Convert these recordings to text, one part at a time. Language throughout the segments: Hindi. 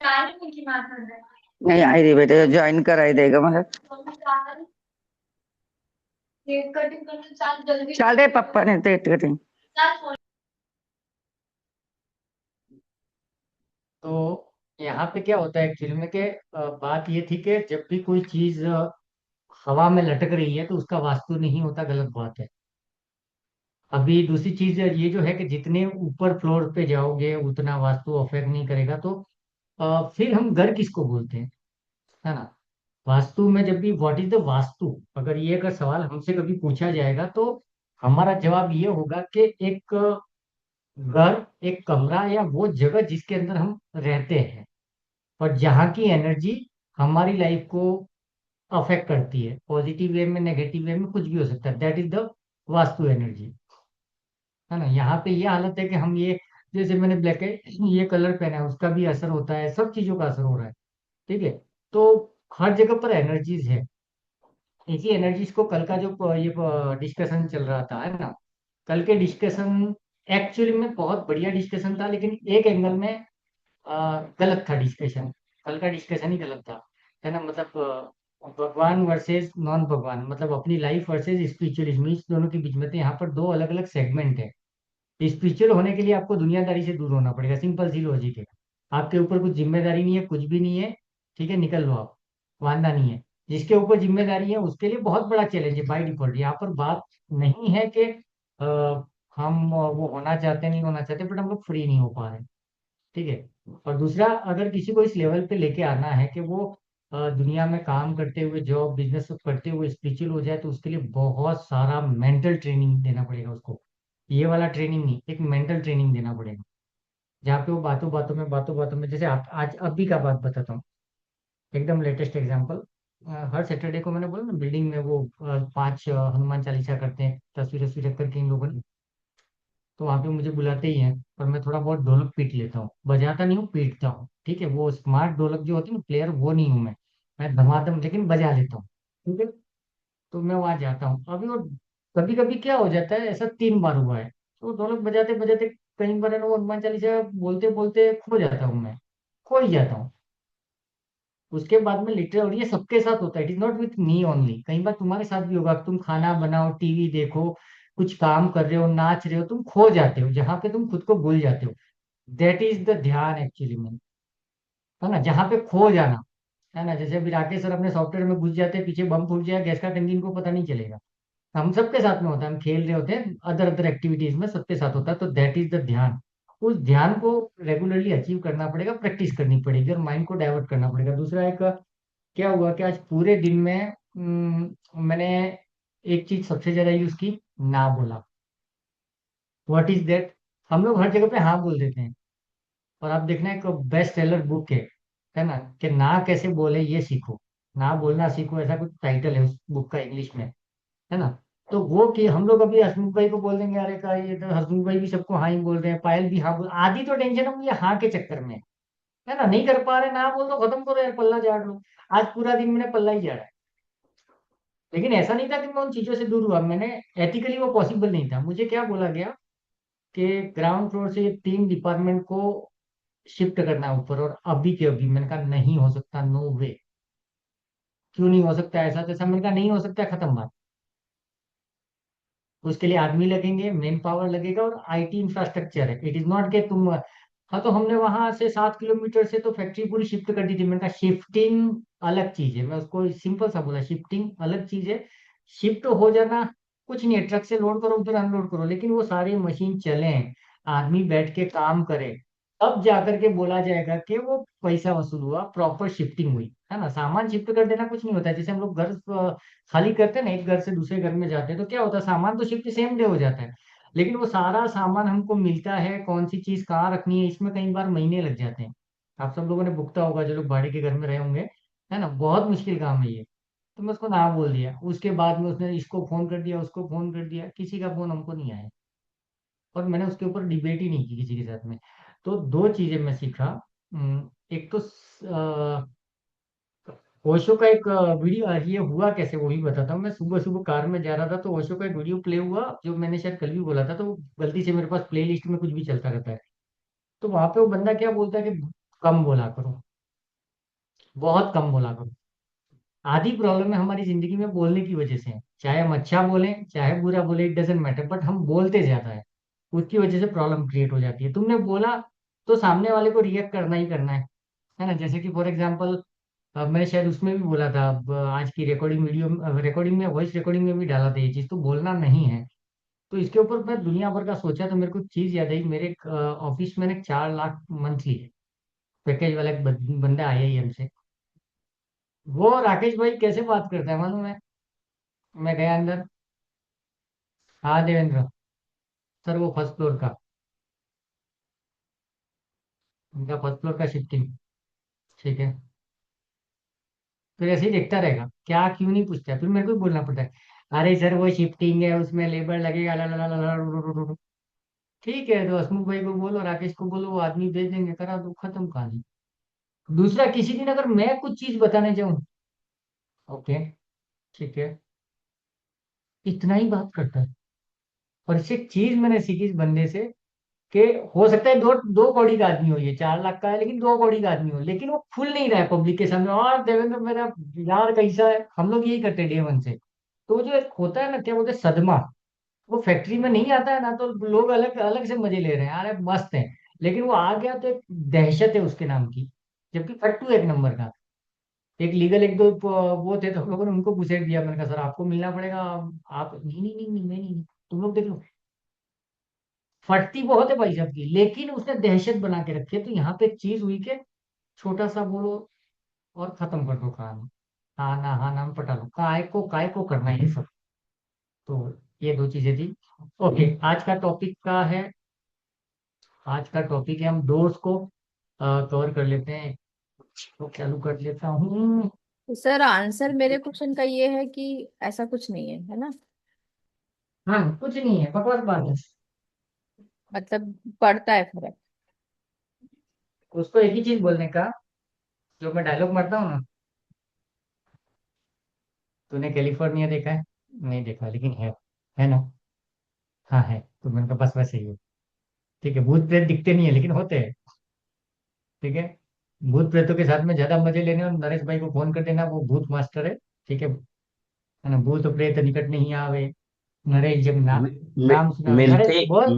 नहीं आई रही बेटे, ज्वाइन कराई देगा मगर। चल रे पप्पा ने डेट कटिंग। तो यहाँ पे क्या होता है एक्चुअली में कि बात ये थी कि जब भी कोई चीज हवा में लटक रही है तो उसका वास्तु नहीं होता, गलत बात है। अभी दूसरी चीज ये जो है कि जितने ऊपर फ्लोर पे जाओगे उतना वास्तु अफेक्ट नहीं करेगा, तो फिर हम घर किसको बोलते हैं, है ना। वास्तु में जब भी व्हाट इज द वास्तु, अगर ये अगर सवाल हमसे कभी पूछा जाएगा तो हमारा जवाब ये होगा कि एक घर, एक कमरा या वो जगह जिसके अंदर हम रहते हैं और जहाँ की एनर्जी हमारी लाइफ को अफेक्ट करती है, पॉजिटिव वे में नेगेटिव वे में कुछ भी हो सकता है, that is the vastu energy, है ना। यहाँ पे ये हालत है कि हम ये, जैसे मैंने ब्लैक है ये कलर पहना है, उसका भी असर होता है, सब चीजों का असर हो रहा है, ठीक है। तो हर जगह पर एनर्जीज है। इसी एनर्जीज को कल का जो ये डिस्कशन चल रहा था, है ना, कल के डिस्कशन एक्चुअली में बहुत बढ़िया डिस्कशन था, लेकिन एक एंगल में गलत था डिस्कशन। कल का डिस्कशन ही गलत था, है ना। मतलब भगवान वर्सेस नॉन भगवान, मतलब अपनी लाइफ वर्सेस स्पिरिचुअलिज्म, इस दोनों के बीच में। तो यहाँ पर दो अलग अलग सेगमेंट है। स्पिरिचुअल होने के लिए आपको दुनियादारी से दूर होना पड़ेगा, सिंपल सी लॉजिक है। आपके ऊपर कुछ जिम्मेदारी नहीं है, कुछ भी नहीं है, ठीक है, निकल लो आप, वांदा नहीं है। जिसके ऊपर जिम्मेदारी है उसके लिए बहुत बड़ा चैलेंज है बाई डिफॉल्ट। यहाँ पर बात नहीं है कि हम वो होना चाहते नहीं होना चाहते, बट हम लोग फ्री नहीं हो पा रहे, ठीक है। और दूसरा, अगर किसी को इस लेवल पे लेके आना है कि वो दुनिया में काम करते हुए, जॉब बिजनेस करते हुए स्पिरिचुअल हो जाए, तो उसके लिए बहुत सारा मेंटल ट्रेनिंग देना पड़ेगा उसको। ये वाला ट्रेनिंग नहीं, एक मेंटल ट्रेनिंग देना पड़ेगा, जहाँ पे वो बातों बातों में, जैसे आप आज अभी का बात बताता हूँ, एकदम लेटेस्ट एग्जांपल। हर सैटरडे को मैंने बोला ना, बिल्डिंग में वो पांच हनुमान चालीसा करते हैं, तस्वीर तस्वीर रख करके इन लोगों ने। तो वहां पे मुझे बुलाते ही हैं, पर मैं थोड़ा बहुत ढोलक पीट लेता हूँ, बजाता नहीं हूँ, पीटता हूँ, ठीक है। वो स्मार्ट ढोलक जो होती है ना, प्लेयर, वो नहीं हूँ मैं धमाधम लेकिन बजा लेता हूँ, ठीक है। तो मैं वहां जाता हूँ अभी, और कभी कभी क्या हो जाता है, ऐसा 3 बार हुआ है। तो ढोलक बजाते बजाते कई बार है ना, वो हनुमान चालीसा बोलते बोलते खो जाता हूँ मैं, खो ही जाता हूँ। उसके बाद में लिटरल, और ये सबके साथ होता है, it is not with me only, कई बार तुम्हारे साथ भी होगा। तुम खाना बनाओ, टीवी देखो, कुछ काम कर रहे हो, नाच रहे हो, तुम खो जाते हो जहां पे तुम खुद को भूल जाते हो। दैट इज द ध्यान एक्चुअली में, है ना, जहाँ पे खो जाना, है ना। जैसे अभी राकेश सर अपने सॉफ्टवेयर में घुस जाते हैं, पीछे बम फूट जाए, गैस का टंकी, इनको पता नहीं चलेगा। हम सबके साथ में होता है, हम खेल रहे होते हैं, अदर अदर एक्टिविटीज में सबके साथ होता है। तो दैट इज द ध्यान। उस ध्यान को रेगुलरली अचीव करना पड़ेगा, प्रैक्टिस करनी पड़ेगी और माइंड को डाइवर्ट करना पड़ेगा। दूसरा एक, क्या हुआ कि आज पूरे दिन में मैंने एक चीज सबसे ज्यादा यूज की, ना बोला। What is that. हम लोग हर जगह पे हाँ बोल देते हैं, और आप देखना, एक बेस्ट सेलर बुक है ना, कि ना कैसे बोले ये सीखो, ना बोलना सीखो, ऐसा कुछ टाइटल है उस बुक का इंग्लिश में, है ना। तो वो कि हम लोग अभी हसमुख भाई को बोल देंगे, अरे का ये तो हसमुख भाई भी सबको हाँ ही बोल रहे हैं, पायल भी हाँ बोल, आधी तो टेंशन हम ये हाँ के चक्कर में है ना, नहीं कर पा रहे, ना बोल दो, खत्म करो यार, पल्ला झाड़ लो। आज पूरा दिन मैंने पल्ला ही झाड़ा है। लेकिन ऐसा नहीं था कि मैं उन चीजों से दूर हुआ, मैंने एथिकली वो पॉसिबल नहीं था। मुझे क्या बोला गया कि ग्राउंड फ्लोर से ये 3 डिपार्टमेंट को शिफ्ट करना है ऊपर, और अभी के अभी। मैंने कहा नहीं हो सकता, नो वे। क्यों नहीं हो सकता, ऐसा तैसा। मैंने कहा नहीं हो सकता, खत्म बात। उसके लिए आदमी लगेंगे, मेन पावर लगेगा, और आईटी इंफ्रास्ट्रक्चर है। इट इज नॉट के तुम, हाँ। तो हमने वहां से 7 किलोमीटर से तो फैक्ट्री पूरी शिफ्ट कर दी थी। मैंने कहा शिफ्टिंग अलग चीज है, मैं उसको सिंपल सा बोला, शिफ्टिंग अलग चीज है। शिफ्ट हो जाना कुछ नहीं है, ट्रक से लोड करो, उधर अनलोड करो, लेकिन वो सारी मशीन चले, आदमी बैठ के काम करे, तब जाकर के बोला जाएगा कि वो पैसा वसूल हुआ, प्रॉपर शिफ्टिंग हुई, है ना। सामान शिफ्ट कर देना कुछ नहीं होता है। जैसे हम लोग घर खाली करते हैं ना, एक घर से दूसरे घर में जाते हैं, तो क्या होता है, सामान तो शिफ्ट सेम डे हो जाता है, लेकिन वो सारा सामान हमको मिलता है, कौन सी चीज कहाँ रखनी है, इसमें कई बार महीने लग जाते हैं। आप सब लोगों ने भुगता होगा, जो लोग भाड़े के घर में रहे होंगे, है ना, बहुत मुश्किल काम है ये। तो मैं उसको ना बोल दिया, उसके बाद में उसने इसको फोन कर दिया, उसको फोन कर दिया, किसी का फोन हमको नहीं आया, और मैंने उसके ऊपर डिबेट ही नहीं की किसी के साथ में। तो दो चीजें मैं सीखा। एक तो ओशो का एक वीडियो, ये हुआ कैसे वो भी बताता हूँ। मैं सुबह सुबह कार में जा रहा था, तो ओशो का एक वीडियो प्ले हुआ, जो मैंने शायद कल भी बोला था, तो वो गलती से मेरे पास प्ले लिस्ट में कुछ भी चलता रहता है। तो वहां पे वो बंदा क्या बोलता है कि कम बोला करो। बहुत कम बोला करो। आधी प्रॉब्लम है हमारी जिंदगी में बोलने की वजह से है। चाहे हम अच्छा बोलें चाहे बुरा बोले, इट डजेंट मैटर, बट हम बोलते ज्यादा है। उसकी वजह से प्रॉब्लम क्रिएट हो जाती है। तुमने बोला तो सामने वाले को रिएक्ट करना ही करना है ना। जैसे कि फॉर एग्जाम्पल, मैंने शायद उसमें भी बोला था, अब आज की रिकॉर्डिंग वीडियो, रिकॉर्डिंग में, वॉइस रिकॉर्डिंग में भी डाला था ये चीज, तो बोलना नहीं है। तो इसके ऊपर मैं दुनिया भर का सोचा तो मेरे को एक चीज याद आई। मेरे ऑफिस में ना 4 लाख मंथली पैकेज वाला एक बंदा आया ही हमसे। वो राकेश भाई कैसे बात करता है मालूम है? मैं गया अंदर, हाँ देवेंद्र सर, वो फर्स्ट फ्लोर का, उनका फर्स्ट फ्लोर का शिफ्टिंग, ठीक है। फिर ऐसे ही देखता रहेगा, क्या क्यों नहीं पूछता, फिर मेरे को ही बोलना पड़ता है, अरे सर वो शिफ्टिंग है, उसमें लेबर लगेगा, ला ला ला ला ला ला ला ला ला। ठीक है, तो हसमुख भाई को बोलो, राकेश को बोलो, वो आदमी भेज देंगे, करा दो, खत्म कहानी। दूसरा, किसी दिन अगर मैं कुछ चीज बताने जाऊं, ओके, ठीक है, इतना ही बात करता है। और इससे एक चीज मैंने सीखी इस बंदे से, कि हो सकता है दो दो कौड़ी का आदमी हो, ये 4 लाख का है लेकिन 2 कौड़ी का आदमी हो, लेकिन वो खुल नहीं रहा है पब्लिक के सामने, और देवेंद्र मेरा यार कैसा है, हम लोग यही करते हैं डे वन से। तो वो जो एक होता है ना, क्या बोलते हैं, सदमा, वो फैक्ट्री में नहीं आता है ना, तो लोग अलग अलग से मजे ले रहे हैं, अरे मस्त है। लेकिन वो आ गया तो एक दहशत है उसके नाम की। जबकि फट्टू एक नंबर का। एक लीगल एक दो वो थे, तो हम लोगों ने उनको घुसेड़ दिया। मैंने कहा सर आपको मिलना पड़ेगा। आप, नहीं नहीं नहीं नहीं, मैं नहीं, तुम लोग देख लो। फटती बहुत है भाई साहब की, लेकिन उसने दहशत बना के रखी है। तो यहाँ पे एक चीज हुई कि छोटा सा बोलो और खत्म कर दो कहानी। हाँ ना, हाँ नाम पटा लो, काय को करना है ये सब। तो ये दो चीजें थी। ओके, आज का टॉपिक है, हम डोर्स को कवर कर लेते हैं। तो चालू कर लेता हूँ। तो सर आंसर मेरे क्वेश्चन का ये है कि ऐसा कुछ नहीं है ना। हाँ, कुछ नहीं है, बकवास बात है। मतलब पड़ता है फर्क। उसको एक ही चीज बोलने का, जो मैं डायलॉग मारता हूँ ना, तूने कैलिफोर्निया देखा है? नहीं देखा, लेकिन है ना? हाँ है। तो मैंने कहा बस वैसे ही है। ठीक है, भूत प्रेत दिखते नहीं है लेकिन होते हैं। ठीक है, भूत प्रेतों के साथ में ज्यादा मजे लेने, और नरेश भाई को फोन कर देना, वो भूत मास्टर है। ठीक है ना, भूत प्रेत निकट नहीं आवे। नरेश जब मि, नाम मि, सुना, नरेश मिलते बोल।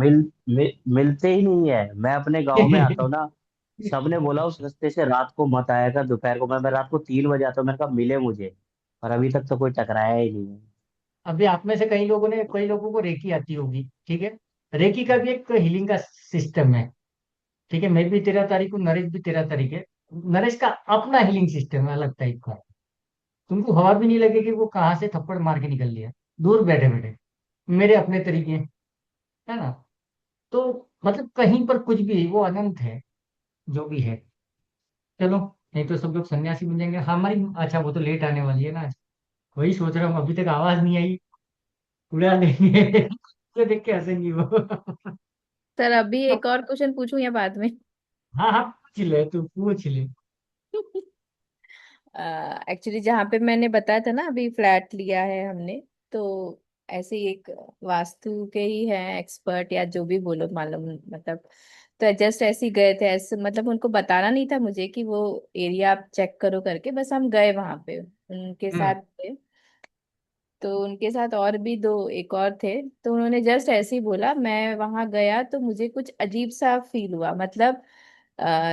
मिलते ही नहीं है। मैं अपने गांव में आता हूँ ना, सबने बोला उस रास्ते से रात को मत आया कर, दोपहर को। मैं रात को 3 बजे आता हूँ, मैंने कहा मिले मुझे। और अभी तक तो कोई टकराया ही नहीं है। अभी आप में से कई लोगों को रेकी आती होगी, ठीक है। रेकी का भी एक हीलिंग का सिस्टम है। ठीक है, मैं भी 13 तारीख को, नरेश भी 13 तारीख है। नरेश का अपना हीलिंग सिस्टम है, अलग टाइप का। तुमको हवा भी नहीं लगेगी वो कहाँ से थप्पड़ मार के निकल लिया, दूर बैठे बैठे। मेरे अपने तरीके हैं, है ना। तो मतलब कहीं पर कुछ भी, वो अनंत है, जो भी है। चलो, नहीं तो सब लोग सन्यासी बन जाएंगे हमारी। अच्छा, वो तो लेट आने वाली है ना आज। वही सोच रहा हूँ, अभी तक आवाज नहीं आई, उड़ा देंगे तो देख के हंसेंगी वो सर अभी एक और क्वेश्चन पूछूं या बाद में? हाँ हाँ, पूछ ले, तू पूछ ले। एक्चुअली जहाँ पे मैंने बताया था ना, अभी फ्लैट लिया है हमने, तो ऐसे ही एक वास्तु के ही हैं एक्सपर्ट या जो भी बोलो मालूम, मतलब तो जस्ट ऐसे ही गए थे, ऐसे मतलब उनको बताना नहीं था मुझे कि वो एरिया आप चेक करो करके, बस हम गए वहां पे उनके हम्म। साथ गए। तो उनके साथ और भी दो एक और थे, तो उन्होंने जस्ट ऐसे ही बोला, मैं वहां गया तो मुझे कुछ अजीब सा फील हुआ, मतलब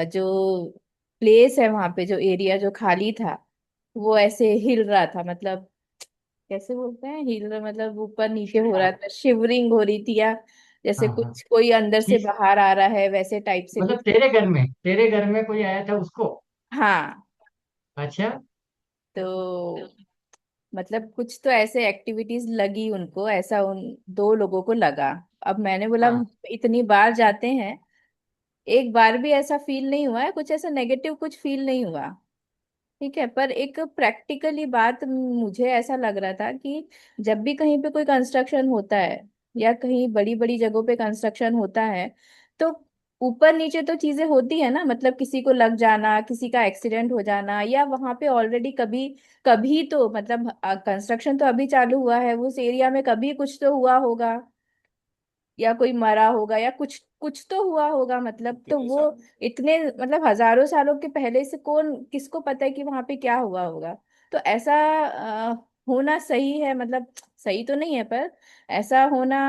जो प्लेस है वहां पे, जो एरिया जो खाली था वो ऐसे हिल रहा था, मतलब कैसे बोलते हैं हिल रहा, मतलब ऊपर नीचे हो रहा था, शिवरिंग हो रही थी, या जैसे हाँ हाँ, कुछ कोई अंदर से किस, बाहर आ रहा है वैसे टाइप से मतलब कुछ। तेरे घर में कोई आया था उसको? हाँ। अच्छा। तो मतलब कुछ तो ऐसे एक्टिविटीज लगी उनको, ऐसा उन दो लोगों को लगा। अब मैंने बोला हम हाँ इतनी बार जाते हैं, एक बार भी ऐसा फील नहीं हुआ है, कुछ ऐसा नेगेटिव कुछ फील नहीं हुआ। ठीक है, पर एक प्रैक्टिकली बात मुझे ऐसा लग रहा था कि जब भी कहीं पे कोई कंस्ट्रक्शन होता है या कहीं बड़ी बड़ी जगहों पे कंस्ट्रक्शन होता है, तो ऊपर नीचे तो चीजें होती है ना, मतलब किसी को लग जाना, किसी का एक्सीडेंट हो जाना, या वहां पे ऑलरेडी कभी कभी तो मतलब कंस्ट्रक्शन तो अभी चालू हुआ है, उस एरिया में कभी कुछ तो हुआ होगा, या कोई मरा होगा या कुछ कुछ तो हुआ होगा, मतलब तो वो इतने मतलब हजारों सालों के पहले से कौन किसको पता है कि वहां पे क्या हुआ होगा। तो ऐसा होना सही है, मतलब सही तो नहीं है, पर ऐसा होना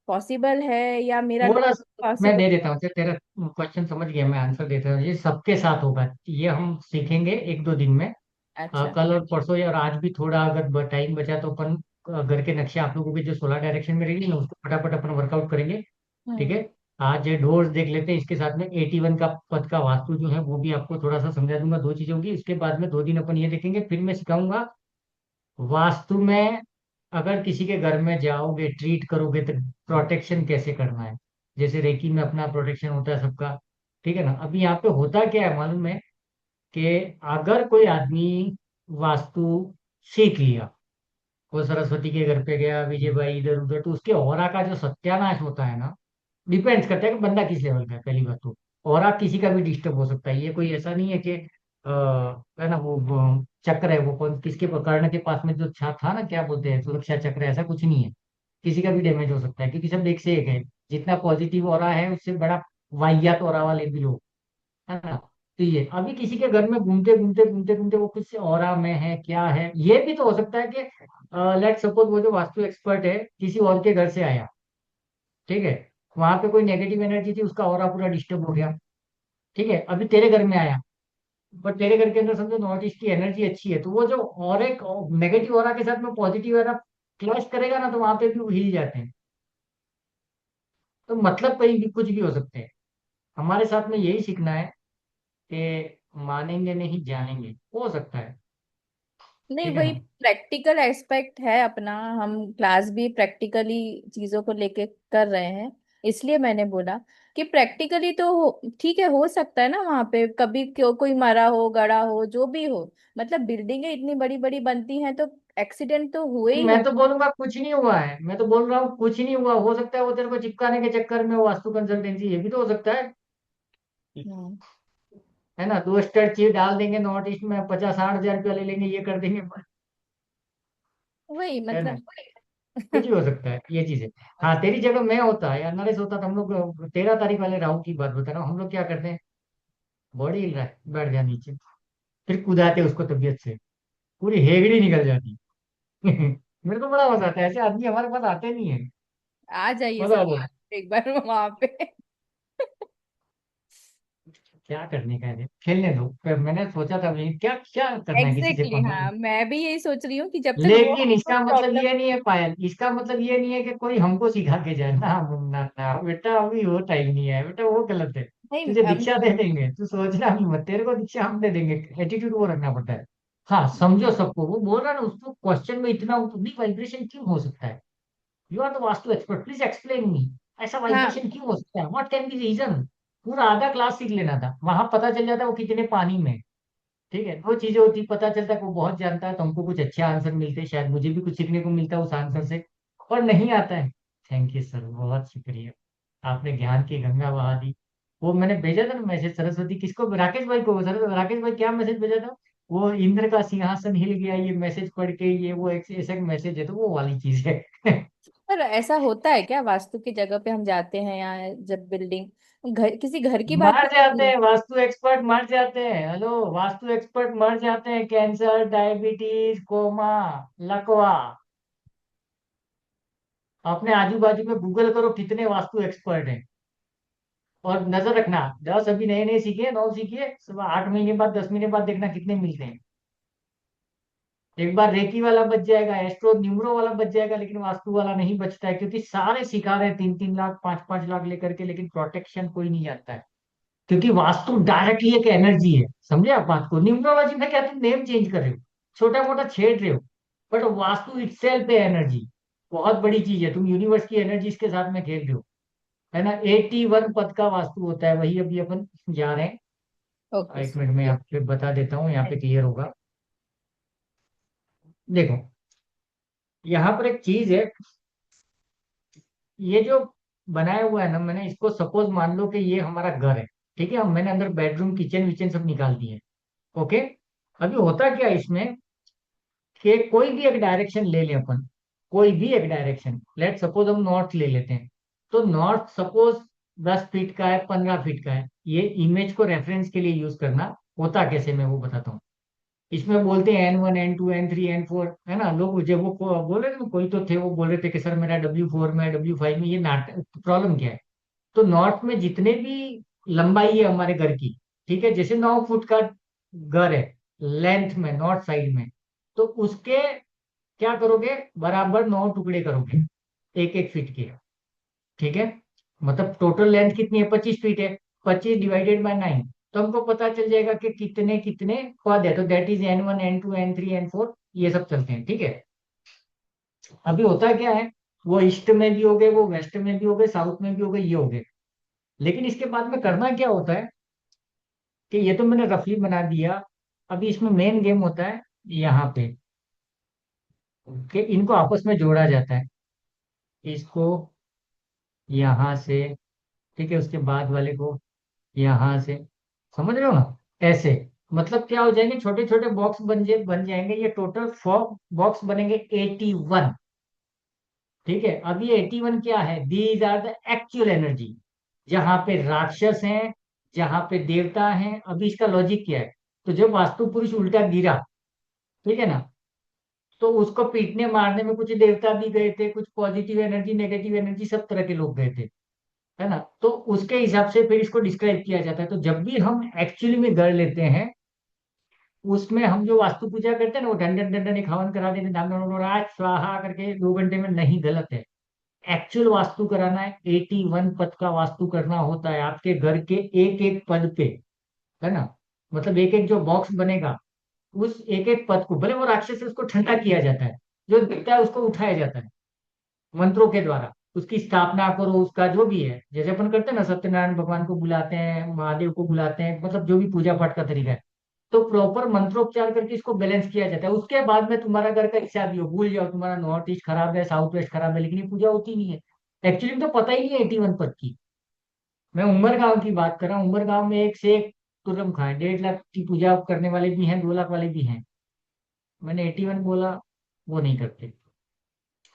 पॉसिबल है, या मेरा थोड़ा लाइफ सा मैं पॉसिबल। दे देता हूँ, तेरा क्वेश्चन समझ गया, मैं आंसर देता हूँ। ये सबके साथ होगा, ये हम सीखेंगे एक दो दिन में। अच्छा। कल और परसों या और आज भी थोड़ा अगर टाइम बचा तो अपन घर के नक्शे आप लोगों के जो 16 डायरेक्शन में रहेंगे ना, उसको फटाफट अपन वर्कआउट करेंगे। ठीक हम्म। है। आज डोर्स देख लेते हैं, इसके साथ में 81 का पद का वास्तु जो है वो भी आपको थोड़ा सा समझा दूंगा। दो चीजें होंगी, इसके बाद में 2 दिन अपन ये देखेंगे, फिर मैं सिखाऊंगा वास्तु में अगर किसी के घर में जाओगे ट्रीट करोगे तो प्रोटेक्शन कैसे करना है। जैसे रेकी में अपना प्रोटेक्शन होता है सबका, ठीक है ना। अभी यहाँ पे होता क्या है मालूम है, कि अगर कोई आदमी वास्तु सीख लिया, वो सरस्वती के घर पे गया, विजय भाई इधर उधर, तो उसके ऑरा का जो सत्यानाश होता है ना, डिपेंड्स करता है कि बंदा किस लेवल का है। पहली बात तो ऑरा किसी का भी डिस्टर्ब हो सकता है, ये कोई ऐसा नहीं है कि है ना वो चक्र है, वो कौन किसके कर्ण के पास में जो था ना, क्या बोलते हैं, सुरक्षा चक्र, ऐसा कुछ नहीं है। किसी का भी डैमेज हो सकता है, क्योंकि सब एक से एक है। जितना पॉजिटिव ऑरा है उससे बड़ा वाहियात ऑरा वाले भी लोग, है ना। तो ये अभी किसी के घर में घूमते घूमते वो कुछ ऑरा में है, क्या है, ये भी तो हो सकता है कि लेट सपोज वो जो वास्तु एक्सपर्ट है किसी और के घर से आया, ठीक है, वहां पे कोई नेगेटिव एनर्जी थी, उसका ऑरा पूरा डिस्टर्ब हो गया। ठीक है, अभी तेरे घर में आया, बट तेरे घर के अंदर समझो नॉर्थ ईस्ट की एनर्जी अच्छी है, तो वो जो और एक नेगेटिव ऑरा के साथ में पॉजिटिव ऑरा क्लैश करेगा ना, तो वहां पे भी वो हिल जाते हैं। तो मतलब कहीं भी कुछ भी हो सकते हैं। हमारे साथ में यही सीखना है कि मानेंगे नहीं जानेंगे, हो सकता है। नहीं, ठीक है वही ना। प्रैक्टिकल एस्पेक्ट है अपना। हम क्लास भी प्रैक्टिकली चीजों को लेके कर रहे हैं, इसलिए मैंने बोला कि प्रैक्टिकली तो ठीक है, हो सकता है ना वहां पे कभी क्यों कोई मरा हो, गड़ा हो, जो भी हो। मतलब बिल्डिंगें इतनी बड़ी बड़ी बनती हैं तो एक्सीडेंट तो हुए ही मैं हो। तो बोलूंगा कुछ नहीं हुआ है, मैं तो बोल रहा हूँ कुछ नहीं हुआ। हो सकता है वो तेरे को चिपकाने के चक्कर में वो वास्तु कंसल्टेंसी, ये भी तो हो सकता हम्म। है ना। 2 स्टेट डाल देंगे नॉर्थ ईस्ट में, 50-60 हजार रुपया ले लेंगे, ये कर देंगे, वही है ना। मतलब। कुछ भी हो सकता है ये चीजें। हाँ, तेरी जगह मैं होता या नरेश होता तो हम लोग 13 तारीख वाले राहु की बात बता रहा हूँ, हम लोग क्या करते हैं, बॉडी हिल रहा है बैठ जा नीचे, फिर कूदाते उसको तबीयत से, पूरी हेगड़ी निकल जाती। मेरे को बड़ा मजा आता है, ऐसे आदमी हमारे पास आते नहीं है। आ जाइए मजा सर आ जाए। एक बार वहां पे। क्या करने का है, खेलने दो। फिर मैंने सोचा था भाई क्या क्या करना है किसी से एग्जैक्टली पंगा। हाँ, मैं भी यही सोच रही हूँ कि जब तक वो लेकिन कोई इसका मतलब प्रॉब्लम। ये नहीं है पायल, इसका मतलब ये नहीं है कि कोई हमको सिखा के जाए ना, ना ना बेटा, अभी वो टाइम नहीं है बेटा, वो गलत है। नहीं तुझे दीक्षा दे देंगे, तू सोचना भी मत, तेरे को दीक्षा हम दे देंगे, एटीट्यूड वो रखना पड़ता है। हाँ समझो सबको, वो बोल रहा है ना, उसको क्वेश्चन में इतना वाइब्रेशन क्यों हो सकता है। You are the Vastu expert, please explain me, ऐसा हाँ वाइब्रेशन क्यों हो सकता है, व्हाट कैन बी रीजन। पूरा आधा क्लास सीख लेना था, वहां पता चल जाता है वो कितने पानी में है। ठीक है, दो चीजें होती, पता चलता है कि वो बहुत जानता है तो हमको कुछ अच्छे आंसर मिलते हैं, शायद मुझे भी कुछ सीखने को मिलता है उस आंसर से। और नहीं आता है, थैंक यू सर, बहुत शुक्रिया, आपने ज्ञान की गंगा बहा दी। वो मैंने भेजा था ना मैसेज, सरस्वती किसको, राकेश भाई को, सर राकेश भाई क्या मैसेज भेजा था, वो इंद्र का सिंहासन हिल गया, ये मैसेज पढ़ के, ये वो एक ऐसा मैसेज है, तो वो वाली चीज है। पर ऐसा होता है क्या वास्तु की जगह पे हम जाते हैं, या जब बिल्डिंग घर किसी घर की बात मर तो जाते नहीं हैं वास्तु एक्सपर्ट, मर जाते हैं, हेलो, वास्तु एक्सपर्ट मर जाते हैं, कैंसर, डायबिटीज, कोमा, लकवा। अपने आजू बाजू में गूगल करो कितने वास्तु एक्सपर्ट हैं। और नजर रखना, 10 अभी नए नए सीखे, 9 सीखे, सब 8 महीने बाद, 10 महीने बाद देखना कितने मिलते हैं। एक बार रेकी वाला बच जाएगा, एस्ट्रो न्यूमरो वाला बच जाएगा, लेकिन वास्तु वाला नहीं बचता है, क्योंकि सारे सिखा रहे हैं 3-3 लाख 5-5 लाख लेकर के, लेकिन प्रोटेक्शन कोई नहीं आता है। क्योंकि वास्तु डायरेक्टली एक एनर्जी है, समझे आप बात को। न्यूमरोलॉजी में क्या तुम नेम चेंज कर रहे हो, छोटा मोटा छेड़ रहे हो, बट वास्तु इटसेल्फ है एनर्जी, बहुत बड़ी चीज है। तुम यूनिवर्स की एनर्जीज के साथ में खेल रहे हो, है ना। 81 पद का वास्तु होता है, वही अभी अपन जा रहे हैं। ओके। 1 मिनट में आपको बता देता हूँ, यहाँ पे क्लियर होगा। देखो, यहाँ पर एक चीज है, ये जो बनाया हुआ है ना मैंने, इसको सपोज मान लो कि ये हमारा घर है। ठीक है, मैंने अंदर बेडरूम किचन विचन सब निकाल दिए। ओके। अभी होता क्या है इसमें, कि कोई भी एक डायरेक्शन ले लें अपन, कोई भी एक डायरेक्शन, लेट सपोज हम नॉर्थ ले लेते हैं। तो नॉर्थ सपोज 10 फीट का है, 15 फीट का है, ये इमेज को रेफरेंस के लिए यूज करना होता कैसे, मैं वो बताता हूँ। इसमें बोलते हैं N1 N2 N3 N4, है ना। लोग जब वो बोल रहे थे ना, कोई तो थे वो बोल रहे थे कि सर मेरा W4 में, W5 में, ये नाटक प्रॉब्लम क्या है। तो नॉर्थ में जितने भी लंबाई है हमारे घर की, ठीक है, जैसे 9 फुट का घर है लेंथ में नॉर्थ साइड में, तो उसके क्या करोगे, बराबर 9 टुकड़े करोगे 1 1 फीट के, ठीक है। मतलब टोटल लेंथ कितनी है, 25 फीट है, 25 डिवाइडेड बाय 9, तो हमको पता चल जाएगा कि कितने कितने पद है। तो that is N1 N2 N3 N4, ये सब चलते हैं, ठीक है। अभी होता क्या है, वो ईस्ट में भी हो गए, वो वेस्ट में भी हो गए, साउथ में भी हो गए, ये हो गए। लेकिन इसके बाद में करना क्या होता है कि ये तो मैंने रफली बना दिया। अभी इसमें मेन गेम होता है यहाँ पे, कि इनको आपस में जोड़ा जाता है, इसको यहाँ से, ठीक है, उसके बाद वाले को यहाँ से, समझ रहे हो ना, ऐसे। मतलब क्या हो जाएंगे, छोटे छोटे बॉक्स बन जाएंगे, ये टोटल 4 बॉक्स बनेंगे 81, ठीक है। अब ये 81 क्या है, these are the actual energy, जहां पे राक्षस हैं, जहां पे देवता हैं। अभी इसका लॉजिक क्या है, तो जब वास्तु पुरुष उल्टा गिरा, ठीक है ना, तो उसको पीटने मारने में कुछ देवता भी गए थे, कुछ पॉजिटिव एनर्जी, नेगेटिव एनर्जी, सब तरह के लोग गए थे, है ना। तो उसके हिसाब से फिर इसको डिस्क्राइब किया जाता है। तो जब भी हम एक्चुअली में गढ़ लेते हैं, उसमें हम जो वास्तु पूजा करते हैं ना, वो डंडन डंडन एक हवन करा देते हैं, आज स्वाहा करके 2 घंटे में, नहीं, गलत है। एक्चुअल वास्तु कराना है, 81 पद का वास्तु करना होता है आपके घर के एक एक पद पे, है ना। मतलब एक एक जो बॉक्स बनेगा, उस एक एक पद को, भले वो राक्षस है, उसको ठंडा किया जाता है, जो दिखता है उसको उठाया जाता है मंत्रों के द्वारा, उसकी स्थापना करो, उसका जो भी है, जैसे अपन करते हैं ना, सत्यनारायण भगवान को बुलाते हैं, महादेव को बुलाते हैं, मतलब जो भी पूजा पाठ का तरीका है, तो प्रॉपर मंत्रोपचार करके इसको बैलेंस किया जाता है। उसके बाद में तुम्हारा घर का हिसाब भी हो, भूल जाओ तुम्हारा नॉर्थ ईस्ट खराब है, साउथ वेस्ट खराब है, लेकिन ये पूजा होती नहीं है। एक्चुअली में तो पता ही नहीं है 81 पद की। मैं उमरगांव की बात कर रहा हूँ, उमरगांव में एक से एक तुर्रम खा है, 1.5 लाख की पूजा करने वाले भी हैं, 2 लाख वाले भी हैं। मैंने 81 बोला, वो नहीं करते।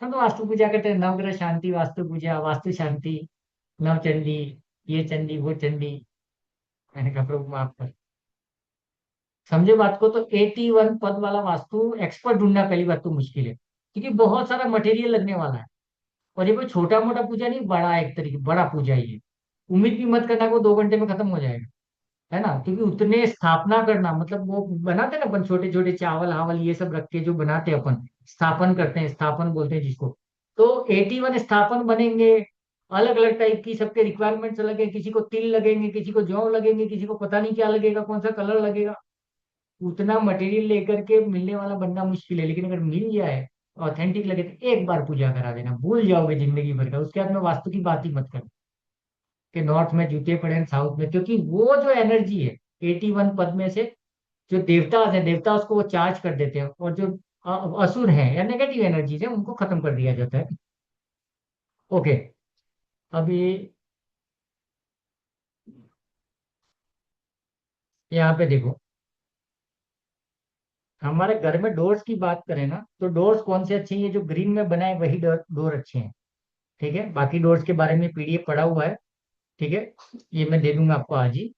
हम तो वास्तु पूजा करते हैं, नवग्रह शांति वास्तु पूजा, वास्तु शांति, नव चंडी, ये चंडी वो चंडी। मैंने कहा प्रभु माफ कर, समझे बात को। तो 81 पद वाला वास्तु एक्सपर्ट ढूंढना पहली बात तो मुश्किल है, क्योंकि बहुत सारा मटेरियल लगने वाला है। और ये कोई छोटा मोटा पूजा नहीं, बड़ा, एक तरीके बड़ा पूजा ही है। उम्मीद भी मत करना को 2 घंटे में खत्म हो जाएगा, है ना। क्योंकि उतने स्थापना करना, मतलब वो बनाते हैं ना अपन, छोटे छोटे चावल हावल ये सब रख के जो बनाते हैं अपन, स्थापन करते हैं, स्थापन बोलते हैं जिसको। तो 81 स्थापन बनेंगे, अलग अलग टाइप की, सबके रिक्वायरमेंट्स अलग है, किसी को तिल लगेंगे, किसी को जौ लगेंगे, किसी को पता नहीं क्या लगेगा, कौन सा कलर लगेगा। उतना मटेरियल लेकर के मिलने वाला बनना मुश्किल है, लेकिन अगर मिल जाए, ऑथेंटिक लगे, तो एक बार पूजा करा देना, भूल जाओगे जिंदगी भर का। उसके बाद में वास्तु की बात ही मत कर, कि नॉर्थ में जूते पड़े हैं, साउथ में, क्योंकि वो जो एनर्जी है 81 पद में से, जो देवता है, देवता उसको वो चार्ज कर देते हैं, और जो असुर है या नेगेटिव एनर्जीज है, उनको खत्म कर दिया जाता है। ओके। अभी यहाँ पे देखो, हमारे घर में डोर्स की बात करें ना, तो डोर्स कौन से अच्छे हैं, ये जो ग्रीन में बनाए वही डोर डोर अच्छे हैं, ठीक है। बाकी डोर्स के बारे में पीडीएफ पड़ा हुआ है, ठीक है, ये मैं दे दूंगा आपको आज ही।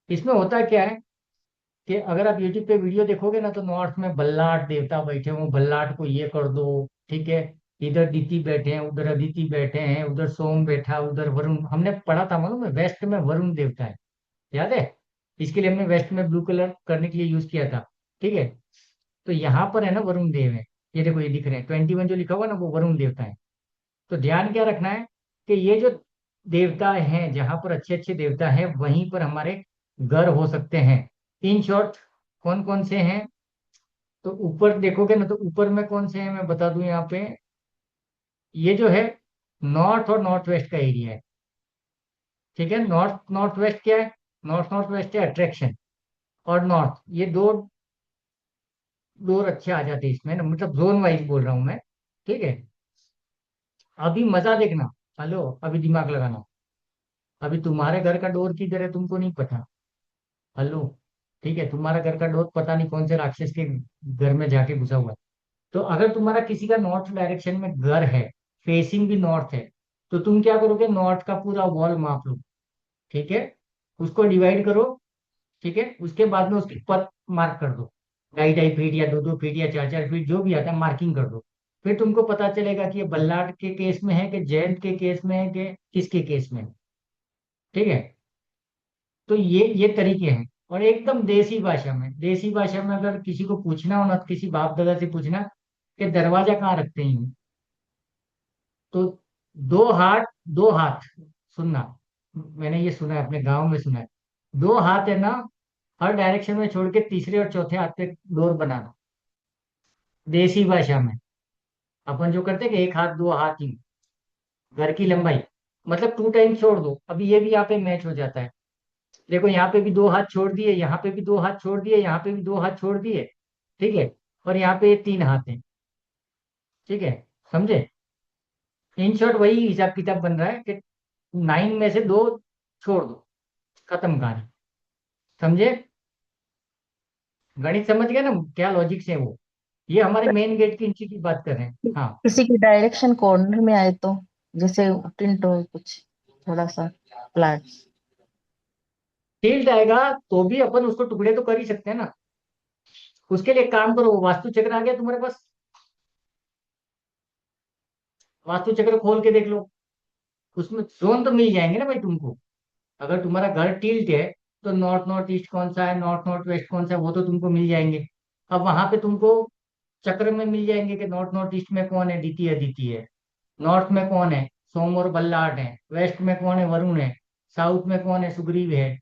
इसमें होता क्या है कि अगर आप यूट्यूब पे वीडियो देखोगे ना, तो नॉर्थ में बल्लाट देवता बैठे हों, बल्लाट को ये कर दो, ठीक है। इधर दीति बैठे हैं, उधर अदिति बैठे हैं, उधर सोम बैठा, उधर वरुण, हमने पढ़ा था मालूम है, वेस्ट में वरुण देवता है, याद है। इसके लिए हमने वेस्ट में ब्लू कलर करने के लिए यूज किया था, ठीक है। तो यहाँ पर है ना वरुण देव है, ये देखो ये दिख रहे हैं 21 जो लिखा हुआ है ना, वो वरुण देवता है। तो ध्यान क्या रखना है कि ये जो देवता हैं, जहां पर अच्छे अच्छे देवता हैं, वहीं पर हमारे घर हो सकते हैं। इन शॉर्ट, कौन कौन से हैं, तो ऊपर देखोगे ना, तो ऊपर में कौन से हैं मैं बता दूं यहाँ पे। ये जो है नॉर्थ और नॉर्थ वेस्ट का एरिया है, ठीक है। नॉर्थ नॉर्थ वेस्ट क्या है, नॉर्थ नॉर्थ वेस्ट है अट्रैक्शन, और नॉर्थ, ये दो डोर अच्छे आ जाते हैं इसमें ना, मतलब जोन वाइज बोल रहा हूँ मैं, ठीक है। अभी मजा देखना, हेलो, अभी दिमाग लगाना। अभी तुम्हारे घर का डोर किधर है तुमको नहीं पता, हेलो, ठीक है। तुम्हारा घर का डोर पता नहीं कौन से राक्षस के घर में जाके घुसा हुआ है। तो अगर तुम्हारा किसी का नॉर्थ डायरेक्शन में घर है, फेसिंग भी नॉर्थ है, तो तुम क्या करोगे, नॉर्थ का पूरा वॉल माप लो, ठीक है, उसको डिवाइड करो, ठीक है, उसके बाद में उसकी पथ मार्क कर दो, 2.5 2.5 फीट या 2 2 फीट या 4 4 फीट जो भी आता है, मार्किंग कर दो। फिर तुमको पता चलेगा कि ये बल्लाट के केस में है कि जयंत के केस में है कि किसके केस में है, ठीक है। तो ये तरीके हैं। और एकदम देसी भाषा में, देसी भाषा में अगर किसी को पूछना हो ना, किसी बाप दादा से पूछना कि दरवाजा कहाँ रखते हैं, तो 2 हाथ, 2 हाथ, सुनना, मैंने ये सुना है, अपने गांव में सुना है, 2 हाथ है ना, हर डायरेक्शन में छोड़ के तीसरे और चौथे हाथ पे डोर बनाना, देसी भाषा में। अपन जो करते हैं कि 1 हाथ 2 हाथ ही, घर की लंबाई, मतलब 2 टाइम छोड़ दो, अभी ये भी यहाँ पे मैच हो जाता है। देखो यहाँ पे भी 2 हाथ छोड़ दिए, यहाँ पे भी 2 हाथ छोड़ दिए, यहाँ पे भी 2 हाथ छोड़ दिए, ठीक है, और यहाँ पे 3 हाथ है, ठीक है, समझे। इन शॉर्ट वही हिसाब किताब बन रहा है कि 9 में से 2 छोड़ दो, खत्म कहानी, समझे। गणित समझ गए ना, क्या लॉजिक से है वो। ये हमारे मेन गेट की इंची की बात कर रहे हैं। हाँ, किसी की डायरेक्शन कॉर्नर में आए तो, जैसे टिल्ट हो कुछ, थोड़ा सा फ्लैट। टिल्ट आएगा तो भी अपन उसको टुकड़े तो कर ही सकते हैं ना। उसके लिए एक काम करो, वास्तु चक्र आ गया तुम्हारे पास, वास्तु चक्र खोल के देख लो, उसमें जोन तो मिल जाएंगे ना भाई तुमको। अगर तुम्हारा घर टिल्ट है तो नॉर्थ नॉर्थ ईस्ट कौन सा है, नॉर्थ नॉर्थ वेस्ट कौन सा है, वो तो तुमको मिल जाएंगे। अब वहां पे तुमको चक्र में मिल जाएंगे कि नॉर्थ नॉर्थ ईस्ट में कौन है, द्वितीय द्वितीय है, नॉर्थ में कौन है, सोम और बल्लाट है, वेस्ट में कौन है, वरुण है, साउथ में कौन है, सुग्रीव है,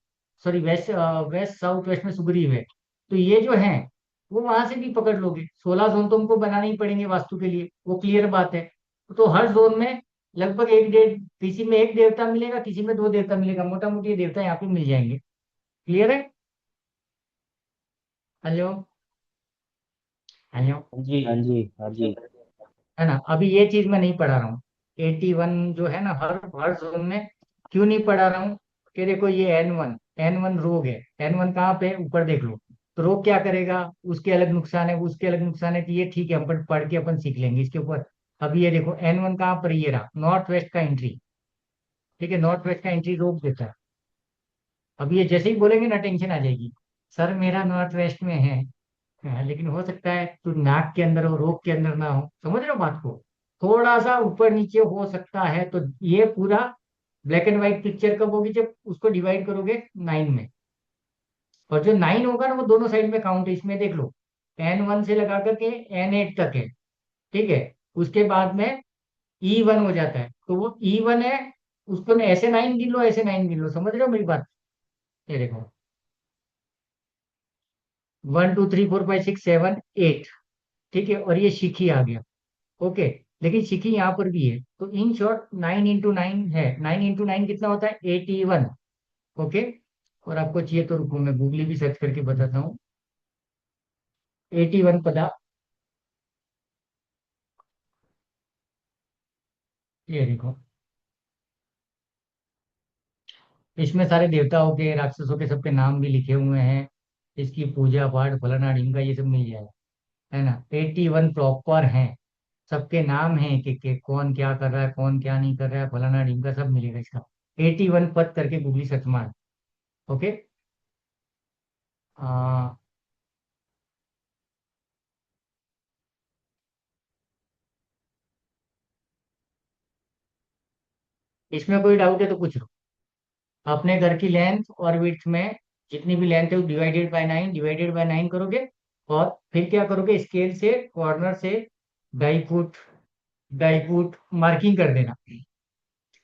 sorry west, west south west में सुग्रीव है। तो ये जो है वो वहां से भी पकड़ लोगे, 16 जोन तो हमको बनाने ही पड़ेंगे वास्तु के लिए, वो क्लियर बात है। तो हर जोन में लगभग एक डेढ़, किसी में एक देवता मिलेगा, किसी में 2 देवता मिलेगा, मोटा मोटी ये देवता यहाँ पे मिल जाएंगे। क्लियर है। हेलो, हेलो, हाँ जी, हाँ जी, हाँ जी। है ना। अभी ये चीज मैं नहीं पढ़ा रहा हूँ, 81 जो है ना, हर हर जोन में क्यों नहीं पढ़ा रहा हूँ, कि देखो ये N1 रोग है, N1 कहाँ पे, ऊपर देख लो। तो रोग क्या करेगा, उसके अलग नुकसान है, उसके अलग नुकसान है, तो ये ठीक है, अपन पढ़ के अपन सीख लेंगे इसके ऊपर। अभी ये देखो N1 कहाँ पर, ये रहा नॉर्थ वेस्ट का एंट्री, ठीक है, नॉर्थ वेस्ट का एंट्री रोक देता है। अब ये जैसे ही बोलेंगे ना, टेंशन आ जाएगी, सर मेरा नॉर्थ वेस्ट में है। हाँ, लेकिन हो सकता है तो नाक के अंदर हो, रोग के अंदर ना हो, समझ रहे हो बात को, थोड़ा सा ऊपर नीचे हो सकता है। तो ये पूरा ब्लैक एंड व्हाइट पिक्चर कब होगी, जब उसको डिवाइड करोगे 9 में, और जो 9 होगा ना वो दोनों साइड में काउंट है, इसमें देख लो, N1 से लगा करके N8 तक है, ठीक है। उसके बाद में E1 हो जाता है, तो वो E1 है, उसको ना ऐसे 9 गिन लो, ऐसे 9 गिन लो, समझ रहे हो मेरी बात। ये देखो 1 2 3 4 5 6 7 8, ठीक है, और ये शिखी आ गया, ओके। लेकिन शिखी यहाँ पर भी है, तो इन शॉर्ट 9 × 9 है, 9 × 9 कितना होता है, 81, ओके। और आपको चाहिए तो रुको, मैं गूगली भी सर्च करके बताता हूँ, 81 पदा, ये देखो, इसमें सारे देवताओं के, राक्षसों के, सबके नाम भी लिखे हुए हैं, इसकी पूजा पाठ फलाना ढिमका ये सब मिल जाएगा, है ना। 81 प्रॉपर है, सबके नाम है कि कौन क्या कर रहा है, कौन क्या नहीं कर रहा है, फलाना ढिमका सब मिलेगा इसका। 81 पद करके गूगली सर्च मार, ओके। आ, इसमें कोई डाउट है तो पूछ लो। अपने घर की लेंथ और विड्थ में जितनी भी लेंथ है वो डिवाइडेड बाय 9 करोगे, और फिर क्या करोगे, स्केल से कॉर्नर से 2.5 फुट, 2.5 फुट मार्किंग कर देना।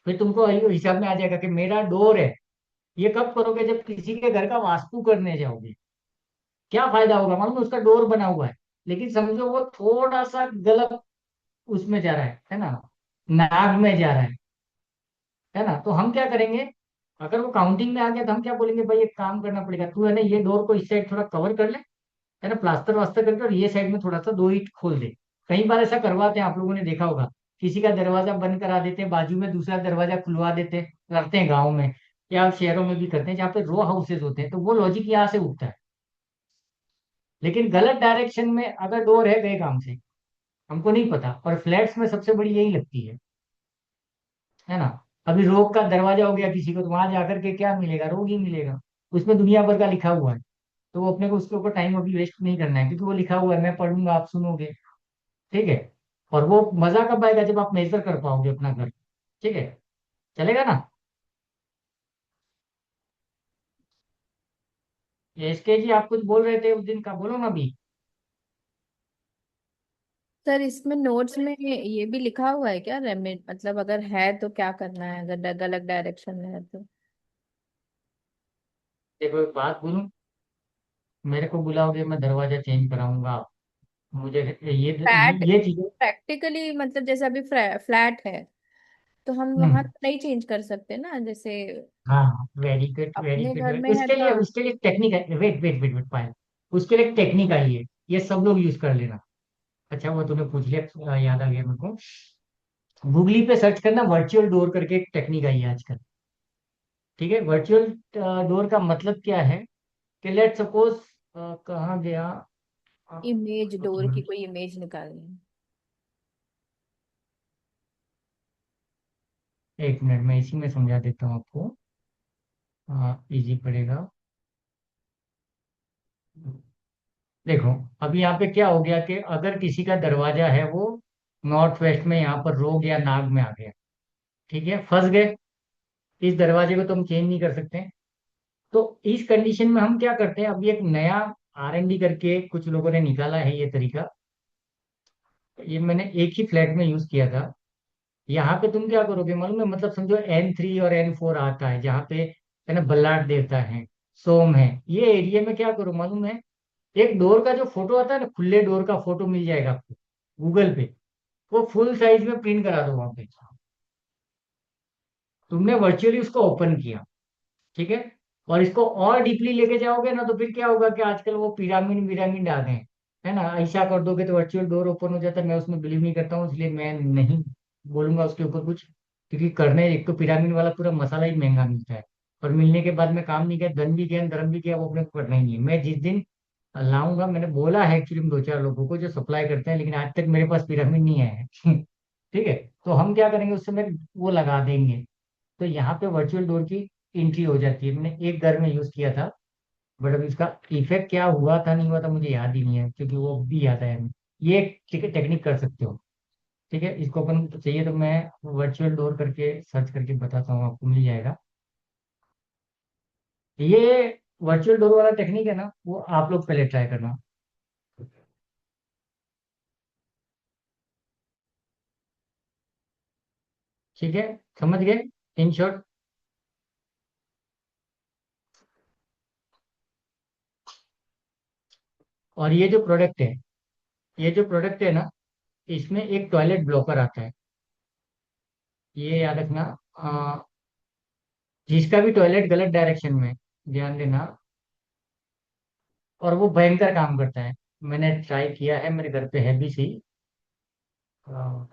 फिर तुमको हिसाब में आ जाएगा कि मेरा डोर है। ये कब करोगे, जब किसी के घर का वास्तु करने जाओगे। क्या फायदा होगा, मालूम है, उसका डोर बना हुआ है, लेकिन समझो वो थोड़ा सा गलत उसमें जा रहा है ना, नाग में जा रहा है ना। तो हम क्या करेंगे, अगर वो काउंटिंग में आ गया तो हम क्या बोलेंगे, भाई एक काम करना पड़ेगा, तू है ना ये डोर को इस साइड थोड़ा कवर कर ले, है ना, प्लास्टर वास्तर करके, और ये साइड में थोड़ा सा 2 ईंट खोल दे। कई बार ऐसा करवाते हैं, आप लोगों ने देखा होगा, किसी का दरवाजा बंद करा देते हैं, बाजू में दूसरा दरवाजा खुलवा देते करते हैं गाँव में, या शहरों में भी करते हैं, जहाँ पे रो हाउसेज होते हैं, तो वो लॉजिक यहाँ से उठता है। लेकिन गलत डायरेक्शन में अगर डोर है, गए काम से, हमको नहीं पता, और फ्लैट्स में सबसे बड़ी यही लगती है। है ना। अभी रोग का दरवाजा हो गया किसी को, तो वहां जाकर के क्या मिलेगा? रोग ही मिलेगा। उसमें दुनिया भर का लिखा हुआ है। तो वो अपने को उसके ऊपर टाइम अभी वेस्ट नहीं करना है, क्योंकि वो लिखा हुआ है, मैं पढ़ूंगा, आप सुनोगे। ठीक है। और वो मजा कब आएगा? जब आप मेजर कर पाओगे अपना घर। ठीक है। चलेगा ना? एसके जी, आप कुछ बोल रहे थे उस दिन का, बोलो ना अभी। सर इसमें नोट्स में ये भी लिखा हुआ है क्या, रेमेड मतलब अगर है तो क्या करना है, अगर गलत डायरेक्शन में है तो? देखो एक बात बोलूं, मेरे को बुलाओगे, मैं दरवाजा चेंज कराऊंगा। मुझे फ्लैट ये चीजें। प्रैक्टिकली मतलब जैसे अभी फ्लैट है तो हम वहां हम्म। तो नहीं चेंज कर सकते ना, जैसे हाँ, वेरी गुड वेरी अपने घर गुड। में है तो। उसके लिए टेक्निक है। वेट वेट वेट वेट पायल। उसके लिए एक टेक्निक आई है। ये सब लोग यूज कर लेना। अच्छा वो तूने पूछ लिया, याद आ गया मेरे को। गूगली पे सर्च करना, वर्चुअल डोर करके एक टेक्निक आई है आजकल। ठीक है। वर्चुअल डोर का मतलब क्या है? कि लेट सपोज, कहाँ गया? अ, इमेज एक डोर की मिनट। कोई इमेज निकालनी है। एक मिनट, मैं इसी में समझा देता हूँ आपको। इजी पड़ेगा। देखो, अभी यहाँ पे क्या हो गया कि अगर किसी का दरवाजा है वो नॉर्थ वेस्ट में, यहाँ पर रोग या नाग में आ गया। ठीक है, फंस गए। इस दरवाजे को तो हम चेंज नहीं कर सकते। तो इस कंडीशन में हम क्या करते हैं, अभी एक नया R&D करके कुछ लोगों ने निकाला है ये तरीका। ये मैंने एक ही फ्लैट में यूज किया था। यहाँ पे तुम क्या करोगे मालूम है? मतलब समझो N3 और N4 आता है, जहाँ पे है ना बल्लाट देवता है, सोम है। ये एरिया में क्या करो मालूम है? एक डोर का जो फोटो आता है ना, खुले डोर का फोटो मिल जाएगा आपको गूगल पे। वो फुल साइज में प्रिंट करा दो वहां पे। तुमने वर्चुअली उसको ओपन किया। ठीक है। और इसको और डीपली लेके जाओगे ना, तो फिर क्या होगा कि आजकल वो पिरामिड पिरामिड आ गए हैं। है ना, ऐसा कर दोगे तो वर्चुअल डोर ओपन हो जाता है। मैं उसमें बिलीव नहीं करता हूँ, इसलिए मैं नहीं बोलूंगा उसके ऊपर कुछ। क्योंकि करने, एक तो पिरामिड वाला पूरा मसाला ही महंगा मिलता है। और मिलने के बाद में काम नहीं किया, धन भी किया, धर्म भी किया, वो अपने को करना ही नहीं है। मैं जिस दिन लाऊंगा, मैंने बोला है एक्चुअली दो चार लोगों को जो सप्लाई करते हैं, लेकिन आज तक मेरे पास पिरामिड नहीं आया है। ठीक है। तो हम क्या करेंगे, उससे मैं वो लगा देंगे। तो यहाँ पे वर्चुअल डोर की एंट्री हो जाती है। मैंने एक घर में यूज किया था, बट अभी इसका इफेक्ट क्या हुआ था नहीं हुआ था मुझे याद ही नहीं है, क्योंकि वो भी याद है। ये एक टेक्निक कर सकते हो। ठीक है, इसको अपन चाहिए तो मैं वर्चुअल डोर करके सर्च करके बताता हूँ, आपको मिल जाएगा। ये वर्चुअल डोर वाला टेक्निक है ना, वो आप लोग पहले ट्राई करना। ठीक है, समझ गए इन शॉर्ट। और ये जो प्रोडक्ट है ना, इसमें एक टॉयलेट ब्लॉकर आता है। ये याद रखना। अ, जिसका भी टॉयलेट गलत डायरेक्शन में, ध्यान देना। और वो भयंकर काम करता है। मैंने ट्राई किया है, मेरे घर पे है भी सही। अ,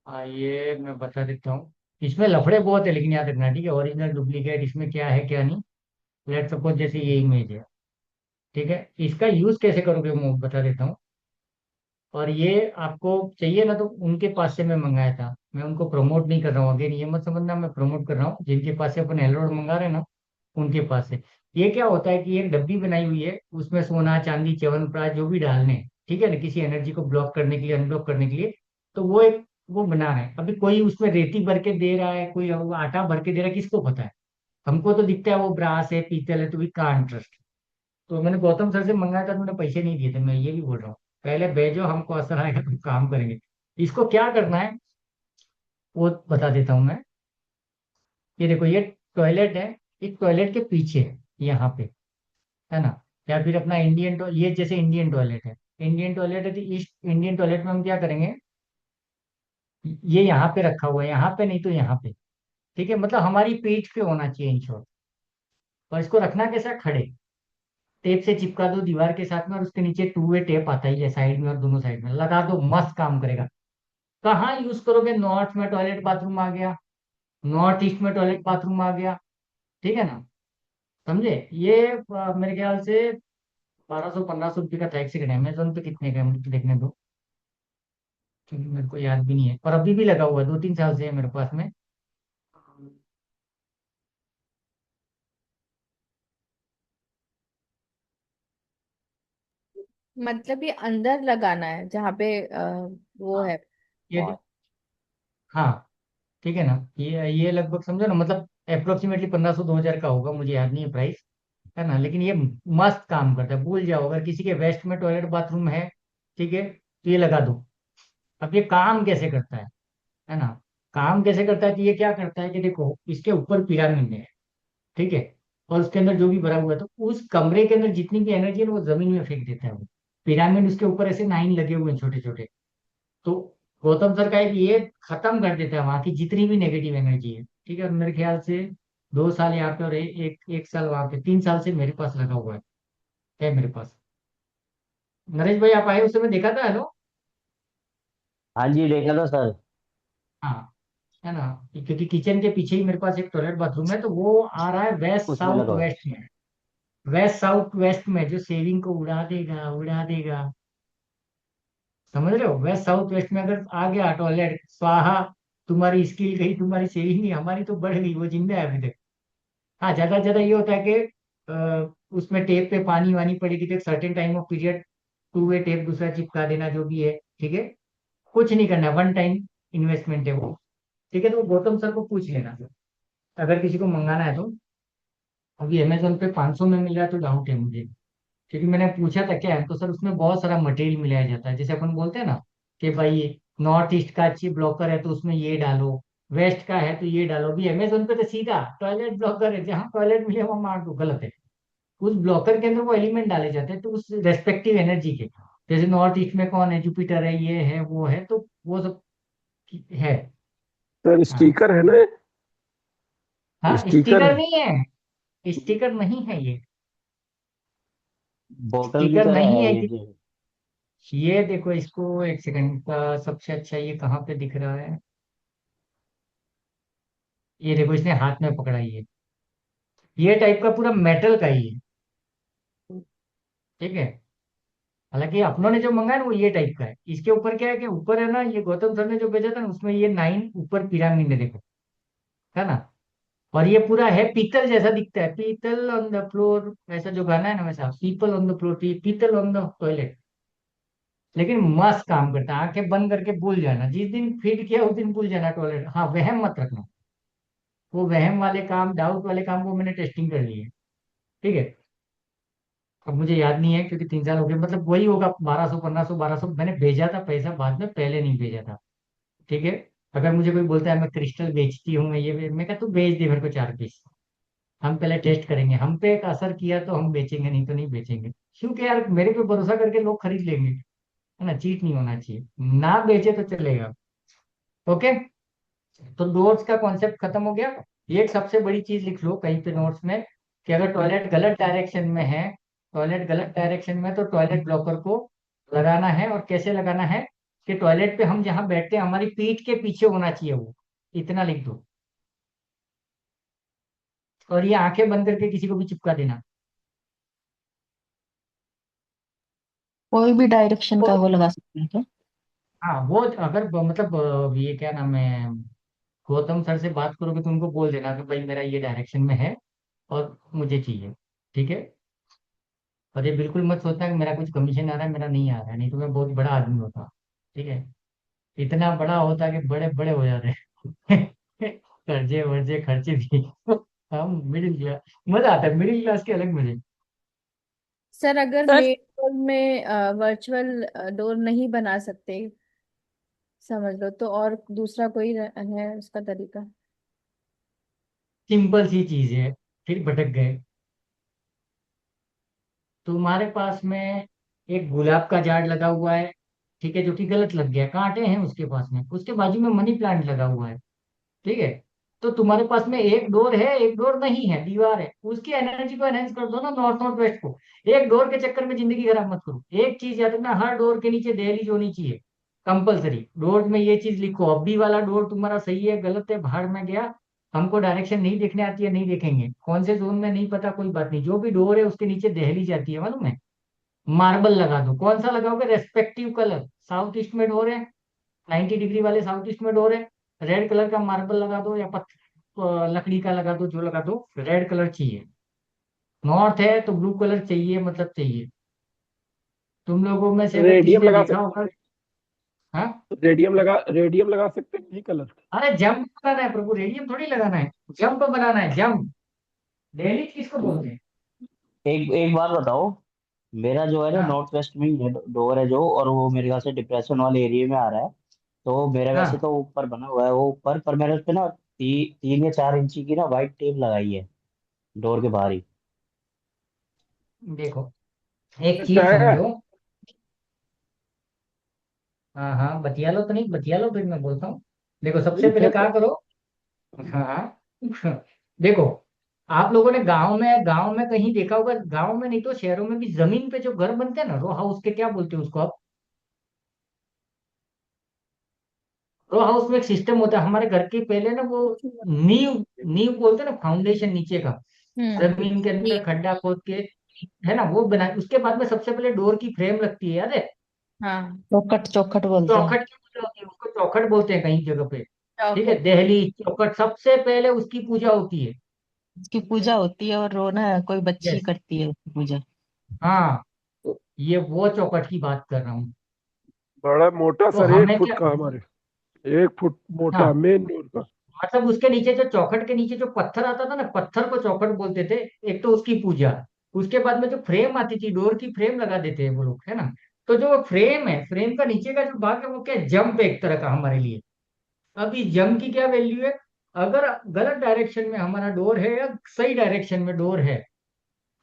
ये मैं बता देता हूँ। इसमें लफड़े बहुत है, लेकिन याद रखना। ठीक है, ओरिजिनल डुप्लीकेट इसमें क्या है क्या नहीं। लेट सपोज जैसे ये इमेज है। ठीक है, इसका यूज कैसे करोगे मैं बता देता हूँ। और ये आपको चाहिए ना, तो उनके पास से मैं मंगाया था। मैं उनको प्रमोट नहीं कर रहा हूँ, अगेन ये मत समझना मैं प्रमोट कर रहा हूँ। जिनके पास से अपन एलोड मंगा रहे हैं ना, उनके पास से। ये क्या होता है कि एक डब्बी बनाई हुई है, उसमें सोना चांदी च्यवनप्राश जो भी डालने हैं, ठीक है ना, किसी एनर्जी को ब्लॉक करने के लिए, अनब्लॉक करने के लिए। तो वो एक वो बना रहे हैं। अभी कोई उसमें रेती भर के दे रहा है, कोई वो आटा भर के दे रहा है, किसको पता है? हमको तो दिखता है वो ब्रास है, पीतल है, तो भी का इंटरेस्ट। तो मैंने गौतम सर से मंगाया था, तो मैंने पैसे नहीं दिए थे। मैं ये भी बोल रहा हूँ, पहले भेजो, हमको असर आएगा तो काम करेंगे। इसको क्या करना है वो बता देता हूँ मैं। ये देखो, ये टॉयलेट है। इस टॉयलेट के पीछे यहाँ पे, है ना, या फिर अपना ये जैसे इंडियन टॉयलेट है। इंडियन टॉयलेट है, तो इस इंडियन टॉयलेट में हम क्या करेंगे? ये यहाँ पे रखा हुआ है, यहाँ पे नहीं तो यहाँ पे। ठीक है, मतलब हमारी पीठ पे होना चाहिए इन शॉर्ट। और इसको रखना कैसा है? खड़े टेप से चिपका दो दीवार के साथ में, और उसके नीचे टू वे टेप आता ही है, साइड में और दोनों साइड में लगा दो, मस्त काम करेगा। कहाँ यूज करोगे? नॉर्थ में टॉयलेट बाथरूम आ गया, नॉर्थ ईस्ट में टॉयलेट बाथरूम आ गया, ठीक है ना, समझे? ये मेरे ख्याल से 1200 1500 रुपये का था। एक सेकंड, अमेजोन पे कितने का है मुझे देखने दो, क्योंकि मेरे को याद भी नहीं है, और अभी भी लगा हुआ है, 2 3 साल से है मेरे पास में। मतलब ये अंदर लगाना है जहाँ पे वो हाँ, है। ये हाँ, ठीक है ना, ये लगभग समझो ना, मतलब अप्रोक्सीमेटली 1500 2000 का होगा, मुझे याद नहीं है प्राइस, है ना, लेकिन ये मस्त काम करता है। भूल जाओ, अगर किसी के वेस्ट में टॉयलेट बाथरूम है, ठीक है, तो ये लगा दो। अब ये काम कैसे करता है ना, काम कैसे करता है, कि ये क्या करता है कि देखो, इसके ऊपर पिरामिड है, ठीक है, और उसके अंदर जो भी भरा हुआ है, तो उस कमरे के अंदर जितनी भी एनर्जी है ना, वो जमीन में फेंक देता है वो। पिरामिड उसके ऊपर ऐसे 9 लगे हुए हैं छोटे छोटे। तो गौतम सर का एक ये खत्म कर देता है वहां की जितनी भी नेगेटिव एनर्जी है, ठीक है। और मेरे ख्याल से 2 साल यहाँ पे और एक साल वहां पे, 3 साल से मेरे पास लगा हुआ है मेरे पास। नरेश भाई आप आए उस समय देखा था, हेलो? हाँ जी, देखा था सर। हाँ, है ना, क्योंकि किचन के पीछे ही मेरे पास एक टॉयलेट बाथरूम है, तो वो आ रहा है वेस्ट उसमें साउथ लगा हुआ है। वेस्ट में। वेस्ट साउथ वेस्ट में जो सेविंग को उड़ा देगा, उड़ा देगा, समझ रहे हो? वेस्ट साउथ वेस्ट में अगर आ गया टॉयलेट, स्वाहा, तुम्हारी स्किल गई, तुम्हारी सेविंग नहीं, हमारी तो बढ़ गई, वो जिंदा है अभी तक। हाँ, ज्यादा से ज्यादा ये होता है कि उसमें टेप पे पानी वानी पड़ेगी तो एक certain time of period, two way tape दूसरा चिपका देना, जो भी है, ठीक है। कुछ नहीं करना, वन टाइम इन्वेस्टमेंट है वो, ठीक है। तो गौतम सर को पूछ लेना अगर किसी को मंगाना है तो। अभी अमेजोन पे 500 में मिल रहा है तो डाउट है मुझे, क्योंकि मैंने पूछा था क्या है, तो सर उसमें बहुत सारा मटेरियल मिलाया जाता है, जैसे अपन बोलते हैं ना कि भाई नॉर्थ ईस्ट का अच्छी ब्लॉकर है तो उसमें ये डालो, वेस्ट का है तो ये डालो। भी अमेजोन पे तो सीधा टॉयलेट ब्लॉकर है, जहाँ टॉयलेट मिले वहां मार दो, गलत है। उस ब्लॉकर के अंदर वो एलिमेंट डाले जाते हैं तो उस रेस्पेक्टिव एनर्जी के, जैसे नॉर्थ ईस्ट में कौन है, जुपिटर है, ये है वो है, तो वो सब है। सर हाँ, स्टिकर है ना? हाँ, स्टिकर स्टिकर है। नहीं है, स्टिकर नहीं है ये, बोतल की स्टिकर तरह नहीं है है ये ये। जो। ये देखो इसको, एक सेकंड का, सबसे अच्छा ये कहाँ पे दिख रहा है, ये देखो इसने हाथ में पकड़ा ये टाइप का पूरा मेटल का ही है, ठीक है। हालांकि अपनों ने जो मंगाया ना वो ये टाइप का है, इसके ऊपर क्या है कि ऊपर है ना, ये गौतम सर ने जो भेजा था ना उसमें ये 9 ऊपर पिरामिड है, देखो, है ना। और ये पूरा है पीतल जैसा दिखता है, पीतल ऑन द फ्लोर, वैसा जो गाना है ना, वैसा पीपल ऑन द फ्लोर, पीतल ऑन द टॉयलेट। लेकिन मस्त काम करता है, आंखें बंद करके भूल जाना, जिस दिन फीड किया उस दिन भूल जाना टॉयलेट, हाँ, वहम मत रखना। वो वहम वाले काम, डाउट वाले काम, वो मैंने टेस्टिंग कर ली है, ठीक है। अब मुझे याद नहीं है क्योंकि 3 साल हो गए, मतलब वही होगा 1200 1500 1200, मैंने भेजा था पैसा बाद में, पहले नहीं भेजा था, ठीक है। अगर मुझे कोई बोलता है मैं क्रिस्टल बेचती हूँ, मैं कहा तू भेज दे मेरे को 4 पीस, हम पहले टेस्ट करेंगे, हम पे एक असर किया तो हम बेचेंगे, नहीं तो नहीं बेचेंगे। क्योंकि यार मेरे पे भरोसा करके लोग खरीद लेंगे, है ना, चीट नहीं होना चाहिए, ना बेचे तो चलेगा। ओके, तो नोट्स का कॉन्सेप्ट खत्म हो गया। ये एक सबसे बड़ी चीज लिख लो कहीं पे नोट्स में, कि अगर टॉयलेट गलत डायरेक्शन में है, टॉयलेट गलत डायरेक्शन में, तो टॉयलेट ब्लॉकर को लगाना है। और कैसे लगाना है, कि टॉयलेट पे हम जहाँ बैठते हैं हमारी पीठ के पीछे होना चाहिए वो, इतना लिख दो। और ये आंखें बंद करके किसी को भी चिपका देना। कोई भी डायरेक्शन का तो वो लगा सकते हैं क्या? हाँ, वो अगर मतलब ये क्या नाम है, गौतम सर से बात करोगे तो उनको बोल देना कि भाई मेरा ये डायरेक्शन में है और मुझे चाहिए, ठीक है। और ये बिल्कुल मत सोचना कि मेरा कुछ कमीशन आ रहा है, मेरा नहीं आ रहा है, नहीं तो मैं बहुत बड़ा आदमी होता, ठीक है। इतना बड़ा होता कि बड़े बड़े हो जाते कर्जे वर्जे खर्चे भी हम मिडिल क्लास, मजा आता है मिडिल क्लास के अलग मजे। सर अगर सर मेन डोर में वर्चुअल डोर नहीं बना सकते, समझ लो, तो और दूसरा कोई है उसका तरीका? सिंपल सी चीज है, फिर भटक गए। तुम्हारे पास में एक गुलाब का झाड़ लगा हुआ है, ठीक है, जो कि गलत लग गया, कांटे हैं उसके पास में, उसके बाजू में मनी प्लांट लगा हुआ है, ठीक है। तो तुम्हारे पास में एक डोर है, एक डोर नहीं है, दीवार है, उसकी एनर्जी को एनहेंस कर दो ना, नॉर्थ नॉर्थ वेस्ट को। एक डोर के चक्कर में जिंदगी खराब मत करो। एक चीज याद रखना, हर डोर के नीचे दहलीज होनी चाहिए, कंपलसरी। डोर में ये चीज लिखो, अभी वाला डोर तुम्हारा सही है, गलत है, भाड़ में गया, हमको डायरेक्शन नहीं देखने आती है, नहीं देखेंगे, कौन से जोन में नहीं पता, कोई बात नहीं, जो भी डोर है उसके नीचे दहली जाती है, मालूम है। मार्बल लगा दो, कौन सा लगाओगे, रेस्पेक्टिव कलर, साउथ ईस्ट में डोर है, 90 डिग्री वाले साउथ ईस्ट में डोर है, रेड कलर का मार्बल लगा दो या लकड़ी का लगा दो, जो लगा दो, रेड कलर चाहिए। नॉर्थ है तो ब्लू कलर चाहिए, मतलब चाहिए। तुम लोगों में से अगर किसी रेडियम ने लगा देखा सकते होगा। हाँ। हैं, रेडियम लगा सकते हैं, नहीं कलर। अरे जंप बनाना है प्रभु, रेडियम थोड़ी लगाना है, जंप बनाना है, जंप। डेली किसको बोलते हैं। एक एक बात बताओ, मेरा जो है ना हाँ नॉर्थ वेस्ट में ही है डोर है जो, और वो मेरे ख्याल से डिप्रेशन वाले एरिया में आ रहा है। तो मेरा वैसे हाँ। तो ऊपर बना हुआ है वो ऊपर, पर मैंने उस पे ना 3 या 4 इंची की ना वाइट टेप लगाई है डोर के बाहर ही। देखो, एक अच्छा चीज है। समझो। हाँ हाँ, बतिया लो तो नहीं, बतिया लो फिर मैं बोलता हूँ। देखो, सबसे पहले इधर क्या करो। हाँ। देखो, आप लोगों ने गांव में कहीं देखा होगा, गांव में नहीं तो शहरों में भी जमीन पे जो घर बनते हैं ना, रो हाउस के क्या बोलते हैं उसको आप। रो हाउस में एक सिस्टम होता है, हमारे घर के पहले ना वो नींव, नींव बोलते हैं ना, फाउंडेशन नीचे का, जमीन के अंदर नींव। खड्डा खोद के, है ना, वो बना, उसके बाद में सबसे पहले डोर की फ्रेम लगती है, याद है। हाँ। चौखट चौखट बोलते हैं। चौखट की पूजा होती है, उसको चौखट बोलते हैं कहीं जगह पे। ठीक है, चौखट। दहली चौखट, सबसे पहले उसकी पूजा होती है। उसकी पूजा होती है, और वो ना कोई बच्ची यस। करती है उसकी पूजा। हाँ, तो ये वो चौखट की बात कर रहा हूँ। बड़ा मोटा तो सर, एक हमें फुट क्या। का हमारे, 1 फुट मोटा हाँ, मेन डोर का। मतलब उसके नीचे जो चौखट के नीचे जो पत्थर आता था ना, पत्थर को चौखट बोलते थे। एक तो उसकी पूजा, उसके बाद में जो फ्रेम आती थी, डोर की फ्रेम लगा देते हैं वो लोग, है ना। तो जो फ्रेम है, फ्रेम का नीचे का जो भाग है वो क्या, जंप है एक तरह का हमारे लिए। अभी जंप की क्या वैल्यू है, अगर गलत डायरेक्शन में हमारा डोर है या सही डायरेक्शन में डोर है,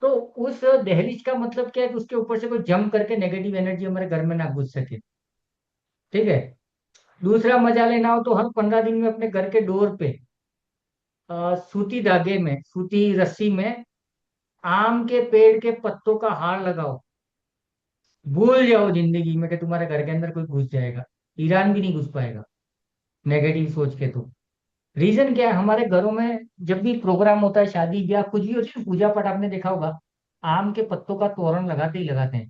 तो उस दहलीज का मतलब क्या है कि उसके ऊपर से कोई जंप करके नेगेटिव एनर्जी हमारे घर में ना घुस सके। ठीक है। दूसरा मजा लेना हो तो हर 15 दिन में अपने घर के डोर पे सूती धागे में, सूती रस्सी में आम के पेड़ के पत्तों का हार लगाओ। भूल जाओ जिंदगी में कि तुम्हारे घर के अंदर कोई घुस जाएगा। ईरान भी नहीं घुस पाएगा, नेगेटिव सोच के तो। रीजन क्या है, हमारे घरों में जब भी प्रोग्राम होता है, शादी ब्याह कुछ भी होती है, पूजा पाठ, आपने देखा होगा, आम के पत्तों का तोरण लगाते ही लगाते हैं।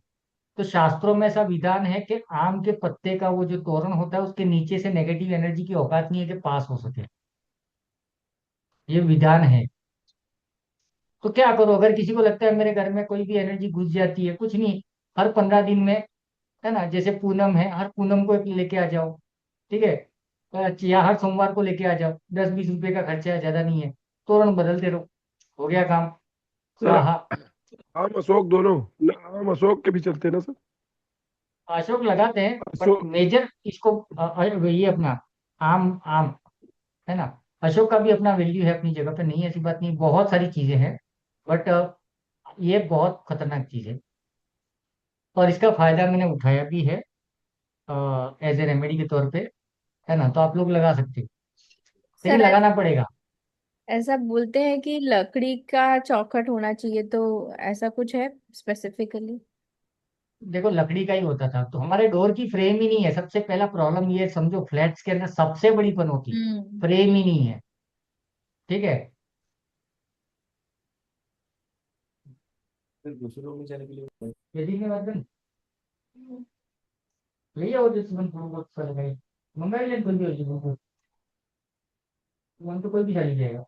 तो शास्त्रों में ऐसा विधान है कि आम के पत्ते का वो जो तोरण होता है, उसके नीचे से नेगेटिव एनर्जी की औकात नहीं है कि पास हो सके। ये विधान है। तो क्या करो, अगर किसी को लगता है मेरे घर में कोई भी एनर्जी घुस जाती है, कुछ नहीं, हर 15 दिन में, है ना, जैसे पूनम है, हर पूनम को एक लेके आ जाओ। ठीक है। या हर सोमवार को लेके आ जाओ, 10-20 रुपए का खर्चा है, ज्यादा नहीं है। तोरण बदलते रहो, हो गया काम। सर स्वाहा। आम अशोक दोनों, आम अशोक के भी चलते हैं ना सर? अशोक लगाते हैं, बट अशोक। मेजर इसको ये अपना आम आम, है ना। अशोक का भी अपना वैल्यू है अपनी जगह पे, नहीं ऐसी बात नहीं, बहुत सारी चीजें हैं, बट ये बहुत खतरनाक चीज है। और इसका फायदा मैंने उठाया भी है, एज ए रेमेडी के तौर पे, है ना, तो आप लोग लगा सकते हो, लेकिन सर, लगाना पड़ेगा। ऐसा बोलते हैं कि लकड़ी का चौखट होना चाहिए, तो ऐसा कुछ है स्पेसिफिकली? देखो, लकड़ी का ही होता था तो हमारे डोर की फ्रेम ही नहीं है, सबसे पहला प्रॉब्लम ये समझो, फ्लैट्स के अंदर सबसे बड़ी पनौती, हम्म। फ्रेम ही नहीं है। ठीक है। यदि में बात करें, ले आओ जिस मन को बहुत सारे भाई, मंगाई ले कोई भी हो जी, मन तो कोई भी चली जाएगा।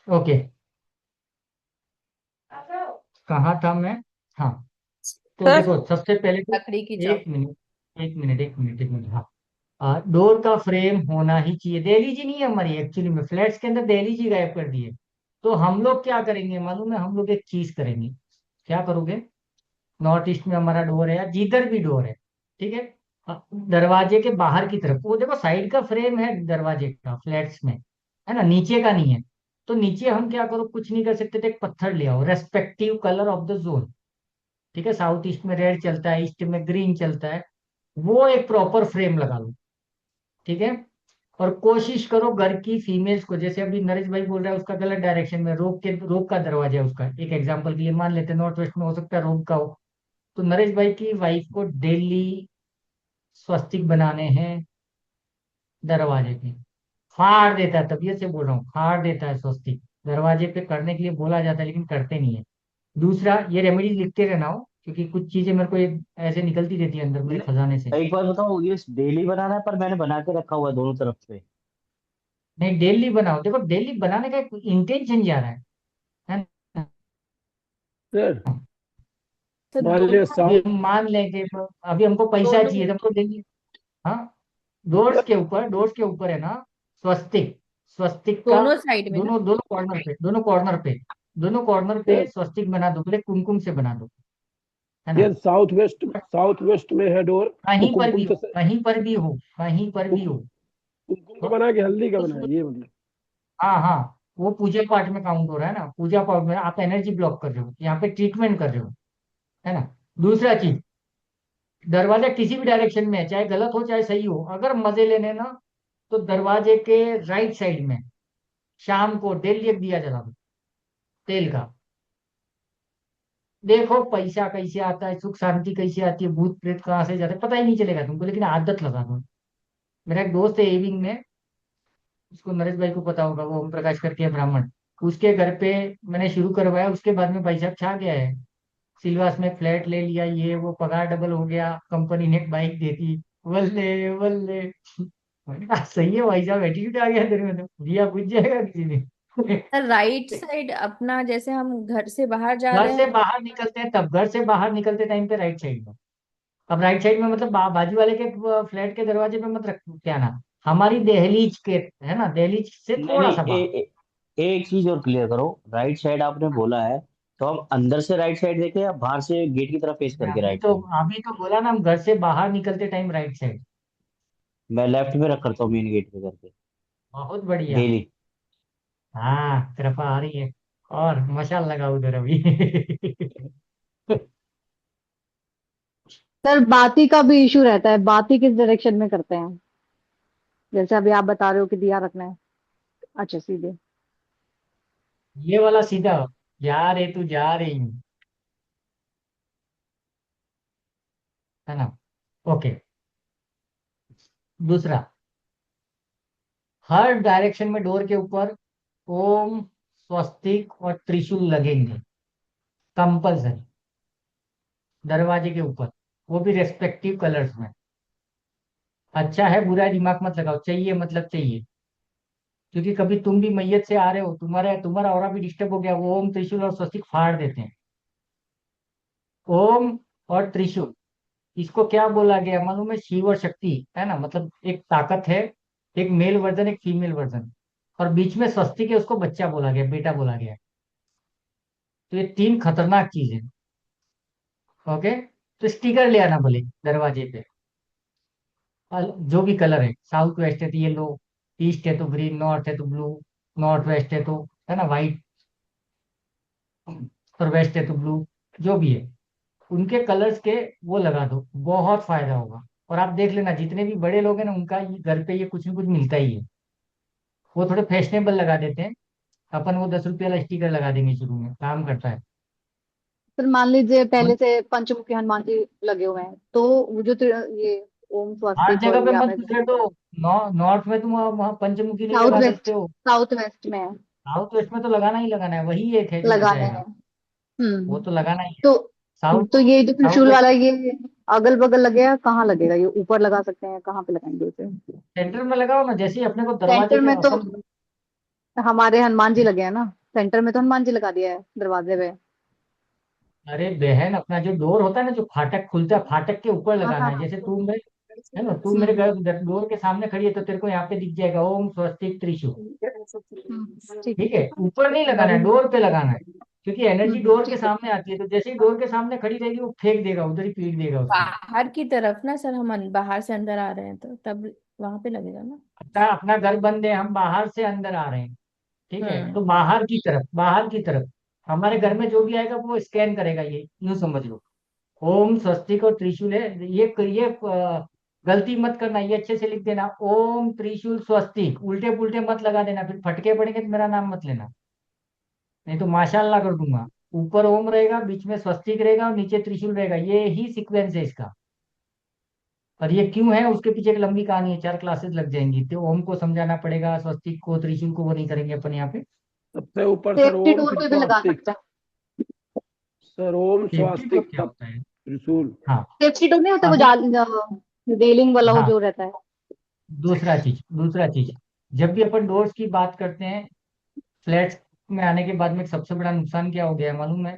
ओके, कहाँ था मैं? हाँ, तो सर, देखो सबसे पहले तो, लकड़ी की एक चौकी। मिनट, एक मिनट, हाँ, डोर का फ्रेम होना ही चाहिए। दहलीज ही नहीं है हमारी एक्चुअली में, फ्लैट्स के अंदर दहलीज ही गायब कर दिए। तो हम लोग क्या करेंगे मालूम है? हम लोग एक चीज करेंगे। क्या करोगे? नॉर्थ ईस्ट में हमारा डोर है या जिधर भी डोर है, ठीक है, दरवाजे के बाहर की तरफ वो देखो साइड का फ्रेम है दरवाजे का फ्लैट्स में, है ना, नीचे का नहीं है। तो नीचे हम क्या करो, कुछ नहीं कर सकते, तो एक पत्थर ले आओ respective colour of the zone. ठीक है, साउथ ईस्ट में रेड चलता है, ईस्ट में ग्रीन चलता है, वो एक प्रॉपर फ्रेम लगा लो। ठीक है, और कोशिश करो घर की फीमेल्स को, जैसे अभी नरेश भाई बोल रहा है उसका गलत डायरेक्शन में, रोक का दरवाजा है उसका, एक एग्जांपल के लिए मान लेते हैं नॉर्थ वेस्ट में हो सकता है रोक का हो। तो नरेश भाई की वाइफ को डेली स्वस्तिक बनाने हैं दरवाजे पे, फाड़ देता है, तबीयत से बोल रहा हूँ, फाड़ देता है स्वस्तिक, दरवाजे पे करने के लिए बोला जाता है लेकिन करते नहीं है। दूसरा, ये रेमेडीज लिखते रहना हो, क्योंकि कुछ चीजें मेरे को ऐसे निकलती रहती है अंदर मेरे खजाने से। एक बार बताओ, ये डेली बनाना है, पर मैंने बना के रखा हुआ है दोनों तरफ से। नहीं, डेली बनाओ, देखो डेली बनाने का एक इंटेंशन जा रहा है ना? सर तो मान लिया दोनों अभी साउथ। हम मान लें कि अभी हमको पैसा दोनों चाहिए तो हमको डेली, हाँ, सर डोर्स के ऊपर है ना स्वस्तिक, स्वस्तिक का, दोनों साइड में ना। दोनों दोनों कॉर्नर पे सर स्वस्तिक बना दो, पहले कुमकुम से बना दो, है ना। यार साउथ वेस्ट में है डोर। तो कहीं पर भी कुमकुम हो, से कहीं पर भी हो, कहीं पर भी कुम- हो, कुमकुम का तो बना के हल्दी का उस, बना है, ये मतलब। हाँ हाँ, वो पूजा पाठ में काउंट हो रहा है ना, पूजा पाठ में आप एनर्जी ब्लॉक कर रहे हो, यहाँ पे ट्रीटमेंट कर रहे हो, है ना। दूसरा चीज, दरवाजा किसी भी डायरेक्शन में है, चाहे गलत हो चाहे सही हो, अगर मजे लेने ना, तो दरवाजे के राइट साइड में शाम को डेली एक दिया जला दो तेल का। देखो पैसा कैसे आता है, सुख शांति कैसे आती है, भूत प्रेत कहाँ से जाते हैं पता ही नहीं चलेगा तुमको, लेकिन आदत लगा दो। मेरा एक दोस्त है एविंग में, उसको नरेश भाई को पता होगा, वो ओम प्रकाश करके है ब्राह्मण, उसके घर पे मैंने शुरू करवाया, उसके बाद में भाई साहब छा गया है। सिलवास में फ्लैट ले लिया, ये वो, पगार डबल हो गया, कंपनी ने एक बाइक दे दी, बल्ले बल्ले। मैंने कहा सही है भाई साहब, एटीट्यूड आ गया तेरे में, तो दिया बुझ जाएगा किसी ने। सर, राइट साइड अपना, जैसे हम घर से बाहर जा घर रहे से हैं। बाहर निकलते हैं तब, घर से बाहर निकलते टाइम पे राइट साइड में। अब राइट साइड में मतलब बाजू वाले के फ्लैट के दरवाजे पे मत रख, क्या ना, हमारी दहलीज के, है ना, दहलीज से नहीं थोड़ा नहीं, सा बाहर। एक चीज और क्लियर करो। राइट साइड आपने बोला है, तो हम अंदर से राइट साइड देखें या बाहर से गेट की तरफ फेस करके राइट साइड? अभी तो बोला ना, हम घर से बाहर निकलते टाइम राइट साइड। मैं लेफ्ट में रख करता हूँ, मेन गेट पे करके, बहुत बढ़िया। डेली। हाँ, कृपा आ रही है, और मशाल लगा उधर अभी। सर बाती का भी इशू रहता है, बाती किस डायरेक्शन में करते हैं? जैसे अभी आप बता रहे हो कि दिया रखना है। अच्छा, सीधे। ये वाला सीधा, जा रे तू जा रही हूँ, है ना। ओके, दूसरा, हर डायरेक्शन में डोर के ऊपर ओम, स्वस्तिक और त्रिशूल लगेंगे कंपल्सरी, दरवाजे के ऊपर, वो भी रेस्पेक्टिव कलर्स में। अच्छा है बुरा है दिमाग मत लगाओ, चाहिए मतलब चाहिए, क्योंकि कभी तुम भी मैयत से आ रहे हो, तुम्हारा तुम्हारा ऑरा भी डिस्टर्ब हो गया, वो ओम त्रिशूल और स्वस्तिक फाड़ देते हैं। ओम और त्रिशूल, इसको क्या बोला गया मालूम है? शिव और शक्ति, है ना, मतलब एक ताकत है, एक मेल वर्जन एक फीमेल वर्जन, और बीच में स्वस्तिक है, उसको बच्चा बोला गया, बेटा बोला गया। तो ये तीन खतरनाक चीज है। ओके, तो स्टिकर ले आना बोले दरवाजे पे, जो भी कलर है, साउथ वेस्ट है तो येलो, ईस्ट है तो ग्रीन, नॉर्थ है तो ब्लू, नॉर्थ वेस्ट है तो, है ना, व्हाइट, और वेस्ट है तो ब्लू, जो भी है उनके कलर्स के वो लगा दो, बहुत फायदा होगा। और आप देख लेना जितने भी बड़े लोग हैं ना, उनका ये घर पे ये कुछ ना कुछ मिलता ही है। वो थोड़े फैशनेबल लगा देते हैं, अपन वो 10 रुपये वाला स्टिकर लगा देंगे, शुरू में काम करता है। सर मान लीजिए और पहले से पंचमुखी हनुमान जी लगे हुए हैं, तो वो जो ये ओम हर स्वस्तिक और जगह पे ये मत आपने गुजर दो, नॉर्थ में तुम वहाँ पंचमुखी नहीं साउथ लगा सकते वेस्ट, हो, साउथ वेस्ट में है, साउथ वेस्ट में तो लगाना ही लगाना है, वही एक है जो बच लगाने जाएगा, हैं। वो तो लगाना ही है। तो साउथ तो ये जो साउथ त्रिशूल वेस्ट, वाला, ये अगल बगल लगेगा, कहाँ लगेगा? ये ऊपर लगा सकते हैं, कहाँ पे लगाएंगे उसे? सेंटर में लगाओ ना, जैसे ही अपने को दरवाजे सेंटर के में तो अपन, हमारे हनुमान जी लगे हैं ना, सेंटर में तो हनुमान जी लगा दिया है दरवाजे पे। अरे बहन, अपना जो डोर होता है ना, जो फाटक खुलता है, फाटक के ऊपर हाँ लगाना हाँ है। हाँ। जैसे तू मेरे, है ना, तू मेरे हम्म घर डोर के सामने खड़ी है तो तेरे को यहाँ पे दिख जाएगा ओम स्वस्तिक त्रिशूल। ठीक ठीक है, ऊपर नहीं लगाना है, है। डोर पे लगाना है। क्योंकि एनर्जी डोर के ठीक है। सामने आती है, तो जैसे ही डोर के सामने खड़ी रहेगी वो फेंक देगा, उधर ही पीट देगा उसको। बाहर की तरफ ना सर, हम बाहर से अंदर आ रहे हैं तो तब वहां पे लगेगा ना। अपना अपना घर बंद है, हम बाहर से अंदर आ रहे हैं। ठीक है, हम्म। तो बाहर की तरफ, बाहर की तरफ हमारे घर में जो भी आएगा वो स्कैन करेगा, ये यूं समझ लो। ओम स्वस्तिक और त्रिशूल है, ये गलती मत करना, ये अच्छे से लिख देना, ओम त्रिशूल स्वस्तिक, उल्टे पुल्टे मत लगा देना, फिर फटके पड़ेंगे तो मेरा नाम मत लेना, नहीं तो माशाल्लाह कर दूंगा। ऊपर ओम रहेगा, बीच में स्वस्तिक रहेगा और नीचे त्रिशूल रहेगा, ये ही सीक्वेंस है इसका। और ये क्यों है उसके पीछे एक लंबी कहानी है, 4 क्लासेस लग जाएंगी, तो ओम को समझाना पड़ेगा, स्वस्तिक को, त्रिशूल को वो नहीं करेंगे अपन यहाँ पे। सबसे ऊपर सर सेफ्टी ओम डोर फिर पे भी लगा स्वास्तिक। सकते हैं। सर ओम सेफ्टी डोर स्वास्तिक क्या तब होता है? त्रिशूल। हाँ। सेफ्टी डोर नहीं होता वो अभी, जाल, रेलिंग वाला हो हाँ, जो रहता है। दूसरा चीज, जब भी अपन डोर्स की बात करते हैं, फ्लैट्स में आने के बाद में एक सबसे बड़ा नुकसान क्या हो गया है मालूम है?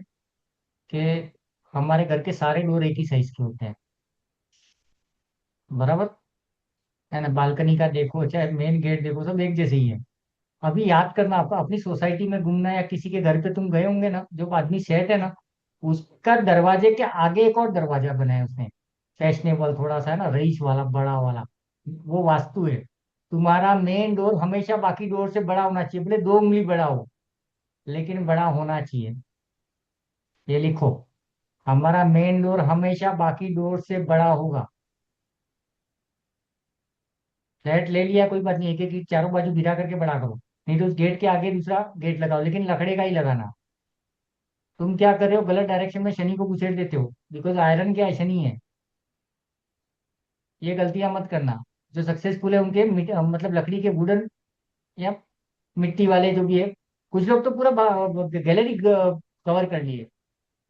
कि हमारे घर के सारे डोर एक ही साइज के होते हैं, बराबर, है ना। बालकनी का देखो चाहे मेन गेट देखो, सब एक जैसे ही है। अभी याद करना, आपको अपनी सोसाइटी में घूमना या किसी के घर पे तुम गए होंगे ना, जो आदमी सेट है ना, उसका दरवाजे के आगे एक और दरवाजा बनाया उसने, फैशनेबल थोड़ा सा, है ना, रईस वाला, बड़ा वाला। वो वास्तु है। तुम्हारा मेन डोर हमेशा बाकी डोर से बड़ा होना चाहिए, भले 2 उंगली बड़ा हो, लेकिन बड़ा होना चाहिए। ये लिखो, हमारा मेन डोर हमेशा बाकी डोर से बड़ा होगा। फ्लैट ले लिया कोई बात नहीं, एक एक ईंट चारों बाजू गिरा करके बड़ा करो, नहीं तो उस गेट के आगे दूसरा गेट लगाओ, लेकिन लकड़े का ही लगाना। तुम क्या कर रहे हो, गलत डायरेक्शन में शनि को घुसेड़ देते हो, बिकॉज आयरन क्या है, शनि है। ये गलतियां मत करना। जो सक्सेसफुल है उनके मतलब लकड़ी के वुडन या मिट्टी वाले जो भी है। कुछ लोग तो पूरा गैलरी कवर कर लिए।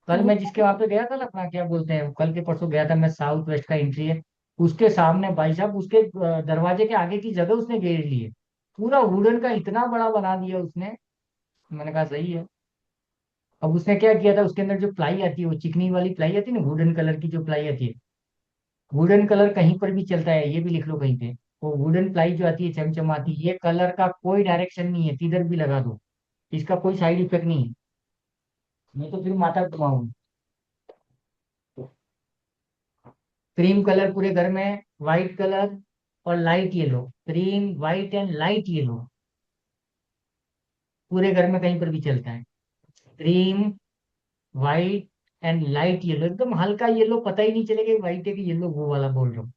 कल मैं जिसके वहां पे गया था ना, अपना क्या बोलते हैं, कल के परसों गया था मैं, साउथ वेस्ट का एंट्री है, उसके सामने भाई साहब, उसके दरवाजे के आगे की जगह उसने घेर ली है, पूरा वुडन का इतना बड़ा बना दिया उसने। मैंने कहा सही है। अब उसने क्या किया था, उसके अंदर जो प्लाई आती है, वो चिकनी वाली प्लाई आती है ना, वुडन कलर की जो प्लाई आती है, वुडन कलर कहीं पर भी चलता है, ये भी लिख लो कहीं पे। वो वुडन प्लाई जो आती है चमचमाती, ये कलर का कोई डायरेक्शन नहीं है, किधर भी लगा दो, इसका कोई साइड इफेक्ट नहीं है। मैं तो फिर माथा घुमाऊं। क्रीम कलर पूरे घर में, व्हाइट कलर और light yellow, cream white and light yellow पूरे घर में कहीं पर भी चलता है। Cream, white and light yellow, एकदम हल्का येलो, पता ही नहीं चलेगा व्हाइट है कि येलो, वो वाला बोल रहा हूँ,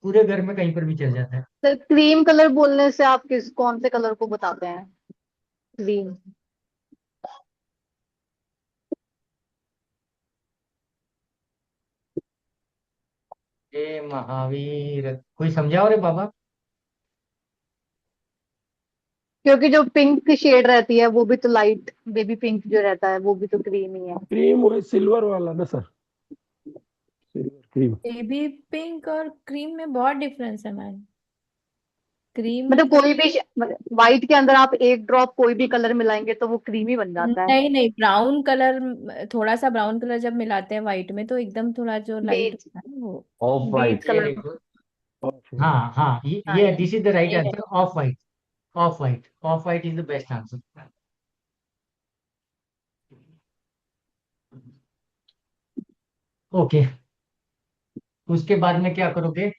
पूरे घर में कहीं पर भी चल जाता है। सर क्रीम कलर बोलने से आप किस कौन से कलर को बताते हैं? क्रीम। हे महावीर, कोई समझाओ रे बाबा। क्योंकि जो पिंक शेड रहती है वो भी तो लाइट बेबी पिंक जो रहता है वो भी तो क्रीम ही है। क्रीम वो सिल्वर वाला ना sir, silver cream. Baby pink और क्रीम में बहुत डिफरेंस है मैम। क्रीम मतलब कोई भी व्हाइट के अंदर आप एक ड्रॉप कोई भी कलर मिलाएंगे तो वो क्रीम ही बन जाता है। नहीं नहीं, ब्राउन कलर, थोड़ा सा ब्राउन कलर जब मिलाते हैं व्हाइट में तो एकदम थोड़ा जो लाइट बेज होता है ना वो। Off beige white. ये कलर। देखो, ऑफ हाँ वाइट। हाँ, हाँ ये दिस इज द राइट ये है। Answer, off white. Off white, off white is the best answer. Okay, उसके बाद में क्या करोगे?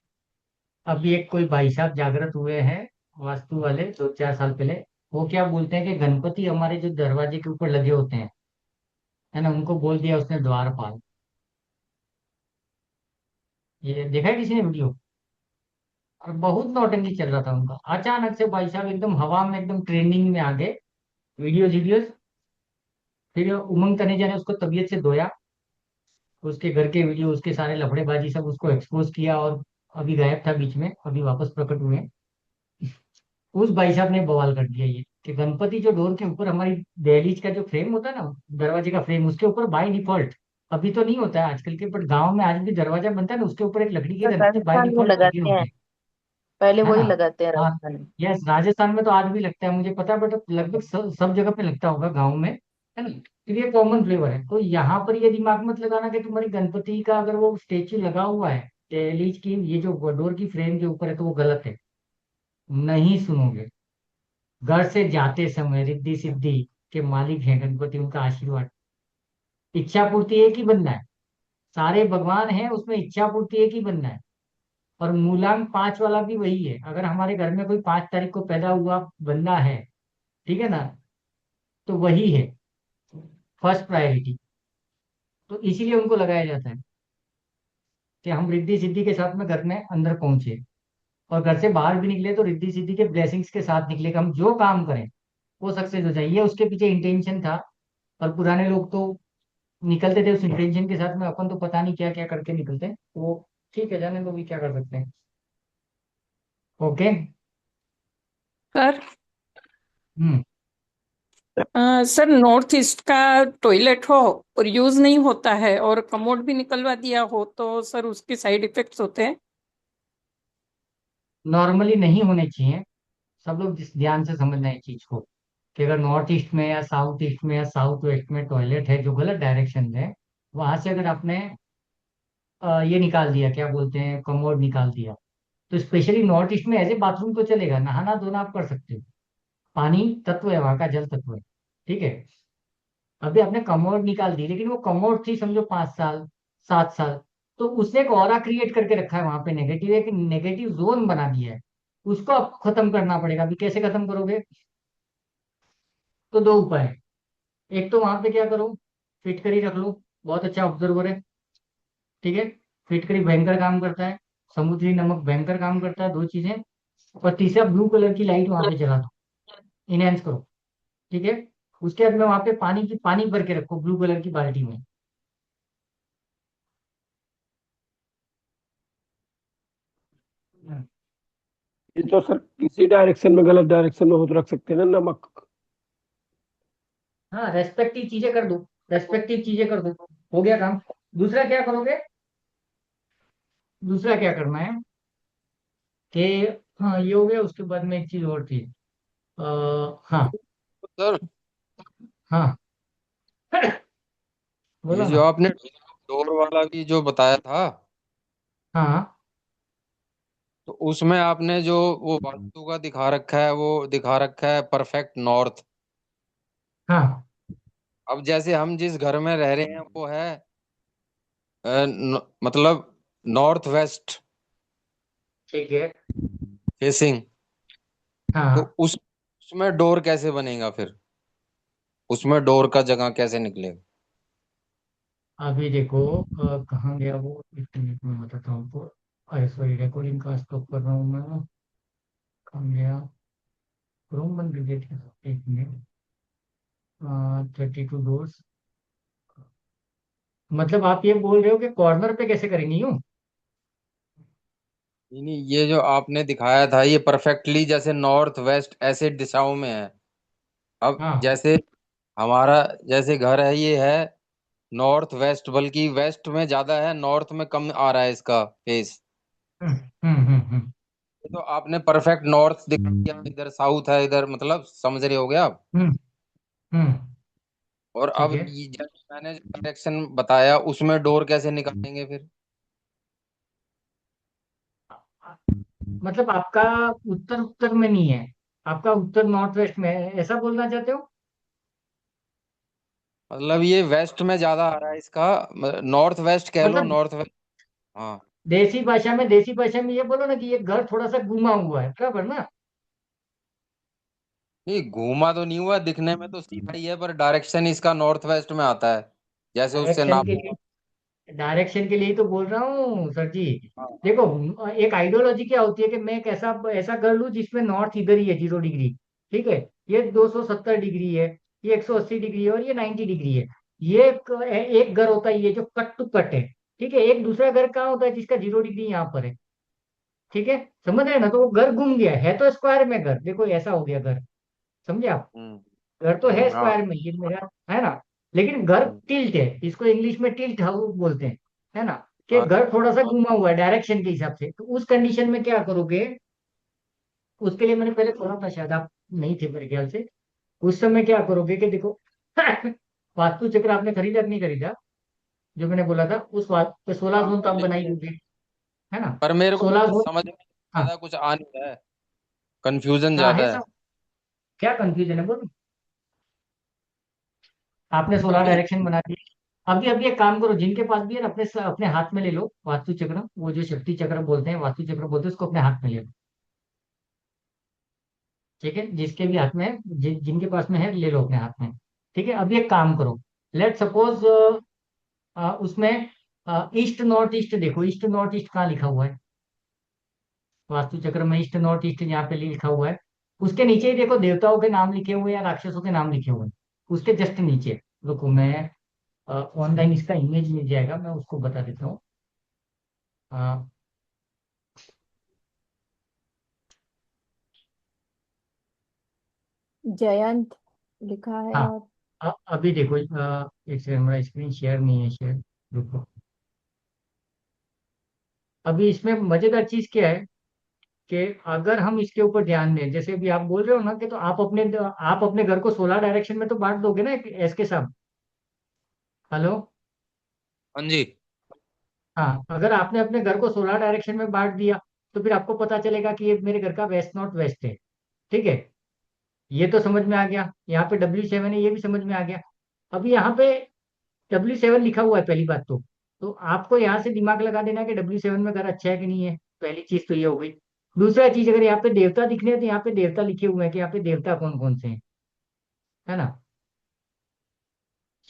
अभी एक कोई भाई साहब जागृत हुए हैं, वास्तु वाले, 2 4 साल पहले। वो क्या बोलते हैं कि गणपति हमारे जो दरवाजे के ऊपर लगे होते हैं, है ना, उनको बोल दिया उसने द्वारपाल। ये देखा है किसी ने वीडियो? और बहुत नौटंकी चल रहा था उनका, अचानक से भाई साहब एकदम हवा में, एकदम ट्रेंडिंग में आ गए, वीडियोज वीडियोज। फिर उमंग तनेजा ने उसको तबीयत से धोया, उसके घर के वीडियो, उसके सारे लफड़ेबाजी सब उसको एक्सपोज किया, और अभी गायब था बीच में, अभी वापस प्रकट हुए हैं। उस भाई साहब ने बवाल कर दिया ये, कि गणपति जो डोर के ऊपर, हमारी दहलीज का जो फ्रेम होता है ना, दरवाजे का फ्रेम, उसके ऊपर बाय डिफॉल्ट, अभी तो नहीं होता है आजकल के, बट गांव में आज भी दरवाजा बनता है ना, उसके ऊपर एक लकड़ी के तो गणपति बाय राजस्थान में डिफॉल्ट लगे लगाते होते हैं। हैं। पहले है वही ना। लगाते हैं हाँ, राजस्थान में। यस, राजस्थान में तो आज भी लगता है, मुझे पता है, बट लगभग सब जगह पे लगता होगा गाँव में, है ना। तो ये कॉमन फ्लेवर है। तो यहाँ पर ये दिमाग मत लगाना कि तुम्हारी गणपति का अगर वो स्टेच्यू लगा हुआ है लीच की, ये जो डोर की फ्रेम के ऊपर है, तो वो गलत है। नहीं सुनोगे। घर से जाते समय रिद्धि सिद्धि के मालिक हैं गणपति, उनका आशीर्वाद। इच्छा पूर्ति एक ही बनना है। सारे भगवान हैं, उसमें इच्छा पूर्ति एक ही बनना है। और मूलांक 5 वाला भी वही है। अगर हमारे घर में कोई 5 तारीख को पैदा हुआ बंदा है, ठीक है ना, तो वही है फर्स्ट प्रायोरिटी। तो इसीलिए उनको लगाया जाता है कि हम रिद्धि सिद्धि के साथ में घर में अंदर पहुंचे। और घर से बाहर भी निकले तो रिद्धि सिद्धि के ब्लेसिंग्स के साथ निकले कि हम जो काम करें वो सक्सेस हो जाए। ये उसके पीछे इंटेंशन था। और पुराने लोग तो निकलते थे उस इंटेंशन के साथ में, अपन तो पता नहीं क्या क्या करके निकलते हैं। वो ठीक है, जाने दो, भी क्या कर सकते हैं। ओके। सर हम्म। सर नॉर्थ ईस्ट का टॉयलेट हो और यूज नहीं होता है और कमोड भी निकलवा दिया हो तो सर उसके साइड इफेक्ट्स होते हैं? नॉर्मली नहीं होने चाहिए। सब लोग जिस ध्यान से समझना है चीज को, कि अगर नॉर्थ ईस्ट में या साउथ ईस्ट में या साउथ वेस्ट में टॉयलेट है जो गलत डायरेक्शन है, वहां से अगर आपने ये निकाल दिया, क्या बोलते हैं, कमोड निकाल दिया, तो स्पेशली नॉर्थ ईस्ट में ऐसे बाथरूम तो चलेगा, नहाना धोना आप कर सकते हो। पानी तत्व है, वहां का जल तत्व है। ठीक है। अभी आपने कमोड निकाल दी, लेकिन वो कमोड थी समझो 5 साल 7 साल, तो उसने एक ऑरा क्रिएट करके रखा है वहां पे, नेगेटिव, एक नेगेटिव जोन बना दिया है। उसको आपको खत्म करना पड़ेगा। अभी कैसे खत्म करोगे? तो दो उपाय है। एक तो वहां पे क्या करो, फिटकरी रख लो, बहुत अच्छा ऑब्जर्वर है। ठीक है। फिटकरी भयंकर काम करता है। समुद्री नमक भयंकर काम करता है, 2 चीजें। और तीसरा, ब्लू कलर की लाइट वहां पे जला दो, इनहेंस करो। ठीक है। उसके बाद में वहां पे पानी भर के रखो ब्लू कलर की बाल्टी में। ये तो सर किसी डायरेक्शन में, गलत डायरेक्शन में हो तो रख सकते हैं ना नमक। हाँ, रेस्पेक्टिव चीजें कर दो, रेस्पेक्टिव चीजें कर दो, हो गया काम। दूसरा क्या करोगे? दूसरा क्या करना है कि, हाँ ये हो गया। उसके बाद में एक चीज और थी। हाँ। सर हाँ। ये बोलो जो ना। आपने डोर वाला भी जो बताया था, हाँ। तो उसमें आपने जो वो वास्तु का दिखा रखा है, वो दिखा रखा है परफेक्ट नॉर्थ। हाँ। अब जैसे हम जिस घर में रह रहे हैं वो है मतलब नॉर्थ वेस्ट ठीक है। फेसिंग। तो हाँ। उसमें डोर कैसे बनेगा फिर? उसमें डोर का जगह कैसे निकलेगा? अभी देखो, कहाँ गया वो, एक मिनट में बताता हूँ आपको। अरे सॉरी, रिकॉर्डिंग का स्टॉप कर रहा हूँ मैं। कहाँ गया? क्रोम बंद कर दिया था। एक मिनट। 32 डोर्स। मतलब आप ये बोल रहे हो कि कॉर्नर पे कैसे करेंगे यूं? नहीं नहीं, ये जो आपने दिखाया था ये परफेक्टली जैसे नॉर्थ वेस्ट ऐसे दिशाओं में है। अब हाँ। जैसे हमारा जैसे घर है, ये है नॉर्थ वेस्ट, बल्कि वेस्ट में ज्यादा है, नॉर्थ में कम आ रहा है इसका फेस। हम्म। हम्म। तो आपने परफेक्ट नॉर्थ दिखा दिया, इधर साउथ है, इधर मतलब समझ रहे हो गया आप। हम्म। हम्म। और ठीक अब है। ये जैसे मैंने डायरेक्शन बताया उसमें डोर कैसे निकालेंगे फिर? मतलब आपका उत्तर उत्तर में नहीं है, आपका उत्तर नॉर्थ वेस्ट में है, ऐसा बोलना चाहते हो? मतलब ये वेस्ट में ज्यादा आ रहा है इसका, नॉर्थ वेस्ट कह लो, मतलब नॉर्थ वेस्ट। हाँ। देसी भाषा में ये बोलो ना कि ये घर थोड़ा सा घुमा हुआ है, बराबर ना? नहीं, घूमा तो नहीं हुआ, दिखने में तो सीधा ही है, पर डायरेक्शन इसका नॉर्थ वेस्ट में आता है, जैसे उससे डायरेक्शन के नापो। लिए डायरेक्शन के लिए ही तो बोल रहा हूँ सर जी। हाँ। देखो, एक आइडियोलॉजी क्या होती है कि मैं एक ऐसा ऐसा कर लूँ जिसमें नॉर्थ इधर ही है 0 डिग्री। ठीक है। ये 270 डिग्री है, ये 180 डिग्री है, और ये 90 डिग्री है। ये एक घर होता है ये जो कट टू कट है। ठीक है। एक दूसरा घर कहाँ होता है जिसका 0 डिग्री यहाँ पर है। ठीक है। समझ रहे हैं ना? तो वो घर घूम गया है, तो स्क्वायर में घर, देखो ऐसा हो गया घर। समझे आप? हम्म। घर तो है हाँ। स्क्वायर में, ये मेरा है ना। लेकिन घर हम्म। टिल्ट है, इसको इंग्लिश में टिल्ट हाउस बोलते हैं, है ना। कि हाँ। घर थोड़ा सा घुमा हुआ है डायरेक्शन के हिसाब से। तो उस कंडीशन में क्या करोगे उसके लिए मैंने पहले पढ़ा था, शायद आप नहीं थे मेरे ख्याल से। उस समय क्या करोगे कि देखो वास्तु चक्र आपने खरीदा कि नहीं खरीदा, जो मैंने बोला था उस वास्तु 16 जोन तो आप बना ही दोगे, है ना? पर मेरे को 16 जोन। समझ में हाँ। ज्यादा कुछ आ नहीं रहा है, कंफ्यूजन हाँ है ज्यादा है। सब। क्या कंफ्यूजन है बोलो। आपने 16 डायरेक्शन अभी बना दिए। अभी अभी एक काम करो, जिनके पास भी है ना, अपने हाथ में ले लो वास्तु चक्र, वो जो शक्ति चक्र बोलते हैं, वास्तु चक्र बोलते हैं उसको, अपने हाथ में ले लो। ठीक है, जिसके भी हाथ में है, जिनके पास में है ले लो अपने हाथ में। ठीक है, अभी एक काम करो, लेट सपोज उसमें ईस्ट नॉर्थ ईस्ट देखो, ईस्ट नॉर्थ ईस्ट कहाँ लिखा हुआ है वास्तु चक्र में? ईस्ट नॉर्थ ईस्ट यहाँ पे लिखा हुआ है। उसके नीचे ही देखो देवताओं के नाम लिखे हुए हैं या राक्षसों के नाम लिखे हुए हैं, उसके जस्ट नीचे। रुको, मैं ऑनलाइन इसका इमेज मिल जाएगा, मैं उसको बता देता हूँ। अ, जयंत लिखा है हाँ, और अभी देखो, एक सेकंड, मेरा स्क्रीन शेयर नहीं है शेयर। रुको, अभी इसमें मजेदार चीज क्या है कि अगर हम इसके ऊपर ध्यान दें, जैसे अभी आप बोल रहे हो ना कि तो आप अपने घर को 16 डायरेक्शन में तो बांट दोगे ना, एस के साथ। हेलो। हाँ जी। हाँ, अगर आपने अपने घर को 16 डायरेक्शन में बांट दिया, तो फिर आपको पता चलेगा कि ये मेरे घर का वेस्ट नॉर्थ वेस्ट है। ठीक है, ये तो समझ में आ गया। यहाँ पे W7 है, ये भी समझ में आ गया। अभी यहाँ पे W7 लिखा हुआ है, पहली बात तो आपको यहाँ से दिमाग लगा देना है कि W7 में घर अच्छा है कि नहीं है। पहली चीज तो ये हो गई। दूसरा चीज, अगर यहाँ पे देवता दिखने हैं तो यहाँ पे देवता लिखे हुए हैं कि यहाँ पे देवता कौन कौन से हैं, है ना?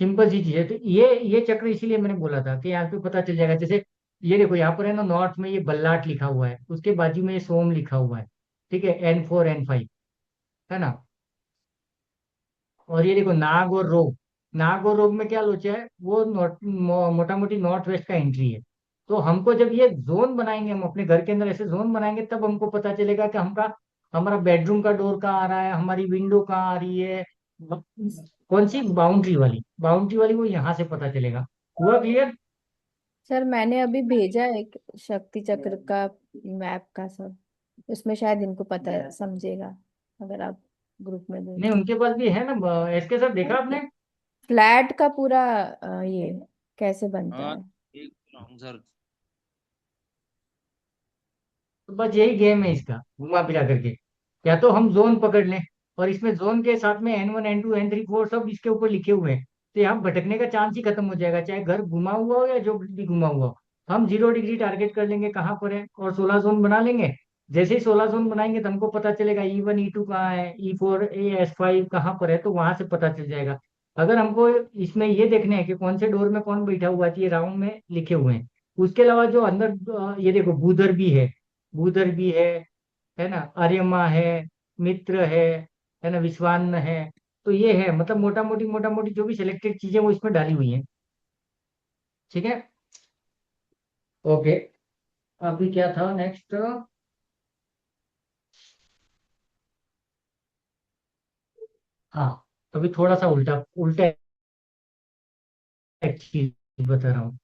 सिंपल सी चीज है। तो ये चक्र इसीलिए मैंने बोला था कि यहाँ पे पता चल जाएगा। जैसे ये देखो, यहाँ पर है ना, नॉर्थ में ये बल्लाट लिखा हुआ है, उसके बाजू में ये सोम लिखा हुआ है। ठीक है, N4 N5, है ना? और ये देखो नाग और रोग, नाग और रोग में क्या लोचा है, वो मोटा मोटी नॉर्थ वेस्ट का एंट्री है। तो हमको जब ये जोन बनाएंगे, हम अपने घर के अंदर ऐसे जोन बनाएंगे, तब हमको पता चलेगा कि हमारा बेडरूम का डोर कहाँ आ रहा है, हमारी विंडो कहाँ आ रही है, ब- कौन सी बाउंड्री वाली वो यहाँ से पता चलेगा। हुआ क्लियर? सर मैंने अभी भेजा है एक शक्ति चक्र का मैप का सब, उसमें शायद इनको पता समझेगा, अगर आप ग्रुप में नहीं, भेज उनके पास भी है ना, एसके सर देखा आपने? फ्लैट का पूरा ये कैसे बनता हाँ, है। ठीक हूँ सर। तो बस यही गेम है इसका, घुमा फिरा करके। या तो हम जोन पकड़ लें, और इसमें जोन के साथ में N1 N2 N3 4 सब इसके ऊपर लिखे हुए हैं, तो यहाँ भटकने का चांस ही खत्म हो जाएगा, चाहे घर घुमा हुआ हो या जो भी घुमा हुआ हो। हम 0 डिग्री टारगेट कर लेंगे कहाँ पर है, और 16 जोन बना लेंगे। जैसे ही 16 जोन बनाएंगे तो हमको पता चलेगा E1 E2 कहाँ है, E4 A S5 कहाँ पर है, तो वहां से पता चल जाएगा। अगर हमको इसमें ये देखने हैं कि कौन से डोर में कौन बैठा हुआ है, तो ये राउंड में लिखे हुए हैं। उसके अलावा जो अंदर ये देखो, बूदर भी है, बूदर भी है ना, आर्यमा है, मित्र है ना, विश्वान है। तो ये है, मतलब मोटा मोटी जो भी सिलेक्टेड चीजें वो इसमें डाली हुई हैं। ठीक है, ओके। अभी क्या था नेक्स्ट? हाँ, अभी थोड़ा सा उल्टा उल्टा एक चीज बता रहा हूँ।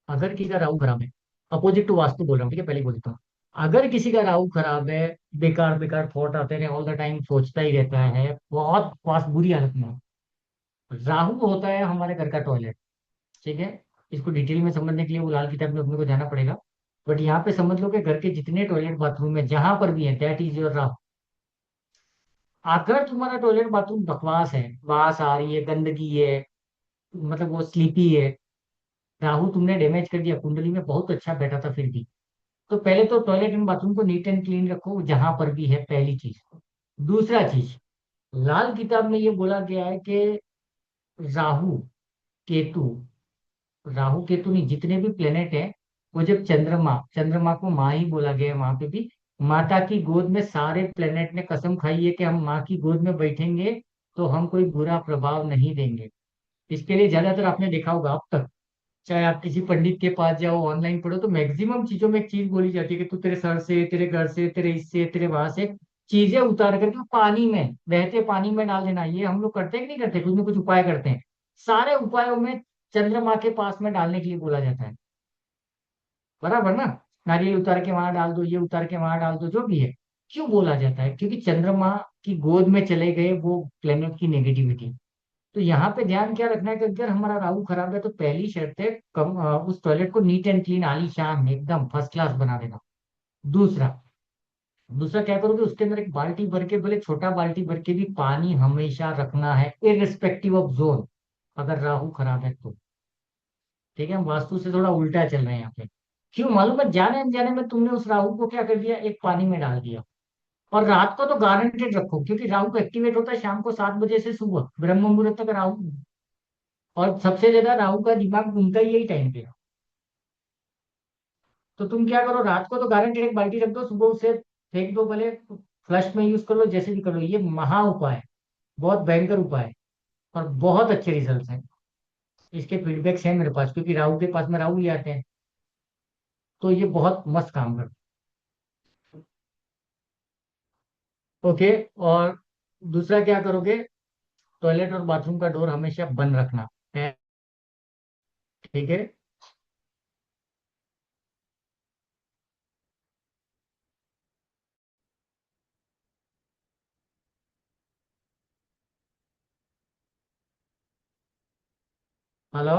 अगर किसी का राहु खराब है, अपोजिट टू वास्तु बोल रहा हूँ, ठीक है, पहले ही बोल देता हूँ। अगर किसी का राहु खराब है, बेकार बेकार थॉट आते रहे, ऑल द टाइम सोचता ही रहता है, बहुत पास बुरी हालत में है। राहु होता है हमारे घर का टॉयलेट। ठीक है, इसको डिटेल में समझने के लिए वो लाल किताब में अपने को जाना पड़ेगा। बट यहाँ पे समझ लो कि घर के जितने टॉयलेट बाथरूम है, जहां पर भी है, दैट इज योर राहु। अगर तुम्हारा टॉयलेट बाथरूम बकवास है, बास आ रही है, गंदगी है, मतलब वो स्लीपी है, राहु तुमने डैमेज कर दिया, कुंडली में बहुत अच्छा बैठा था फिर भी, तो पहले तो टॉयलेट एंड बाथरूम को नीट एंड क्लीन रखो जहां पर भी है, पहली चीज। दूसरा चीज, लाल किताब में ये बोला गया है कि राहु केतु, राहु केतु नहीं, जितने भी प्लेनेट है, वो जब चंद्रमा, चंद्रमा को माँ ही बोला गया है वहां पे भी, माता की गोद में सारे प्लेनेट ने कसम खाई है कि हम माँ की गोद में बैठेंगे तो हम कोई बुरा प्रभाव नहीं देंगे। इसके लिए ज्यादातर आपने देखा होगा अब तक, चाहे आप किसी पंडित के पास जाओ, ऑनलाइन पढ़ो, तो मैक्सिमम चीजों में एक चीज बोली जाती है कि तू तेरे सर से, तेरे घर से, तेरे इससे, तेरे वहां से चीजें उतार करके पानी में, बहते पानी में डाल देना। ये हम लोग करते हैं कि नहीं करते? कुछ ना कुछ उपाय करते हैं। सारे उपायों में चंद्रमा के पास में डालने के लिए बोला जाता है, बराबर ना? नारियल उतार के वहां डाल दो, ये उतार के वहां डाल दो, जो भी है। क्यों बोला जाता है? क्योंकि चंद्रमा की गोद में चले गए वो प्लेनेट की नेगेटिविटी। तो यहाँ पे ध्यान क्या रखना है कि अगर हमारा राहु खराब है तो पहली शर्त है उस टॉयलेट को नीट एंड क्लीन आलीशान एकदम फर्स्ट क्लास बना देना। दूसरा दूसरा क्या करोगे, उसके अंदर एक बाल्टी भर के, भले छोटा बाल्टी भर के भी पानी हमेशा रखना है, इररिस्पेक्टिव ऑफ जोन, अगर राहु खराब है तो। ठीक है, हम वास्तु से थोड़ा उल्टा चल रहे हैं यहाँ पे। क्यों मालूम है? जाने अनजाने में तुमने उस राहु को क्या कर दिया, एक पानी में डाल दिया। और रात को तो गारंटेड रखो, क्योंकि राहु को एक्टिवेट होता है शाम को 7 बजे से सुबह ब्रह्म मुहूर्त तक राहु। और सबसे ज्यादा राहु का दिमाग घूमता ही यही टाइम पे है। तो तुम क्या करो, रात को तो गारंटेड एक बाल्टी रख दो, सुबह उसे फेंक दो, भले फ्लश में यूज कर लो, जैसे भी कर लो। ये महा उपाय है, बहुत भयंकर उपाय है, और बहुत अच्छे रिजल्ट हैं। इसके फीडबैक्स हैं मेरे पास, क्योंकि राहु के पास में राहु ही आते हैं। तो ये बहुत मस्त काम करता है। ओके। और दूसरा क्या करोगे, टॉयलेट और बाथरूम का डोर हमेशा बंद रखना है। ठीक है। हेलो।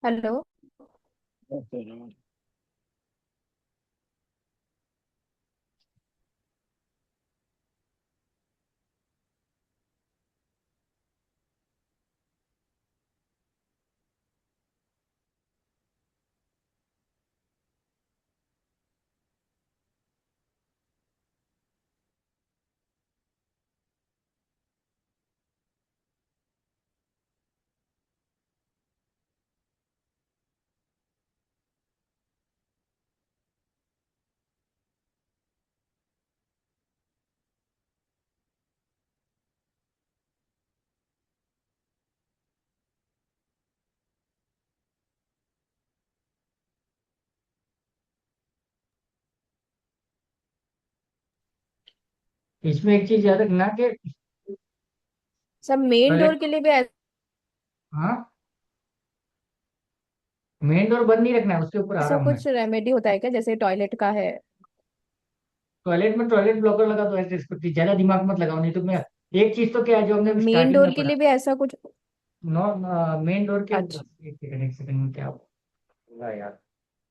हेलो। इसमें एक चीज याद रखना कि सब मेन डोर टॉयलेट, के लिए भी हाँ, मेन डोर बंद नहीं रखना है, उसके ऊपर आ ऐसा रहा हूँ मैं। कुछ रेमेडी होता है क्या, जैसे टॉयलेट का है? टॉयलेट में टॉयलेट ब्लॉकर लगा दो, ऐसे रिस्पेक्टिव, ज्यादा दिमाग मत लगाओ, नहीं तो मैं, एक चीज तो क्या है जो हमने मेन स्टार्टिंग डोर में के पढ़ा। लिए भी ऐसा कुछ? नो, मेन डोर के, अच्छा। एक सेकंड में क्या होगा यार।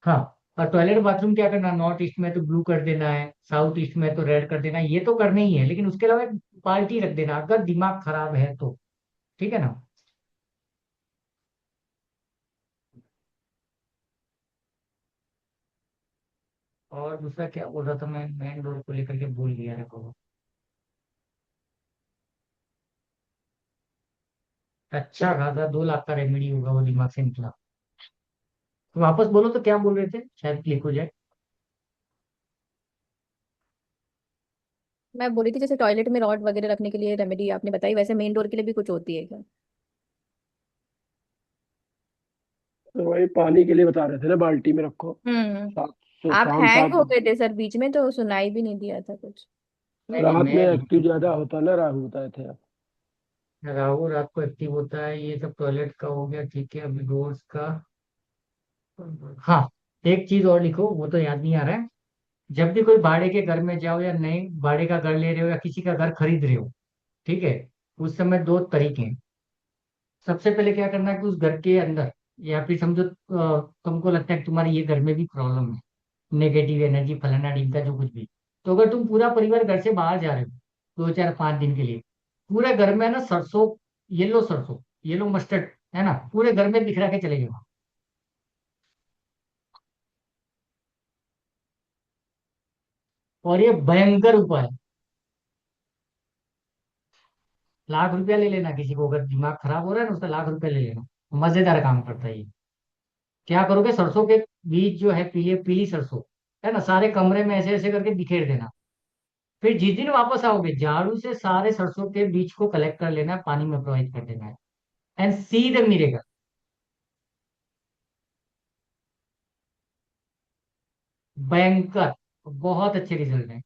हाँ, और टॉयलेट बाथरूम क्या करना, नॉर्थ ईस्ट में तो ब्लू कर देना है, साउथ ईस्ट में तो रेड कर देना है, ये तो करना ही है, लेकिन उसके अलावा एक बाल्टी रख देना अगर दिमाग खराब है तो। ठीक है ना? और दूसरा क्या बोल रहा था मैं, मेन डोर को लेकर के भूल गया, देखो। अच्छा खासा 2 लाख का रेमेडी होगा, वो दिमाग से निकला। तो वापस बोलो तो क्या बोल रहे थे, शायद क्लिक हो जाए। मैं बोली थी जैसे टॉयलेट में रॉड वगैरह रखने के लिए रेमेडी आपने बताई, वैसे मेन डोर के लिए भी कुछ होती है क्या? तो वही पानी के लिए बता रहे थे ना, बाल्टी में रखो। आप शाम हैंग सात हो गए थे सर बीच में, तो सुनाई भी नहीं दिया था कुछ। नहीं नहीं, रात में मैं एक्टिव ज्यादा होता ना राहु, बताए थे आप। राहु रात को एक्टिव होता है, ये सब टॉयलेट का हो गया। ठीक है, अभी डोर्स का। हाँ, एक चीज और लिखो, वो तो याद नहीं आ रहा है। जब भी कोई भाड़े के घर में जाओ, या नए भाड़े का घर ले रहे हो, या किसी का घर खरीद रहे हो, ठीक है, उस समय 2 तरीके हैं। सबसे पहले क्या करना है कि उस घर के अंदर, या फिर समझो तुमको लगता है कि तुम्हारे ये घर में भी प्रॉब्लम है, नेगेटिव एनर्जी फलाना ढिमका जो कुछ भी, तो अगर तुम पूरा परिवार घर से बाहर जा रहे हो 2 4 5 दिन के लिए, पूरे घर में ना सरसों, सरसों, येलो मस्टर्ड, है ना, पूरे घर में बिखरा के चले जाओ। और ये भयंकर उपाय, लाख रुपया ले लेना, किसी को अगर दिमाग खराब हो रहा है ना, उसका लाख रुपया ले लेना। मजेदार काम करता है ये। क्या करोगे, सरसों के बीज जो है, पीले पीली सरसों, है ना, सारे कमरे में ऐसे ऐसे करके बिखेर देना। फिर जिस दिन वापस आओगे, झाड़ू से सारे सरसों के बीज को कलेक्ट कर लेना है, पानी में प्रवाहित कर देना है, एंड सी द मिरेकल। भयंकर, बहुत अच्छे रिजल्ट हैं।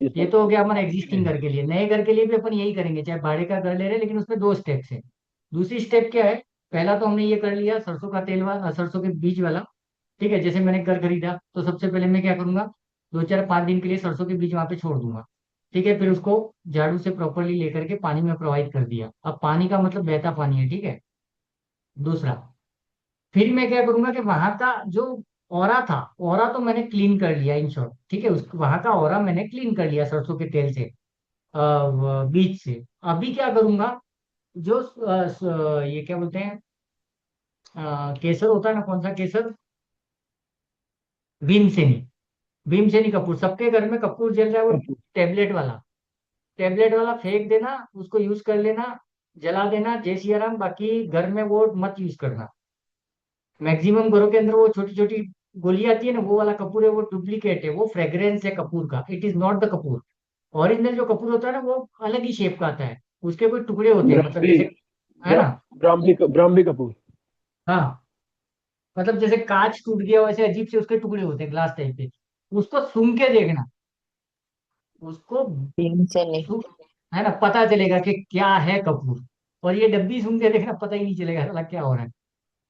ये ये सब तो हो गया हमारा पानी के लिए एग्जिस्टिंग है। घर के लिए। नए घर के लिए भी अपन यही करेंगे, चाहे भाड़े का घर ले रहे हैं, लेकिन उसमें 2 स्टेप्स हैं। दूसरी स्टेप क्या है, पहला तो हमने ये कर लिया सरसों का तेल वाला, सरसों के बीज वाला। ठीक है, जैसे मैंने घर खरीदा तो सबसे पहले मैं क्या करूंगा, 2 4 5 दिन के लिए सरसों के बीज वहां पे छोड़ दूंगा। ठीक है, फिर उसको झाड़ू से प्रॉपरली लेकर के पानी में प्रोवाइड कर दिया। अब पानी का मतलब बहता पानी है, ठीक है। दूसरा, फिर मैं क्या करूंगा कि वहां का जो ऑरा था, ऑरा तो मैंने क्लीन कर लिया इन शॉर्ट। ठीक है, उस वहां का ऑरा मैंने क्लीन कर लिया सरसों के तेल से, बीज से। अभी क्या करूंगा, जो ये क्या बोलते हैं, केसर होता है ना, कौन सा केसर, भीमसेनी। भीमसेनी कपूर, सबके घर में कपूर जल रहा है, वो टेबलेट वाला, टेबलेट वाला फेंक देना, उसको यूज कर लेना, जला देना, जय सिया राम। बाकी घर में वो मत यूज करना। मैक्सिमम घरों के अंदर वो छोटी छोटी गोली आती है ना, वो वाला कपूर है, वो डुप्लीकेट है, वो फ्रेग्रेंस है कपूर का, it is not the Kapoor. Original जो कपूर होता है ना, वो अलग ही शेप का आता है, उसके कोई टुकड़े होते हैं, मतलब ब्राह्मी जैसे, है ना। ब्राह्मी कपूर। हाँ, मतलब जैसे कांच टूट गया वैसे अजीब से उसके टुकड़े होते हैं, ग्लास टाइप के। उसको सूंघ के देखना, उसको तीन से नहीं। सूंघ, है ना, पता चलेगा कि क्या है कपूर। और ये डब्बी सूंघ के देखना, पता ही नहीं चलेगा साला क्या हो रहा है।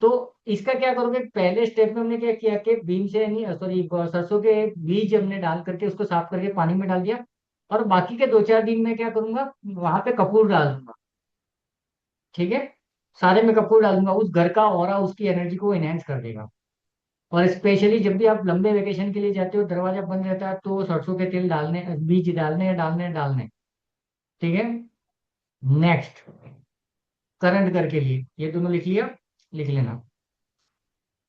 तो इसका क्या करोगे, पहले स्टेप में हमने क्या किया कि बीम से नहीं, सॉरी, सरसों के बीज हमने डाल करके उसको साफ करके पानी में डाल दिया। और बाकी के 2 4 दिन में क्या करूंगा, वहां पे कपूर डाल दूंगा। ठीक है, सारे में कपूर डाल दूंगा, उस घर का ऑरा उसकी एनर्जी को एनहेंस कर देगा। और स्पेशली जब भी आप लंबे वेकेशन के लिए जाते हो, दरवाजा बंद रहता है, तो सरसों के तेल डालने, बीज डालने डालने डालने। ठीक है। नेक्स्ट, करंट घर के लिए ये दोनों लिख लिया, लिख लेना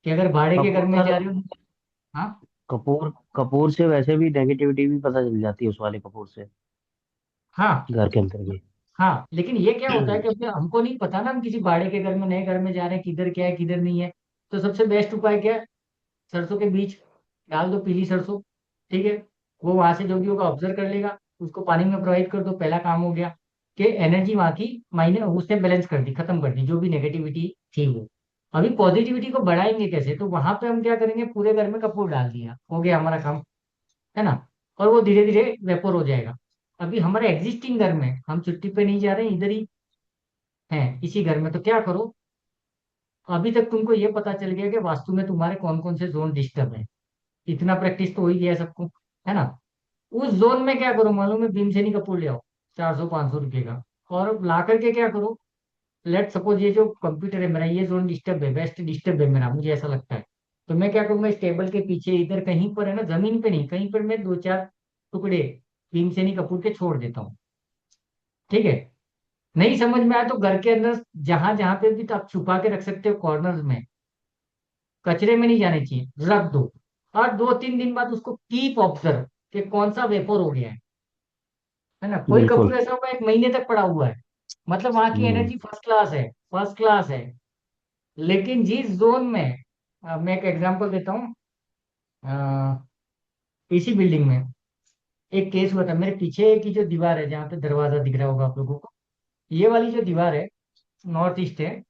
कि अगर भाड़े के घर कपूर में सर, जा रहे हो। हाँ। कपूर कपूर से वैसे भी नेगेटिविटी भी पता चल जाती है उस वाले कपूर से, हाँ। घर के अंदर की। हाँ, लेकिन ये क्या होता है कि अपने हमको नहीं पता ना, हम किसी भाड़े के घर में, नए घर में जा रहे हैं, किधर क्या है किधर नहीं है। तो सबसे बेस्ट उपाय क्या है, सरसों के बीज डाल दो, पीली सरसों। ठीक है, वो वहां से जो भी होगा ऑब्जर्व कर लेगा, उसको पानी में प्रोवाइड कर दो, पहला काम हो गया कि एनर्जी वहां की माइने उसने बैलेंस कर दी, खत्म कर दी जो भी नेगेटिविटी थी वो। अभी पॉजिटिविटी को बढ़ाएंगे कैसे, तो वहां पे हम क्या करेंगे, पूरे घर में कपूर डाल दिया, हो गया हमारा काम, है ना। और वो धीरे धीरे वेपोर हो जाएगा। अभी हमारे एग्जिस्टिंग घर में, हम छुट्टी पे नहीं जा रहे हैं, इधर ही हैं इसी घर में, तो क्या करो, अभी तक तुमको ये पता चल गया कि वास्तु में तुम्हारे कौन कौन से जोन डिस्टर्ब है, इतना प्रैक्टिस तो हो ही गया है सबको, है ना। उस जोन में क्या करो, मालूम है, भीमसेनी कपूर ले आओ, 400 500 रुपये का। और ला करके क्या करो, लेट सपोज ये जो कंप्यूटर है मेरा, ये जोन डिस्टर्ब है, वेस्ट डिस्टर्ब है मेरा, मुझे ऐसा लगता है। तो मैं क्या करूंगा, इस टेबल के पीछे इधर कहीं पर, है ना, जमीन पे नहीं, कहीं पर मैं 2 4 टुकड़े भीमसेनी कपूर के छोड़ देता हूँ। ठीक है, नहीं समझ में आया तो घर के अंदर जहां जहां पे भी तो आप छुपा के रख सकते हो, कॉर्नर्स में, कचरे में नहीं जाने चाहिए, रख दो। और 2 3 दिन बाद उसको कीप ऑब्जर्व कि कौन सा वेपोर हो गया है ना। कोई बिल्कुल। कपूर ऐसा होगा 1 महीने तक पड़ा हुआ है, मतलब वहां की हम्म। एनर्जी फर्स्ट क्लास है, फर्स्ट क्लास है। लेकिन जिस जोन में, मैं एक एग्जांपल देता हूँ, इसी बिल्डिंग में एक केस हुआ था, मेरे पीछे की जो दीवार है, जहाँ पे दरवाजा दिख रहा होगा आप लोगों को, ये वाली जो दीवार है, नॉर्थ ईस्ट है।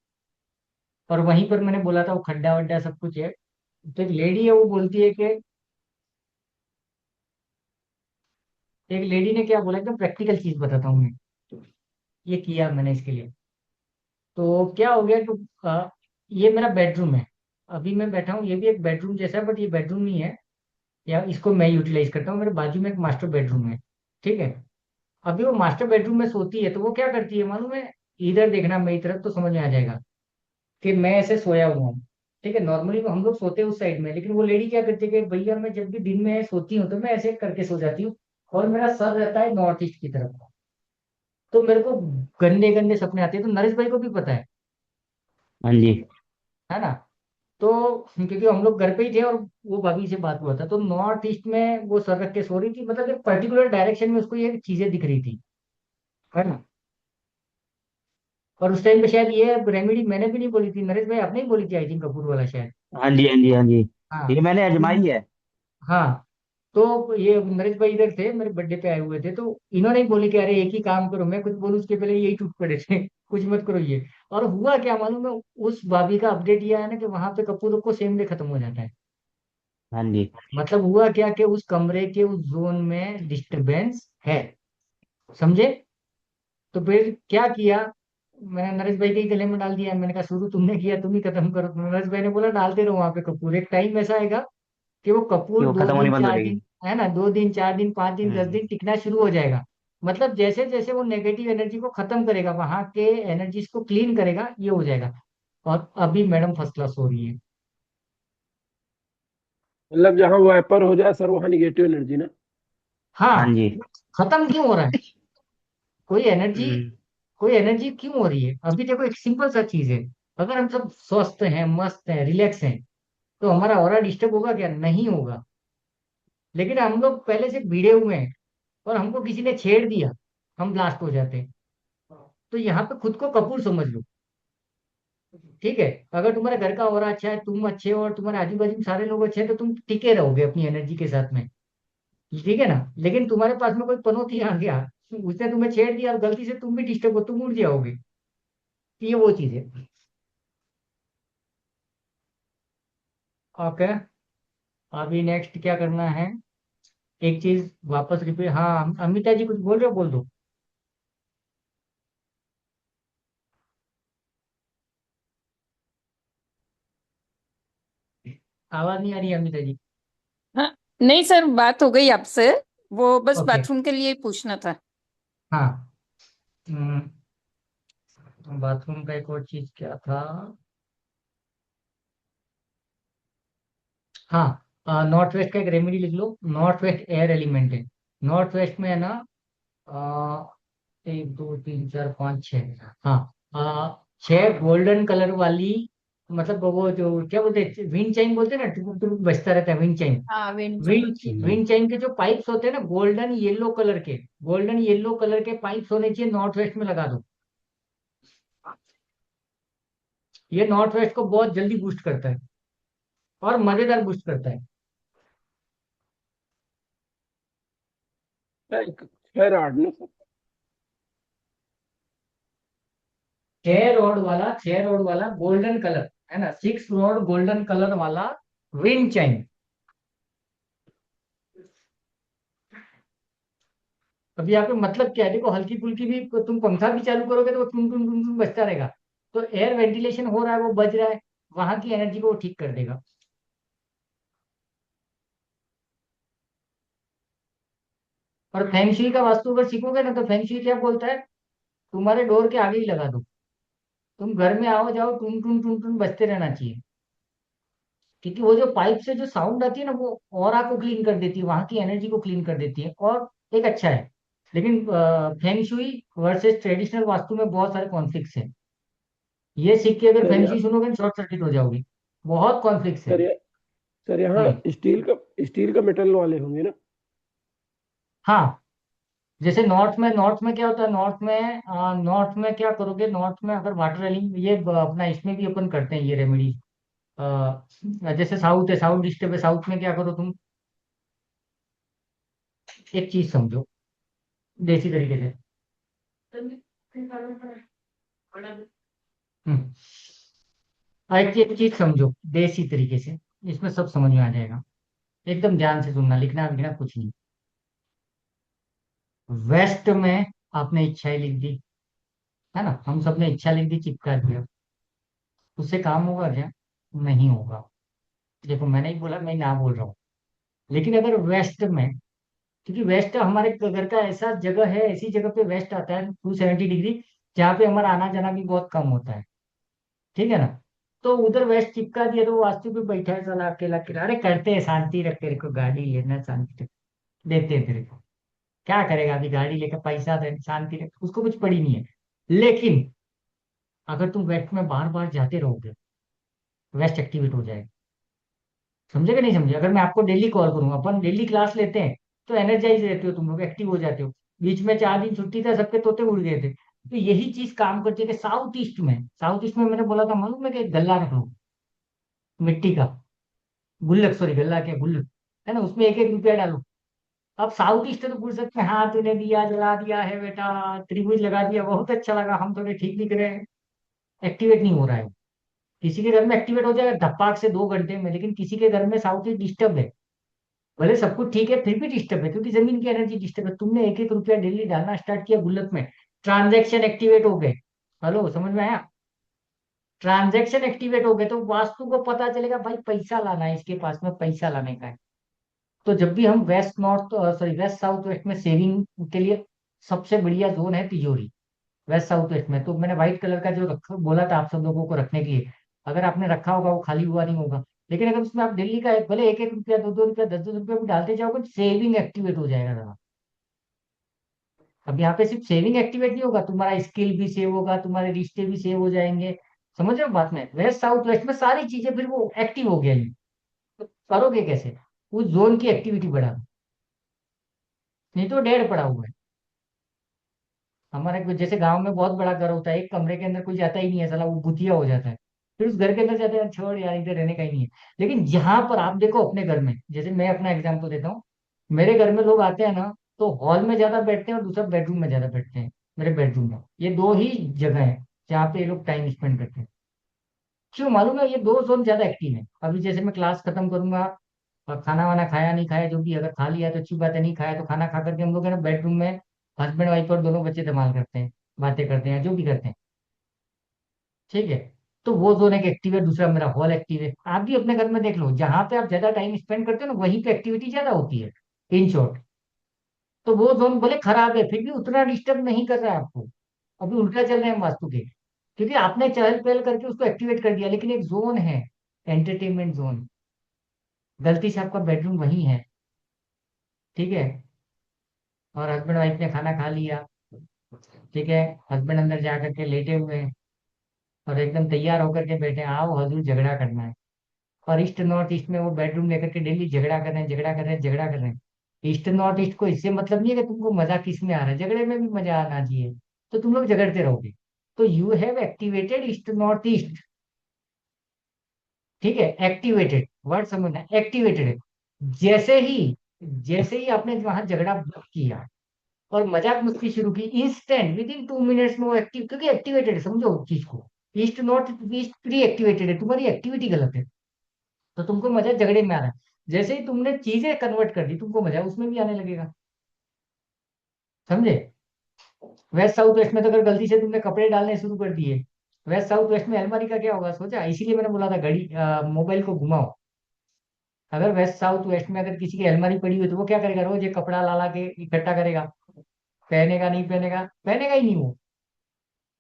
और वहीं पर मैंने बोला था वो खड्डा वड्डा सब कुछ है। तो एक लेडी है, वो बोलती है कि, एक लेडी ने क्या बोला, एकदम प्रैक्टिकल चीज बताता हूँ मैं, ये किया मैंने इसके लिए। तो क्या हो गया कि ये मेरा बेडरूम है, अभी मैं बैठा हूँ, ये भी एक बेडरूम जैसा है, बट ये बेडरूम नहीं है, या इसको मैं यूटिलाइज करता हूँ। मेरे बाजू में एक मास्टर बेडरूम है। ठीक है, अभी वो मास्टर बेडरूम में सोती है, तो वो क्या करती है मालूम है, इधर देखना मेरी तरफ तो समझ में आ जाएगा कि मैं ऐसे सोया हुआ हूँ। ठीक है, नॉर्मली हम लोग सोते हैं उस साइड में, लेकिन वो लेडी क्या करती है कि भैया मैं जब भी दिन में सोती हूँ तो मैं ऐसे करके सो जाती हूँ, और मेरा सर रहता है नॉर्थ ईस्ट की तरफ। तो मेरे को गंदे गंदे सपने आते हैं, तो नरेश भाई को भी पता हाँ जी। है ना। तो क्योंकि हम लोग घर पे ही थे, और वो भाभी से बात हुआ था, तो नॉर्थ ईस्ट में वो सर रख के सो रही थी, मतलब एक पर्टिकुलर डायरेक्शन में उसको ये चीजें दिख रही थी, है ना। और उस टाइम पे शायद ये रेमेडी मैंने भी नहीं बोली थी, नरेश भाई आपने ही बोली थी, आई थिंक, कपूर वाला शायद। हाँ जी, हाँ जी, हाँ जी। हाँ। ये मैंने आजमाई है। हाँ, तो ये नरेश भाई इधर थे, मेरे बर्थडे पे आए हुए थे, तो इन्होंने ही बोली कि अरे एक ही काम करो, मैं कुछ बोलूं उसके पहले यही टूट पड़े थे कुछ मत करो ये। और हुआ क्या मालूम है, उस भाभी का अपडेट ये आया ना कि वहां पे कपूरों को सेम डे खत्म हो जाता है। हाँ जी। मतलब हुआ क्या कि उस कमरे के उस जोन में डिस्टरबेंस है, समझे। तो फिर क्या किया, मैंने नरेश भाई के ही गले में डाल दिया। मैंने कहा शुरू तुमने किया, तुम ही खत्म करो। तो नरेश भाई ने बोला डालते रहो वहां पे कपूर, एक टाइम ऐसा आएगा कि वो कि कपूर वो दो खत्म होनी दिन बंद हो चार जाएगी। दिन है ना, 2 दिन 4 दिन 5 दिन 10 दिन टिकना शुरू हो जाएगा। मतलब जैसे जैसे वो नेगेटिव एनर्जी को खत्म करेगा, वहां के एनर्जीज को क्लीन करेगा, ये हो जाएगा। और अभी मैडम फर्स्ट क्लास हो रही है। मतलब जहाँ वाइपर हो जाए सर वहाँ निगेटिव एनर्जी ना। हाँ। हाँ जी। खत्म क्यों हो रहा है? कोई एनर्जी हम्म। कोई एनर्जी क्यों हो रही है? अभी देखो एक सिंपल सा चीज है, अगर हम सब स्वस्थ हैं, मस्त हैं, रिलैक्स हैं, तो हमारा ऑरा डिस्टर्ब होगा क्या? नहीं होगा। लेकिन हम लोग पहले से भिड़े हुए हैं, और हमको किसी ने छेड़ दिया, हम ब्लास्ट हो जाते हैं। तो यहाँ पे खुद को कपूर समझ लो। ठीक है, अगर तुम्हारे घर का ऑरा अच्छा है, तुम अच्छे हो, और तुम्हारे आजू बाजू में सारे लोग अच्छे हैं, तो तुम टिके रहोगे अपनी एनर्जी के साथ में। ठीक है ना? लेकिन तुम्हारे पास में कोई पनौती आ गया, उसने तुम्हें छेड़ दिया, और गलती से तुम भी डिस्टर्ब हो, तुम उड़ जाओगे। तो ये वो चीज है। ओके। अभी नेक्स्ट क्या करना है? एक चीज वापस रिपीट। हाँ, अमिता जी कुछ बोल रहे हो, बोल दो। आवाज नहीं आ रही है अमिता जी। हाँ, नहीं सर, बात हो गई आपसे, वो बस ओके। बाथरूम के लिए ही पूछना था। हाँ। बाथरूम का एक और चीज क्या था? हाँ, नॉर्थ वेस्ट का एक रेमेडी लिख लो। नॉर्थ वेस्ट एयर एलिमेंट है। नॉर्थ वेस्ट में है ना, 1 2 3 4 5 6। हाँ। 6 गोल्डन कलर वाली, मतलब वो जो क्या बोलते हैं, विंड चाइम बोलते हैं ना, टुक टुक बजता रहता है, विंड चाइम। हाँ, विंड विंड चाइम। हम्म। विंड चाइम के जो पाइप्स होते हैं ना, गोल्डन येलो कलर के पाइप्स होने चाहिए, नॉर्थ वेस्ट में लगा दो। ये नॉर्थ वेस्ट को बहुत जल्दी बूस्ट करता है, और मजेदार बूस्ट करता है। एक 6 रॉड ना सर। 6 रोड वाला गोल्डन कलर, है ना, 6 रोड गोल्डन कलर वाला विंड चाइम। अब यहाँ पे मतलब क्या है, देखो हल्की फुल्की भी तुम पंखा भी चालू करोगे तो वो टुन टुन टुन टुन बजता रहेगा। तो एयर वेंटिलेशन हो रहा है, वो बज रहा है, वहां की एनर्जी को वो ठीक कर देगा। और फेंगशुई का वास्तु अगर सीखोगे ना, तो फेंगशुई क्या बोलता है, तुम्हारे डोर के आगे ही लगा दो। तुम घर में आओ जाओ, टुन टुन टुन टुन बजते रहना चाहिए। क्योंकि वो जो पाइप से जो साउंड आती है ना, वो ऑरा को क्लीन कर देती है, वहां की एनर्जी को क्लीन कर देती है, और एक अच्छा है। लेकिन फेंगशुई वर्सेस ट्रेडिशनल वास्तु में बहुत सारे कॉन्फ्लिक्ट्स हैं। ये सीख के अगर सर फेंगशुई यहाँ सुनोगे, शॉर्ट सर्किट हो जाओगे। बहुत कॉन्फ्लिक्ट्स है। सर ये सर यहाँ हम्म। स्टील का मेटल वाले होंगे ना। हाँ। जैसे नॉर्थ में क्या होता है, नॉर्थ में क्या करोगे, नॉर्थ में अगर वाटर रेलिंग, ये अपना इसमें भी अपन करते हैं ये रेमेडी। जैसे साउथ है, साउथ डिस्टर्ब है, साउथ में क्या करो तुम, एक चीज समझो देसी तरीके से। हम्म। एक चीज समझो देसी तरीके से, इसमें सब समझ में आ जाएगा। एकदम ध्यान से सुनना, लिखना लिखना कुछ नहीं। वेस्ट में आपने इच्छाएं लिख दी, है ना, हम सबने इच्छा लिख दी, चिपका दिया। उससे काम होगा क्या? नहीं होगा। देखो मैंने ही बोला, मैं ना बोल रहा हूँ। लेकिन अगर वेस्ट में, क्योंकि वेस्ट हमारे घर का ऐसा जगह है, ऐसी जगह पे वेस्ट आता है 270 डिग्री, जहाँ पे हमारा आना जाना भी बहुत कम होता है। ठीक है ना? तो उधर वेस्ट चिपका दिया, तो वो वास्तु पे बैठा है साला अकेला अकेला। अरे करते हैं, शांति रख, तेरे को गाड़ी लेना, शांति रख, देते हैं तेरे को। क्या करेगा अभी, गाड़ी लेकर पैसा दे, शांति रख, उसको कुछ पड़ी नहीं है। लेकिन अगर तुम वेस्ट में बार बार जाते रहोगे, वेस्ट एक्टिवेट हो जाएगा। समझे कि नहीं समझे? अगर मैं आपको डेली कॉल करूंगा, अपन डेली क्लास लेते हैं, तो एनर्जाइज रहते हो तुम लोग, एक्टिव हो जाते हो। बीच में 4 दिन छुट्टी था, सबके तोते उड़ गए थे। तो यही चीज काम करती है कि साउथ ईस्ट में मैंने बोला था, मालूम है कि एक गल्ला रख लो, मिट्टी का। गुल्लक, सॉरी, गल्ला क्या, गुल्लक, है ना, उसमें 1 1 रुपया डालो। अब साउथ ईस्ट तो पूछ सकते हैं, हाँ तूने दिया जला दिया है बेटा, त्रिभुज लगा दिया, बहुत अच्छा लगा, हम थोड़े ठीक दिख रहे हैं। एक्टिवेट नहीं हो रहा है। किसी के घर में एक्टिवेट हो जाएगा धप्पाक से 2 घंटे में, लेकिन किसी के घर में साउथ ईस्ट डिस्टर्ब है। भले सब कुछ ठीक है, फिर भी डिस्टर्ब है, क्योंकि जमीन की एनर्जी डिस्टर्ब है। तुमने 1 1 रुपया डेली डालना स्टार्ट किया गुल्लक में, ट्रांजैक्शन एक्टिवेट हो गए। हेलो, समझ में आया? ट्रांजैक्शन एक्टिवेट हो गए तो वास्तु को पता चलेगा भाई पैसा लाना है, इसके पास में पैसा लाने का है। तो जब भी हम west north, sorry waste south west में सेविंग के लिए सबसे बढ़िया जोन है तिजोरी। वेस्ट साउथ वेस्ट में तो मैंने व्हाइट कलर का जो रखा बोला था आप सब लोगों को रखने के लिए, अगर आपने रखा होगा वो खाली हुआ नहीं होगा। लेकिन अगर उसमें आप दिल्ली का भले 1-1 रुपया, 2-2 रुपया, 10-10 रुपया भी डालते जाओगे, सेविंग एक्टिवेट हो जाएगा जरा। अब यहाँ पे सिर्फ सेविंग एक्टिवेट नहीं होगा, तुम्हारा स्किल भी सेव होगा, तुम्हारे रिश्ते भी सेव हो जाएंगे। समझ रहे हो बात में? वेस्ट साउथ वेस्ट में सारी चीजें फिर वो एक्टिव हो गया ये। तो करोगे कैसे? उस जोन की एक्टिविटी बढ़ा, नहीं तो डेढ़ पड़ा हुआ है। हमारे जैसे गांव में बहुत बड़ा घर होता है, एक कमरे के अंदर कोई जाता ही नहीं है, साला वो भूतिया हो जाता है। फिर उस घर के अंदर जाते हैं, छोड़ यार इधर रहने का ही नहीं है। लेकिन यहाँ पर आप देखो अपने घर में, जैसे मैं अपना एग्जांपल देता हूँ, मेरे घर में लोग आते हैं ना, तो हॉल में ज्यादा बैठते हैं और दूसरा बेडरूम में ज्यादा बैठते हैं। मेरे बेडरूम में ये दो ही जगह है जहाँ पे ये लोग टाइम स्पेंड करते हैं। क्यों मालूम है? ये दो जोन ज्यादा एक्टिव है। अभी जैसे मैं क्लास खत्म करूंगा और खाना वाना खाया नहीं खाया जो भी, अगर खा लिया तो अच्छी बात है, नहीं खाया तो खाना खा करके हम लोग है ना बेडरूम में हस्बैंड वाइफ और दोनों बच्चे धमाल करते हैं, बातें करते हैं, जो भी करते हैं। ठीक है? तो वो जोन एक एक्टिव है, दूसरा मेरा हॉल एक्टिव है। आप भी अपने घर में देख लो, जहां पे आप ज्यादा टाइम स्पेंड करते हो ना, वहीं पे एक्टिविटी ज्यादा होती है, इन शॉर्ट। तो वो जोन भले खराब है, फिर भी उतना डिस्टर्ब नहीं कर रहा है आपको। अभी उल्टा चल रहे हैं हम वास्तु के, क्योंकि आपने चहल पहल करके उसको एक्टिवेट कर दिया। लेकिन एक जोन है, एंटरटेनमेंट जोन, गलती से आपका बेडरूम वही है। ठीक है? और हस्बैंड वाइफ ने खाना खा लिया, ठीक है, हस्बैंड अंदर जा करके लेटे हुए हैं और एकदम तैयार होकर के बैठे हैं, आओ हजूर झगड़ा करना है। और ईस्ट नॉर्थ ईस्ट में वो बेडरूम लेकर के डेली झगड़ा कर रहे हैं, झगड़ा कर रहे हैं, झगड़ा कर रहे हैं। ईस्ट नॉर्थ ईस्ट को इससे मतलब नहीं है कि तुमको मजा किस में आ रहा है, झगड़े में भी मजा आना चाहिए। तो तुम लोग झगड़ते रहोगे। तो you have activated east north east. ठीक है? एक्टिवेटेड वर्ड समझना, एक्टिवेटेड है। जैसे ही जैसे ही आपने वहां झगड़ा बंद किया और मजाक मस्ती शुरू की, इंस्टेंट विद इन 2 मिनट्स में वो एक्टिव, क्योंकि एक्टिवेटेड है, समझो उस चीज को। East north east pre activated है, तुम्हारी एक्टिविटी गलत है, तो तुमको मजा झगड़े में आ रहा है। जैसे ही तुमने चीजें कन्वर्ट कर दी, तुमको मजा उसमें भी आने लगेगा। समझे? वेस्ट साउथ वेस्ट में तो अगर गलती से तुमने कपड़े डालने शुरू कर दिए, वेस्ट साउथ वेस्ट में अलमारी का क्या होगा सोचा? इसीलिए मैंने बोला था घड़ी मोबाइल को घुमाओ। अगर वेस्ट साउथ वेस्ट में अगर किसी की अलमारी पड़ी हुई, तो वो क्या करेगा? रोज एक कपड़ा ला ला के इकट्ठा करेगा। पहनेगा नहीं पहनेगा? पहनेगा ही नहीं वो,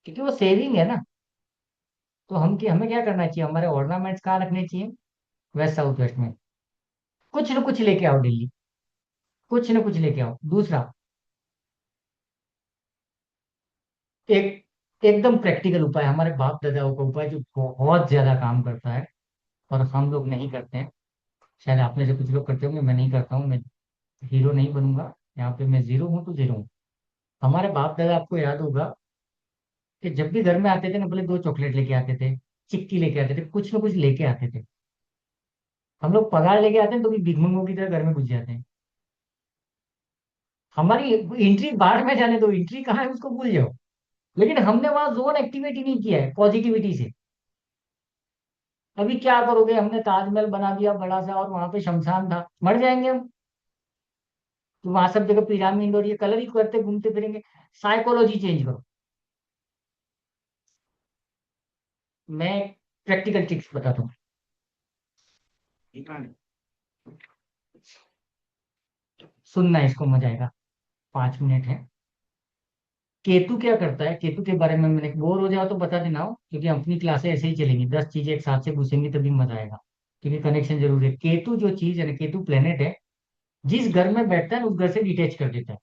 क्योंकि वो सेविंग है ना। तो हमें क्या करना चाहिए? हमारे ऑर्नामेंट्स कहाँ रखने चाहिए? वेस्ट साउथ वेस्ट में। कुछ न कुछ लेके आओ डेली, कुछ न कुछ लेके आओ। दूसरा, एक एकदम प्रैक्टिकल उपाय, हमारे बाप दादाओं का उपाय जो बहुत ज्यादा काम करता है और हम लोग नहीं करते हैं। शायद आप में से कुछ लोग करते होंगे, मैं नहीं करता हूँ। मैं हीरो नहीं बनूंगा यहाँ पे, मैं जीरो हूँ तो जीरो हूँ। हमारे बाप दादा, आपको याद होगा कि जब भी घर में आते थे ना, भले 2 चॉकलेट लेके आते थे, चिक्की लेके आते थे, कुछ ना कुछ लेके आते थे। हम लोग पगार लेके आते हैं तो भी भिखमंगों की तरह घर में घुस जाते हैं। हमारी एंट्री बाहर में जाने दो, एंट्री कहाँ है उसको भूल जाओ। लेकिन हमने वहां जोन एक्टिवेट ही नहीं किया है पॉजिटिविटी से। अभी क्या करोगे? हमने ताजमहल बना दिया बड़ा सा, और वहां पे शमशान था, मर जाएंगे हम। तो वहां सब जगह पिरामिड और ये कलर ही करते घूमते फिरेंगे। साइकोलॉजी चेंज करो। मैं प्रैक्टिकल ट्रिक्स बताता हूँ। सुनना, इसको मजा आएगा। 5 मिनट है। केतु क्या करता है, केतु के बारे में मैंने, बोर हो जाओ तो बता देना हो, क्योंकि अपनी क्लासें ऐसे ही चलेंगी, 10 चीजें एक साथ से घुसेंगी तभी मजा आएगा। क्योंकि कनेक्शन जरूरी है। केतु जो चीज है ना, केतु प्लेनेट है, जिस घर में बैठता है ना उस घर से डिटेच कर देता है।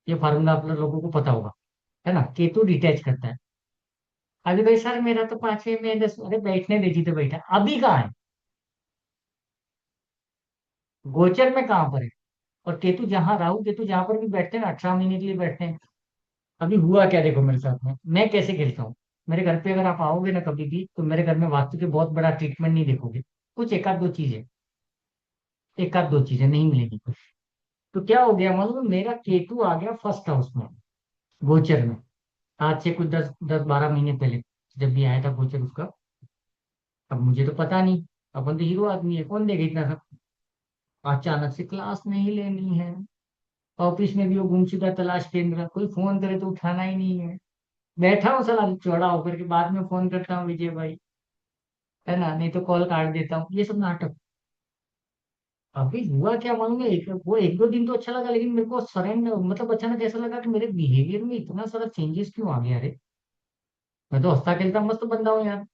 ये फार्मूला आप लोगों को पता होगा, है ना? केतु डिटेच करता है। अभी भाई सर मेरा तो 5वें में 10, अरे बैठने देती तो बैठा, अभी कहाँ है? गोचर में कहाँ पर है? और केतु जहां, राहु केतु जहां पर भी बैठते हैं ना, 18 महीने के लिए बैठते हैं। अभी हुआ क्या देखो मेरे साथ में, मैं कैसे खेलता हूँ। मेरे घर पे अगर आप आओगे ना कभी भी, तो मेरे घर में वास्तु के बहुत बड़ा ट्रीटमेंट नहीं देखोगे। कुछ एक आध दो चीजें नहीं मिलेगी कुछ। तो क्या हो गया, मान लो मेरा केतु आ गया फर्स्ट हाउस में, गोचर में। आज से कुछ 10-12 महीने पहले जब भी आया था गोचर उसका। अब मुझे तो पता नहीं, अपन तो हीरो आदमी है, कौन देगा इतना सब। अचानक से क्लास नहीं लेनी है, ऑफिस में भी वो गुमशुदा तलाश केंद्र, कोई फोन करे तो उठाना ही नहीं है, बैठा हूँ साला चौड़ा होकर के, बाद में फोन करता हूँ विजय भाई, है ना, नहीं तो कॉल काट देता हूँ, ये सब नाटक। अभी हुआ क्या मालूम है, वो एक दो दिन तो अच्छा लगा, लेकिन मेरे को सडन मतलब अचानक ऐसा लगा कि मेरे बिहेवियर में इतना सारा चेंजेस क्यों आ गया रे। मैं तो हंसता खेलता मस्त बंदा हूँ यार,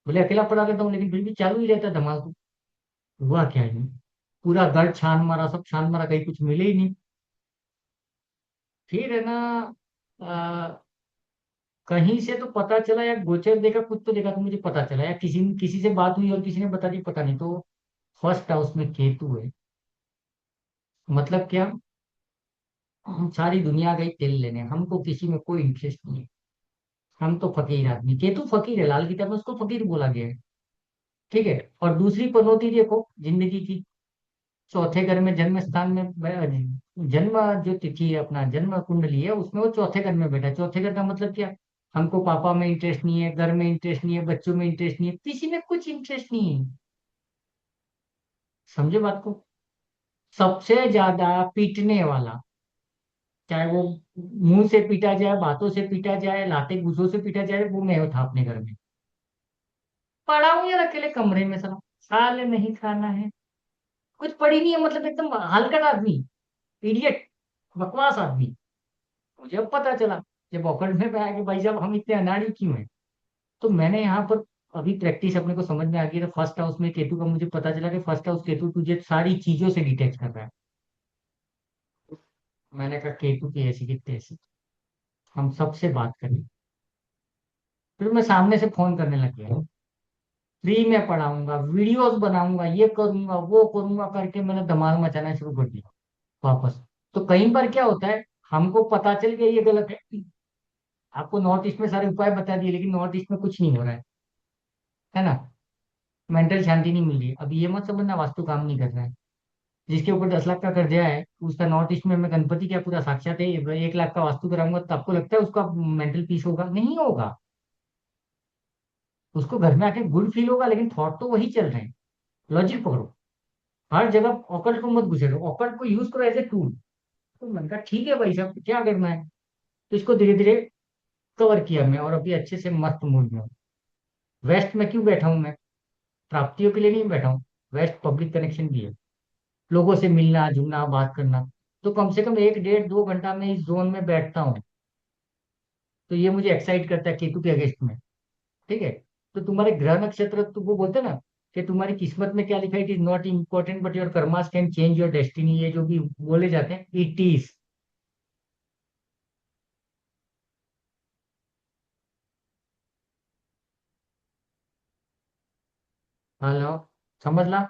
भले अकेला पड़ा रहता हूँ लेकिन फिर भी चालू ही रहता है धमाल। तो हुआ क्या है, पूरा घर छान मारा, सब छान मारा, कहीं कुछ मिले ही नहीं। फिर है ना, आ, कहीं से तो पता चला, या गोचर देखा, कुछ तो देखा तो मुझे पता चला, या किसी किसी से बात हुई और किसी ने बता दी, पता नहीं। तो फर्स्ट हाउस में केतु है, मतलब क्या, हम सारी दुनिया गई तेल लेने, हमको किसी में कोई इंटरेस्ट नहीं है, हम तो फकीर आदमी। केतु फकीर है, लाल किताब में उसको फकीर बोला गया है, ठीक है। और दूसरी पनौती देखो जिंदगी की, चौथे घर में जन्म स्थान में जन्म जो तिथि है, अपना जन्म कुंडली है, उसमें वो चौथे घर में बैठा है। चौथे घर का मतलब क्या, हमको पापा में इंटरेस्ट नहीं है, घर में इंटरेस्ट नहीं है, बच्चों में इंटरेस्ट नहीं है, किसी में कुछ इंटरेस्ट नहीं है। समझे बात को। सबसे ज्यादा पीटने वाला, चाहे वो मुंह से पीटा जाए, बातों से पीटा जाए, लाते घूसों से पीटा जाए, वो मैं था अपने घर में। पड़ा हूं यार अकेले कमरे में, साला साले नहीं खाना है, कुछ पड़ी नहीं है, मतलब एकदम हलकट आदमी, इडियट, बकवास आदमी। मुझे अब पता चला जब ऑकल्ट में आया कि भाई साहब हम इतने अनाड़ी क्यों हैं। तो मैंने यहाँ पर अभी प्रैक्टिस अपने को समझ में आ गई, तो फर्स्ट हाउस में केतु का मुझे पता चला कि फर्स्ट हाउस केतु तुझे सारी चीजों से डिटेच कर रहा है। मैंने कहा केतु की ऐसी की तैसी, हम सबसे बात करें। फिर मैं सामने से फोन करने लग गया, फ्री में पढ़ाऊंगा, वीडियोस बनाऊंगा, ये करूंगा वो करूंगा करके मैंने धमाल मचाना शुरू कर दिया वापस। तो कई बार क्या होता है, हमको पता चल गया ये गलत है, आपको नॉर्थ ईस्ट में सारे उपाय बता दिए, लेकिन नॉर्थ ईस्ट में कुछ नहीं हो रहा है ना, मेंटल शांति नहीं मिल रही है। अब ये मत समझना वास्तु काम नहीं कर रहा है, जिसके ऊपर 10 लाख का कर्जा है, उसका नॉर्थ ईस्ट में मैं गणपति क्या पूरा साक्षात है, 1 लाख का वास्तु कराऊंगा तो आपको लगता है उसका मेंटल पीस होगा? नहीं होगा। उसको घर में आके गुड फील होगा, लेकिन थॉट तो वही चल रहे हैं। लॉजिक पकड़ो, हर जगह ऑकल्ट को मत घुसेड़ो, ऑकल्ट को यूज करो एज ए टूल। तो मैंने कहा ठीक है भाई साहब क्या करना है। तो इसको धीरे धीरे कवर किया मैं, और अभी अच्छे से मस्त मूड में हूँ। वेस्ट में क्यों बैठा हूँ मैं, प्राप्तियों के लिए नहीं बैठा हूँ, वेस्ट पब्लिक कनेक्शन भी है, लोगों से मिलना जुलना बात करना। तो कम से कम 1 डेढ़ 2 घंटा में इस जोन में बैठता हूँ, तो ये मुझे एक्साइट करता है केतु के अगेंस्ट में, ठीक है। तो तुम्हारे ग्रह नक्षत्र, तो वो बोलते हैं ना कि तुम्हारी किस्मत में क्या लिखा है, it is not important but your karmas can change your destiny, ये जो भी बोले जाते हैं, इट इज। हेलो, समझ ला।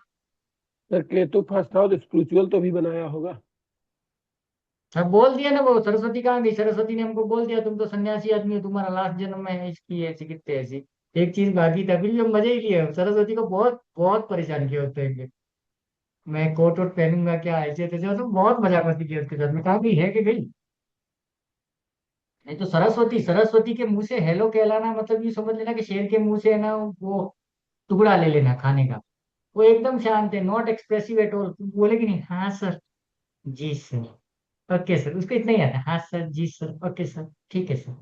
Sir Ketu first house spiritual तो भी बनाया होगा। अब बोल दिया ना, वो सरस्वती कहाँ गई, सरस्वती ने हमको बोल दिया तुम तो सन्यासी आदमी हो, तुम्हारा लास्ट जन्म में है, इसकी ऐसी कितने ऐसी। एक चीज बाकी था, फिर भी हम मजे ही लिए, सरस्वती को बहुत बहुत परेशान किया होते हैं। मैं कोट वोट पहनूंगा क्या, ऐसे तैसे, तो बहुत मजाक मस्ती किया उसके साथ में, कहा भी है कि गई। नहीं तो सरस्वती, सरस्वती के मुंह से हेलो कहलाना मतलब ये समझ लेना कि शेर के मुंह से है ना वो टुकड़ा ले लेना खाने का। वो एकदम शांत है, नॉट एक्सप्रेसिव एट ऑल, बोलेगी नहीं हाँ सर, जी सर, ओके सर, उसको इतना ही आता है, हाँ सर, जी सर, ओके सर, ठीक है सर,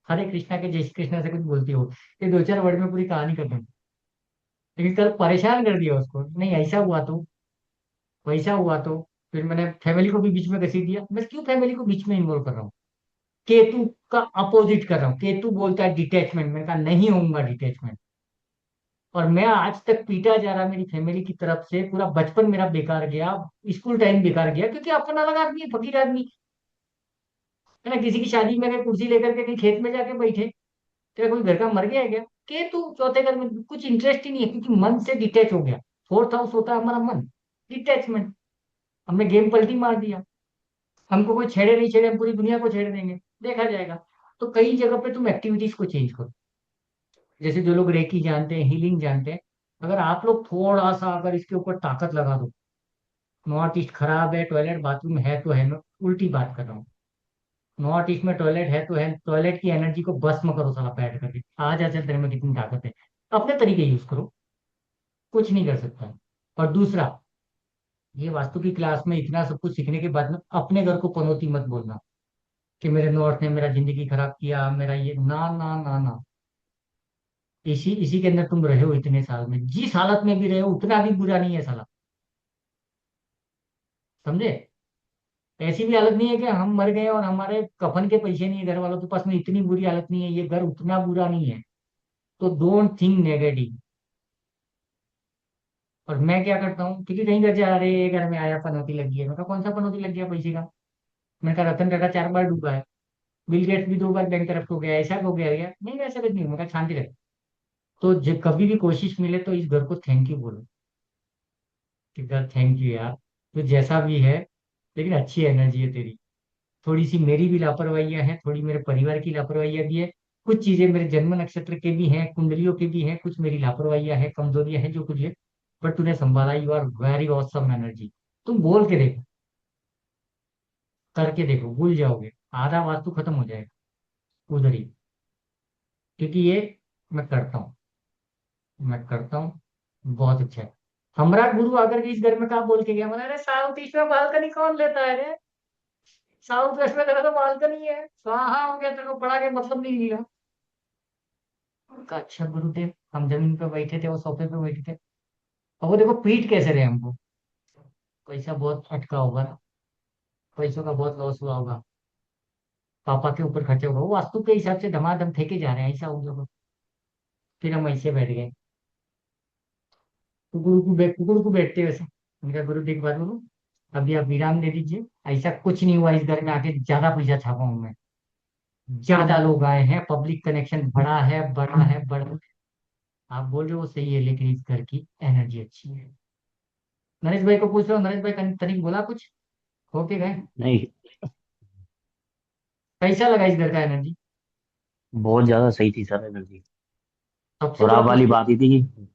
हरे कृष्णा के जय श्री कृष्णा से कुछ बोलती हो, ये 2 4 वर्ड में पूरी कहानी कर दूँ। लेकिन कल परेशान कर दिया उसको, नहीं ऐसा हुआ तो, वैसा हुआ तो। फिर मैंने फैमिली को भी बीच में घसीट दिया, मैं क्यों फैमिली को बीच में इन्वॉल्व कर रहा हूँ। केतु का अपोजिट कर रहा हूँ, केतु बोलता है डिटैचमेंट, मैंने कहा नहीं होऊंगा डिटैचमेंट। और मैं आज तक पीटा जा रहा मेरी फैमिली की तरफ से, पूरा बचपन मेरा बेकार गया, स्कूल टाइम बेकार गया, क्योंकि अपन अलग आदमी है, फकीर आदमी, है ना। किसी की शादी में गए, कुर्सी लेकर के कहीं खेत में जाके बैठे, तेरा कोई घर का मर गया है क्या। केतु चौथे घर में कुछ इंटरेस्ट ही नहीं है, क्योंकि मन से डिटैच हो गया। फोर्थ हाउस होता है हमारा मन, डिटैचमेंट। हमने गेम पलटी मार दिया, हमको कोई छेड़े नहीं छेड़े, हम पूरी दुनिया को छेड़ देंगे, देखा जाएगा। तो कई जगह पे तुम एक्टिविटीज को चेंज करो, जैसे जो लोग रेकी जानते हैं, हीलिंग जानते हैं, अगर आप लोग थोड़ा सा अगर इसके ऊपर ताकत लगा दो। नॉर्थ ईस्ट खराब है, टॉयलेट बाथरूम है तो है, मैं उल्टी बात कर रहा हूँ। नॉर्थ ईस्ट में टॉयलेट है तो है, टॉयलेट की एनर्जी को भस्म करो साला बैठ करके, आ जा चल तेरे में कितनी ताकत है, अपने तरीके यूज करो, कुछ नहीं कर सकता। और दूसरा, ये वास्तु की क्लास में इतना सब कुछ सीखने के बाद में अपने घर को पनौती मत बोलना। कि मेरे नॉर्थ ने मेरा जिंदगी खराब किया, मेरा ये, ना ना ना ना। इसी इसी के अंदर तुम रहे हो इतने साल में, जिस हालत में भी रहे हो उतना भी बुरा नहीं है साला। समझे? ऐसी भी हालत नहीं है कि हम मर गए और हमारे कफन के पैसे नहीं है घर वालों के पास में, इतनी बुरी हालत नहीं है, ये घर उतना बुरा नहीं है। तो डोंट थिंक नेगेटिव। और मैं क्या करता हूँ, क्योंकि कहीं घर जा रहे हैं, घर में आया पनौती लगी है, मैं कहा कौन सा पनौती लग गया पैसे का? मैंने कहा रतन टाटा 4 बार डूबा है, बिल गेट्स भी 2 बार बैंक करप्ट हो गया, ऐसा हो गया क्या? नहीं ऐसा कुछ नहीं, मैं कहा शांति रहे। तो जब कभी भी कोशिश मिले तो इस घर को थैंक यू बोलो कि घर थैंक यू यार, तो जैसा भी है, लेकिन अच्छी एनर्जी है तेरी। थोड़ी सी मेरी भी लापरवाहियां हैं, थोड़ी मेरे परिवार की लापरवाहियां भी है, कुछ चीजें मेरे जन्म नक्षत्र के भी हैं, कुंडलियों के भी हैं, कुछ मेरी लापरवाहियां हैं, कमजोरियां हैं, जो कुछ है। बट तूने संभाला, you are very awesome energy. तुम बोल के देखो, करके देखो, भूल जाओगे, आधा वास्तु खत्म हो जाएगा उधर ही। क्योंकि ये मैं करता हूँ, मैं करता हूँ, बहुत अच्छा है। हमारा गुरु आकर के इस घर में कहा बोल के गया, मैंने, अरे साउथ ईस्ट में बालकनी कौन लेता है रे? साउथ वेस्ट में तेरा तो बालकनी है, कहाँ हो गया, तेरे को पढ़ा के मतलब नहीं लिया। उनका अच्छा गुरुदेव, हम जमीन पे बैठे थे, वो सोफे पे बैठे थे, और वो देखो पीट कैसे रहे हमको। पैसा बहुत अटका होगा ना, पैसों का बहुत लॉस हुआ होगा, पापा के ऊपर खर्चा होगा, वो वास्तु के हिसाब से धमाधम ठेके जा रहे हैं, ऐसा हो गया। फिर हम ऐसे बैठ गए, कुकुड़ को बैठते वैसे। उनका गुरु एक बात बोलूं, अभी आप विराम दे दीजिए, ऐसा कुछ नहीं हुआ, इस घर में आके ज्यादा पैसा छापा हूं मैं, ज्यादा लोग आए हैं, पब्लिक कनेक्शन बड़ा है, बड़ा है, बड़ा है। आप बोल रहे हो वो सही है, लेकिन इस घर की एनर्जी अच्छी है। नरेश भाई को पूछ रहा हूँ, नरेश भाई तनिक बोला कुछ, होके गए? नहीं, कैसा लगा इस घर का एनर्जी? बहुत ज्यादा सही थी सर एनर्जी। सबसे और बड़ा आप प्लस वाली पॉइंट। बात ही थी कि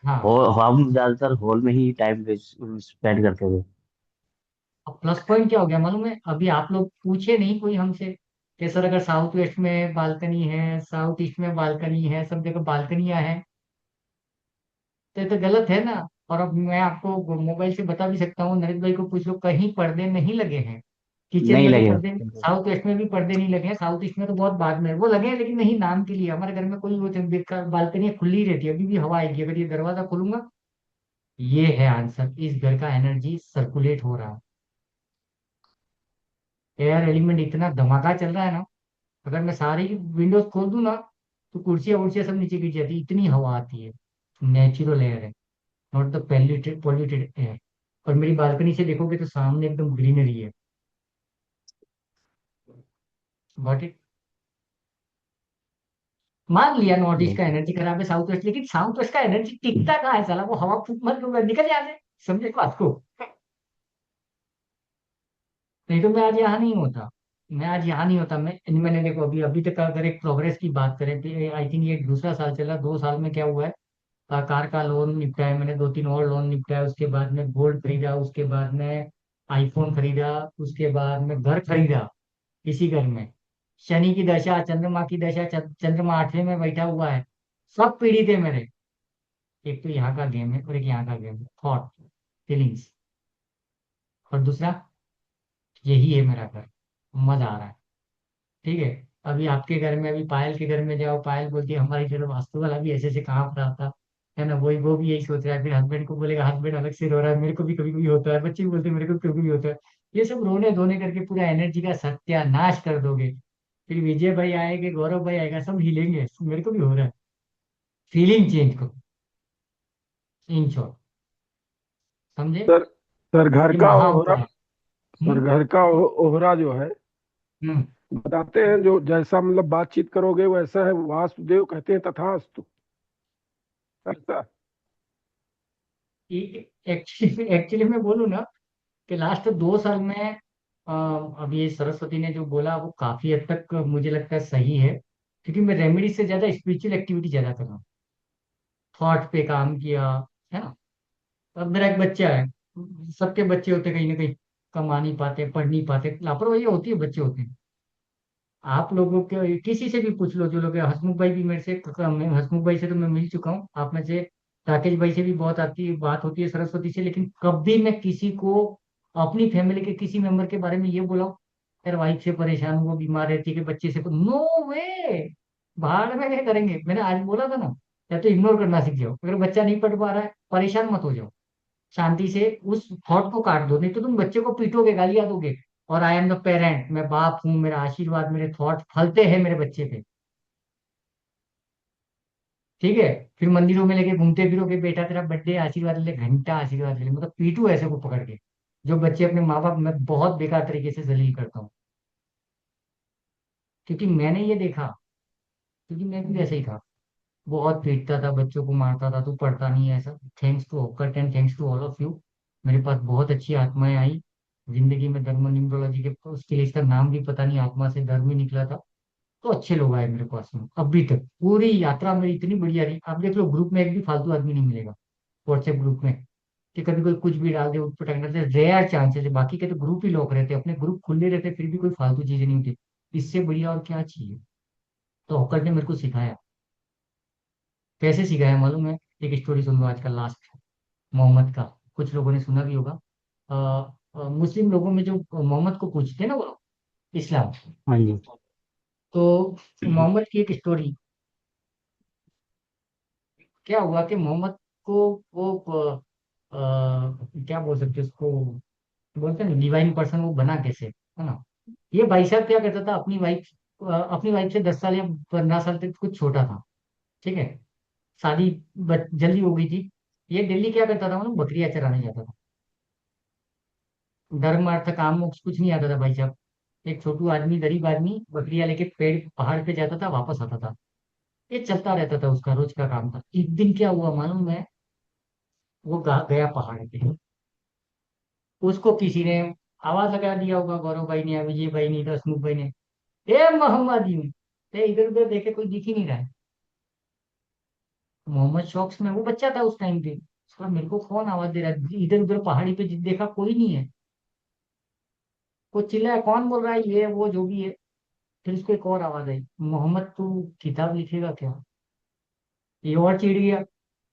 हाँ, हम ज्यादातर हॉल में ही टाइम स्पेंड करते थे। अब प्लस पॉइंट क्या हो गया मालूम है? अभी आप लोग पूछे नहीं कोई हमसे कि सर अगर साउथ वेस्ट में बालकनी है, साउथ ईस्ट में बालकनी है, सब जगह बालकनियां हैं, तो ये तो गलत है ना। और अब मैं आपको मोबाइल से बता भी सकता हूँ, नरेश भाई को पूछ लो, कहीं पर्दे नहीं लगे हैं। किचन नहीं में तो लगे। पर्दे, साउथ वेस्ट में भी पर्दे नहीं लगे हैं, साउथ ईस्ट में तो बहुत बाद में वो लगे हैं, लेकिन नहीं, नाम के लिए। हमारे घर में कोई वो बालकनी खुली रहती है, अभी भी हवा आएगी अगर ये दरवाजा खोलूंगा। ये है आंसर, इस घर का एनर्जी सर्कुलेट हो रहा है। एयर एलिमेंट इतना धमाका चल रहा है ना, अगर मैं सारी विंडोज खोल दूं ना, तो कुर्सियां उर्सियां सब नीचे गिर जाती है, इतनी हवा आती है। नेचुरल एयर है, not the polluted polluted air. और मेरी बालकनी से देखोगे तो सामने एकदम ग्रीनरी है। Got it? मान लिया नॉर्थ ईस्ट का बिल्कुल। एनर्जी खराब है, साउथ वेस्ट, लेकिन साउथ वेस्ट का एनर्जी टिकता कहाँ है साला? वो हवा फूक मत लो, निकल यहाँ से। समझे बात को? नहीं तो मैं आज यहाँ नहीं होता, मैं आज यहाँ नहीं होता। मैंने देखो, अभी अभी तक अगर एक प्रोग्रेस की बात करें, आई थिंक ये दूसरा साल चला, 2 साल में क्या हुआ है? कार का लोन निपटाया मैंने, 2-3 और लोन निपटाया, उसके बाद में गोल्ड खरीदा, उसके बाद में आईफोन खरीदा, उसके बाद में घर खरीदा। इसी घर में शनि की दशा, चंद्रमा की दशा, चंद्रमा 8वें में बैठा हुआ है। सब पीड़ित है मेरे। एक तो यहाँ का गेम है, और एक यहाँ का गेम है, थॉट, फीलिंग्स। और दूसरा, यही है मेरा घर, मजा आ रहा है। ठीक है? अभी आपके घर में, अभी पायल के घर में जाओ, पायल बोलती है हमारी तरफ वास्तु वाला भी ऐसे से कहाँ पर आता है ना, वही वो भी यही सोच रहा है, फिर हस्बैंड को बोलेगा, हस्बैंड अलग से रो रहा है, मेरे को भी कभी कभी होता है, बच्चे भी बोलते हैं मेरे को कभी कभी होता है। ये सब रोने धोने करके पूरा एनर्जी का सत्यानाश कर दोगे। फिर विजय भाई आएंगे, गौरव भाई आएगा, सब हिलेंगे, मेरे को भी हो रहा है। फीलिंग चेंज करो, इन शॉर्ट। समझे? सर सर घर ये का ओहरा, महाउपाय है। सर हम्म। घर का ओहरा जो है, हम्म। बताते हैं जो जैसा मतलब बातचीत करोगे वैसा है, वासुदेव कहते हैं तथास्तु। ऐसा। एक्चुअली एक्चुअली मैं बोलूँ ना, कि लास्ट 2 साल में अब ये सरस्वती ने जो बोला वो काफी हद तक मुझे लगता है सही है। क्योंकि मैं रेमेडी से ज्यादा स्पिरिचुअल एक्टिविटी ज्यादा कर रहा हूँ, थॉट पे काम किया, है ना। अब मेरा एक बच्चा है, सबके बच्चे होते कहीं ना कहीं, कमा नहीं पाते, पढ़ नहीं पाते, लापरवाही होती है, बच्चे होते हैं। आप लोगों के किसी से भी पूछ लो, जो लोग हैं, हसमुख भाई भी मेरे से, हसमुख भाई से तो मैं मिल चुका हूँ, आप में से राकेश भाई से भी बहुत आती है बात, होती है सरस्वती से, लेकिन कभी मैं किसी को अपनी फैमिली के किसी मेंबर के बारे में ये बोला हूं, यार वाइफ से परेशान हूँ, वो बीमार रहती है कि बच्चे से, नो वे, बाहर में क्या करेंगे। मैंने आज बोला था ना, या तो इग्नोर करना सीख जाओ, अगर बच्चा नहीं पढ़ पा रहा है परेशान मत हो जाओ, शांति से उस थॉट को काट दो, नहीं तो तुम बच्चे को पीटोगे, गालियां दोगे। और आई एम द पेरेंट, मैं बाप हूँ, मेरा आशीर्वाद, मेरे थॉट फलते हैं मेरे बच्चे पे, ठीक है। फिर मंदिरों में लेके घूमते फिरोगे, बेटा तेरा बर्थडे, आशीर्वाद ले, घंटा आशीर्वाद ले, मतलब पीटू ऐसे को पकड़ के, जो बच्चे अपने माँ बाप, मैं बहुत बेकार तरीके से जलील करता हूँ, क्योंकि मैंने ये देखा, क्योंकि मैं भी वैसे ही था, बहुत पीटता था बच्चों को, मारता था, तू पढ़ता नहीं है ऐसा। थैंक्स टू ऑकर्ट and thanks to all of you, मेरे पास बहुत अच्छी आत्माएं आई जिंदगी में, धर्म न्यूमरोलॉजी के, उसके लिए इसका नाम भी पता नहीं, आत्मा से धर्म ही निकला था। तो अच्छे लोग आए मेरे पास में अभी तक, पूरी यात्रा मेरी इतनी बढ़िया रही। आप देख लो, ग्रुप में एक भी फालतू आदमी नहीं मिलेगा व्हाट्सएप ग्रुप में, कि कभी कोई कुछ भी डाल दे, उठ पटांग करते, रेयर चांसेस है। बाकी के तो ग्रुप ही लोग रहते, अपने ग्रुप खुले रहते, फिर भी कोई फालतू चीजें नहीं होती। इससे बढ़िया और क्या चाहिए। तो हॉकर ने मेरे को सिखाया। कैसे सिखाया मालूम है? एक स्टोरी सुन लो आज का लास्ट, मोहम्मद का, कुछ लोगों ने सुना भी होगा। मुस्लिम लोगों में जो मोहम्मद को पूछते हैं ना वो लोग, इस्लाम, हाँ जी। तो मोहम्मद की एक स्टोरी, क्या हुआ कि मोहम्मद को वो क्या बोल सकते हैं उसको, बोलते हैं ना डिवाइन पर्सन, वो बना कैसे, है ना। ये भाई साहब क्या करता था, अपनी वाइफ से 10 साल या 15 साल तक कुछ छोटा था, ठीक है। शादी जल्दी हो गई थी। ये दिल्ली क्या करता था मतलब, बकरियां चराने जाता था। धर्म अर्थ काम मोक्ष कुछ नहीं आता था भाई साहब। एक छोटू आदमी, गरीब आदमी, बकरियां लेके पेड़ पहाड़ पे जाता था, वापस आता था। ये चलता रहता था, उसका रोज का काम था। एक दिन क्या हुआ मालूम है, वो गया पहाड़ पे, उसको किसी ने आवाज लगा दिया होगा, गौरव भाई ने या विजय भाई ने, हसमुख भाई ने, ए मोहम्मदी, ए इधर उधर देखे, कोई दिख ही नहीं रहा है। मोहम्मद शौक में, वो बच्चा था उस टाइम पे, उसका मेरे को कौन आवाज दे रहा है, इधर उधर पहाड़ी पे देखा, कोई नहीं है। वो चिल्लाया, कौन बोल रहा है, ये वो जो भी है। फिर उसको एक और आवाज आई, मोहम्मद तू किताब लिखेगा क्या। ये और चिढ़ गया,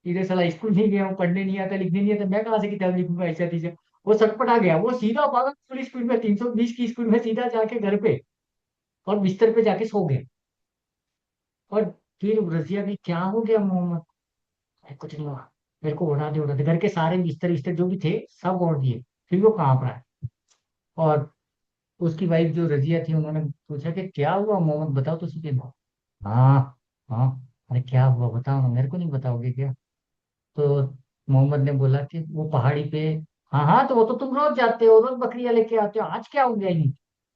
इधर साला स्कूल नहीं गया हूँ, पढ़ने नहीं आता, लिखने नहीं आता, मैं कहाँ से किताब लिखूंगा, ऐसा तीसा। वो सटपटा गया, वो सीधा भागा फुल स्पीड में, 320 की स्पीड में, सीधा जाके घर पे और बिस्तर पे जाके सो गया। और फिर रजिया की, क्या हो गया मोहम्मद, "अरे कुछ नहीं हुआ, मेरे को उड़ा दे, घर के सारे बिस्तर बिस्तर जो भी थे सब ओढ़ दिए, फिर वो कांप रहा है। और उसकी वाइफ जो रजिया थी, उन्होंने पूछा कि क्या हुआ मोहम्मद, बताओ तो सही। हाँ, हाँ, अरे क्या हुआ बताओ ना, मेरे को नहीं बताओगे क्या। तो मोहम्मद ने बोला कि वो पहाड़ी पे, हाँ हाँ, तो वो तो तुम रोज जाते हो, रोज बकरियां लेके आते हो, आज क्या हो गया नहीं।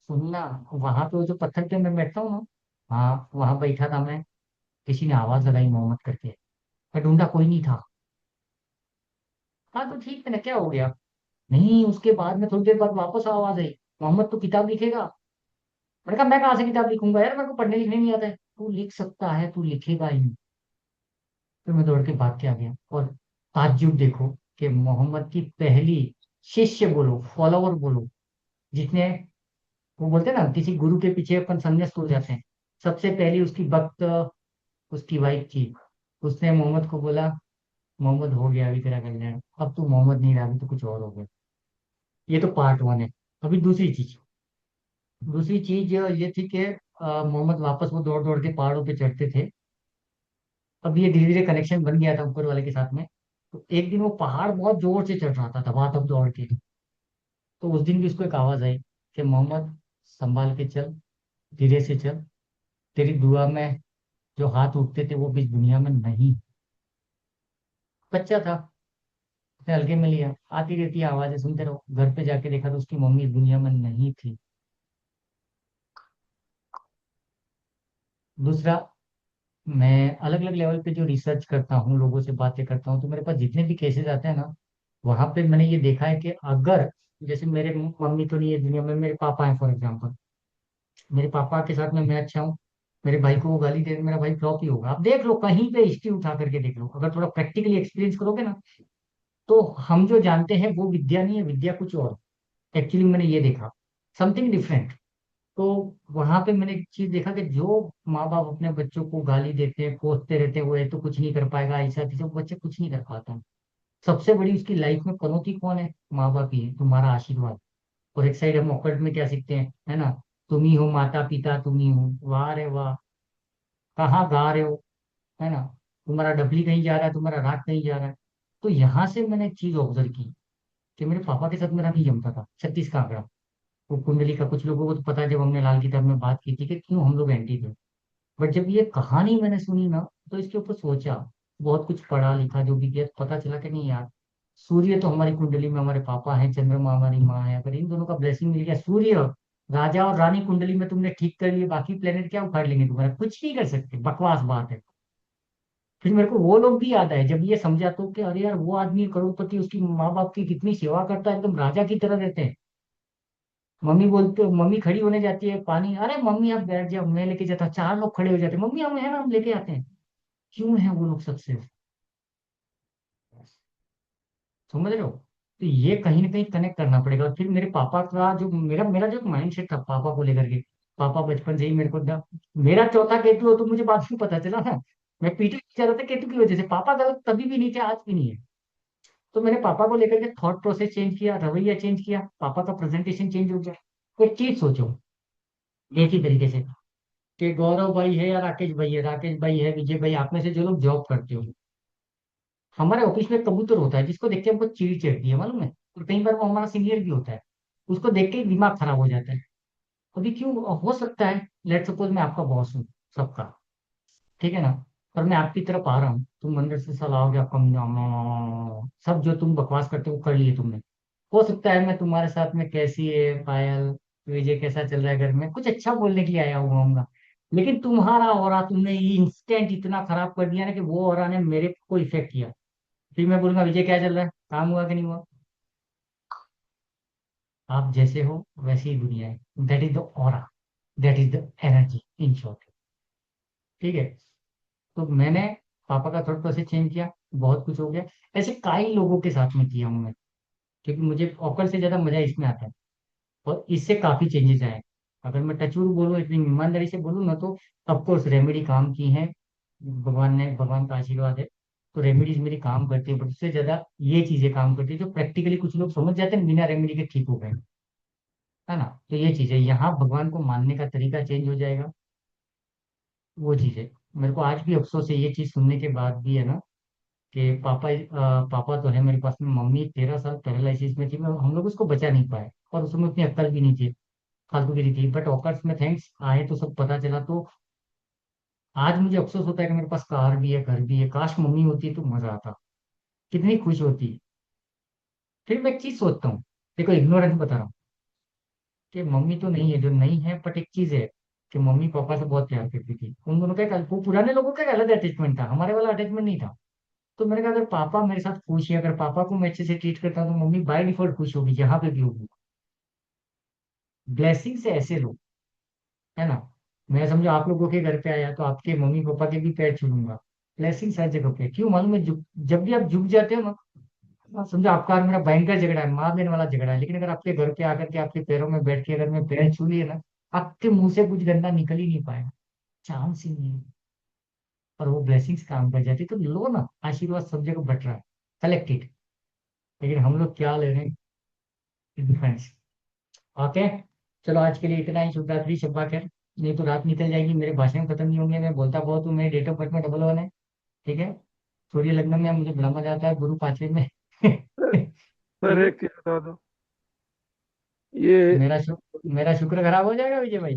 सुनना, वहां पे वो जो पत्थर पे मैं बैठता हूँ ना, हाँ वहां बैठा था मैं, किसी ने आवाज लगाई मोहम्मद करके, मैं ढूंढा, कोई नहीं था। हाँ तो ठीक है ना, क्या हो गया। नहीं, उसके बाद में थोड़ी देर बाद वापस आवाज आई, मोहम्मद तू किताब लिखेगा। मैंने कहा मैं कहाँ से किताब लिखूंगा यार, मेरे को पढ़ने लिखने नहीं आता है। तू लिख सकता है, तू लिखेगा ही नहीं। फिर मैं दौड़ के भाग के आ गया। और ताज्जुब देखो कि मोहम्मद की पहली शिष्य बोलो, फॉलोवर बोलो, जितने, वो बोलते हैं ना किसी गुरु के पीछे अपन संन्यास्त हो जाते हैं, सबसे पहली उसकी भक्त उसकी वाइफ थी। उसने मोहम्मद को बोला, मोहम्मद हो गया अभी तेरा कल्याण, अब तू मोहम्मद नहीं रहा, अभी तो कुछ और हो गया। ये तो पार्ट वन है। अभी दूसरी चीज ये थी कि मोहम्मद वापस, वो दौड़ दौड़ के पहाड़ों पे चढ़ते थे। अब ये धीरे धीरे कनेक्शन बन गया था ऊपर वाले के साथ में। तो एक दिन वो पहाड़ बहुत जोर से चढ़ रहा था, धबाधब दौड़ के। तो उस दिन भी उसको एक आवाज आई कि मोहम्मद संभाल के चल, धीरे से चल, तेरी दुआ में जो हाथ उठते थे वो इस दुनिया में नहीं। बच्चा था, उसने हल्के में लिया, आती रहती है आवाजें, सुनते रहो। घर पे जाके देखा तो उसकी मम्मी इस दुनिया में नहीं थी। दूसरा, मैं अलग अलग लेवल पे जो रिसर्च करता हूँ, लोगों से बातें करता हूँ, तो मेरे पास जितने भी केसेस आते हैं ना, वहां पे मैंने ये देखा है कि अगर, जैसे मेरे मम्मी तो नहीं है दुनिया में, मेरे पापा हैं फॉर एग्जाम्पल, मेरे पापा के साथ में मैं अच्छा हूँ, मेरे भाई को वो गाली दे, मेरा भाई फ्लॉप ही होगा। आप देख लो, कहीं पे हिस्ट्री उठा करके देख लो, अगर थोड़ा प्रैक्टिकली एक्सपीरियंस करोगे ना, तो हम जो जानते हैं वो विद्या नहीं है, विद्या कुछ और। एक्चुअली मैंने ये देखा, समथिंग डिफरेंट। तो वहां पे मैंने एक चीज देखा कि जो माँ बाप अपने बच्चों को गाली देते हैं, कोसते रहते हैं, वो ये तो कुछ नहीं कर पाएगा, ऐसा ऐसा, वो बच्चे कुछ नहीं कर पाता है। सबसे बड़ी उसकी लाइफ में पनौती कौन है? माँ बाप ही है, तुम्हारा आशीर्वाद। और एक साइड हम ऑकल्ट में क्या सीखते हैं, है ना, तुम ही हो माता पिता, तुम ही हो, वाह रे वाह, कहाँ गा रहे हो, है ना, तुम्हारा डबली कहीं जा रहा है, तुम्हारा राग कहीं जा रहा है। तो यहाँ से मैंने एक चीज ऑब्जर्व की कि मेरे पापा के साथ मेरा नहीं जमता था 36 का आंकड़ा। वो कुंडली का कुछ लोगों को तो पता है, जब हमने लाल किताब में बात की थी कि क्यों हम लोग एंटी थे। बट जब ये कहानी मैंने सुनी ना, तो इसके ऊपर सोचा, बहुत कुछ पढ़ा लिखा जो भी किया, तो पता चला कि नहीं यार, सूर्य तो हमारी कुंडली में हमारे पापा हैं, चंद्रमा हमारी माँ है, अगर इन दोनों का ब्लेसिंग मिल गया, सूर्य राजा और रानी कुंडली में तुमने ठीक कर लिए, बाकी प्लेनेट क्या उखाड़ लेंगे तुम्हारा, कुछ नहीं कर सकते, बकवास बात है। फिर मेरे को वो लोग भी याद आए जब ये समझा, तो कि अरे यार वो आदमी करोड़पति, उसकी माँ बाप की कितनी सेवा करता है, एकदम राजा की तरह रहते हैं। मम्मी बोलते, मम्मी खड़ी होने जाती है पानी, अरे मम्मी आप बैठ जाओ, मैं लेके जाता हूँ, चार लोग खड़े हो जाते हैं, मम्मी हम है ना, हम लेके आते हैं। क्यों है वो लोग सबसे, समझ रहे हो? तो ये कहीं ना कहीं कनेक्ट करना पड़ेगा। और फिर मेरे पापा का जो, मेरा मेरा जो माइंड सेट था पापा को लेकर के, पापा बचपन से ही मेरे को मेरा चौथा केतु हो तो मुझे बाद में पता चला ना, मैं पीछे जा रहा था केतु की वजह से, पापा गलत तभी भी नहीं थे, आज भी नहीं है। तो मैंने पापा को लेकर के थॉट प्रोसेस चेंज किया, रवैया चेंज किया, पापा का प्रेजेंटेशन चेंज हो गया। एक चीज सोचो, एक ही तरीके से, कि गौरव भाई है या राकेश भाई है, राकेश भाई है, विजय भाई, आप में से जो लोग जॉब करते हो, हमारे ऑफिस में एक कबूतर होता है जिसको देख के हमको चिड़ चिढ़ती है, मालूम है, और कई बार वो हमारा सीनियर भी होता है, उसको देख के दिमाग खराब हो जाता है। अभी क्यों, हो सकता है लेट सपोज मैं आपका बॉस हूँ सबका, ठीक है ना, और मैं आपकी तरफ आ रहा हूँ, तुम अंदर से सलाहोगे, आपका सब जो तुम बकवास करते हो वो कर लिए तुमने। हो सकता है मैं तुम्हारे साथ में, कैसी है पायल, विजय कैसा चल रहा है घर में, कुछ अच्छा बोलने के लिए आया हुआ हूँ, लेकिन तुम्हारा ऑरा तुमने इंस्टेंट इतना खराब कर दिया ना कि वो ऑरा ने मेरे को इफेक्ट किया। फिर मैं बोलूंगा विजय क्या चल रहा है, काम हुआ कि नहीं हुआ, आप जैसे हो वैसी ही दुनिया है, that is the aura, that is the energy in short. ठीक है, तो मैंने पापा का थॉट प्रोसेस चेंज किया, बहुत कुछ हो गया। ऐसे कई लोगों के साथ में किया हूँ मैं, क्योंकि मुझे ऑकल से ज्यादा मजा इसमें आता है, और इससे काफी चेंजेस आए। अगर मैं टचवुड बोलूँ, इतनी ईमानदारी से बोलूँ ना, तो ऑफकोर्स रेमेडी काम की है, भगवान का आशीर्वाद है। तो रेमेडीज मेरी काम करती है, बट उससे ज्यादा ये चीजें काम करती है जो प्रैक्टिकली कुछ लोग समझ जाते हैं बिना रेमेडी के ठीक हो गए, है ना। तो ये चीज है, यहाँ भगवान को मानने का तरीका चेंज हो जाएगा, वो चीज है। मेरे को आज भी अफसोस है ये चीज सुनने के बाद भी, है ना, कि पापा तो है मेरे पास में, मम्मी 13 साल पैरालिसिस में थी, मैं हम लोग उसको बचा नहीं पाए, और उसमें उतनी अक्ल भी नहीं थी, फालतूगिरी थी, बट ऑकर्स में थैंक्स आए तो सब पता चला। तो आज मुझे अफसोस होता है कि मेरे पास कार भी है, घर भी है, काश मम्मी होती तो मजा आता, कितनी खुश होती। फिर मैं एक चीज सोचता हूँ, देखो इग्नोरेंस बता रहा हूँ, कि मम्मी तो नहीं है, जो नहीं है, बट एक चीज है कि मम्मी पापा से बहुत प्यार करती थी, उन दोनों का वो पुराने लोगों का एक अलग अटैचमेंट था, हमारे वाला अटैचमेंट नहीं था। तो मैंने कहा अगर पापा मेरे साथ खुश है, अगर पापा को मैं अच्छे से ट्रीट करता हूँ, तो मम्मी बाय डिफॉल्ट खुश होगी, जहां पे भी होगी। ब्लेसिंग से ऐसे लोग, है ना, मैं समझो आप लोगों के घर पे आया तो आपके मम्मी पापा के भी पैर छूलूंगा। ब्लेसिंग हर जगह पे, क्यों मालूम है, जब भी आप झुक जाते हो ना, समझो आपका और मेरा भयंकर झगड़ा है, माँ बहन वाला झगड़ा है, लेकिन अगर आपके घर पे आकर के आपके पैरों में बैठ के अगर मैं पैर छू लिए ना, आपके मुंह से कुछ गंदा निकल ही नहीं पाएगा, चांस ही नहीं है। और वो ब्लेसिंग्स काम कर जाती, तो लो ना, आशीर्वाद सब जगह बट रहा है, कलेक्टेड। लेकिन हम लोग क्या ले रहे हैं, डिफरेंस। ओके, चलो आज के लिए इतना ही, शुभ रात्रि, शब्बा खैर, नहीं तो रात निकल जाएगी, मेरे भाषण खत्म नहीं होंगे, मैं बोलता बहुत हूँ, मेरे डेट ऑफ बर्थ में 11 है, ठीक है। सूर्य लग्न में मुझे बुलावा जाता है, गुरु 5वें में। सर ठीक है, एक चीज बता दो, ये मेरा शुक्र खराब हो जाएगा विजय भाई।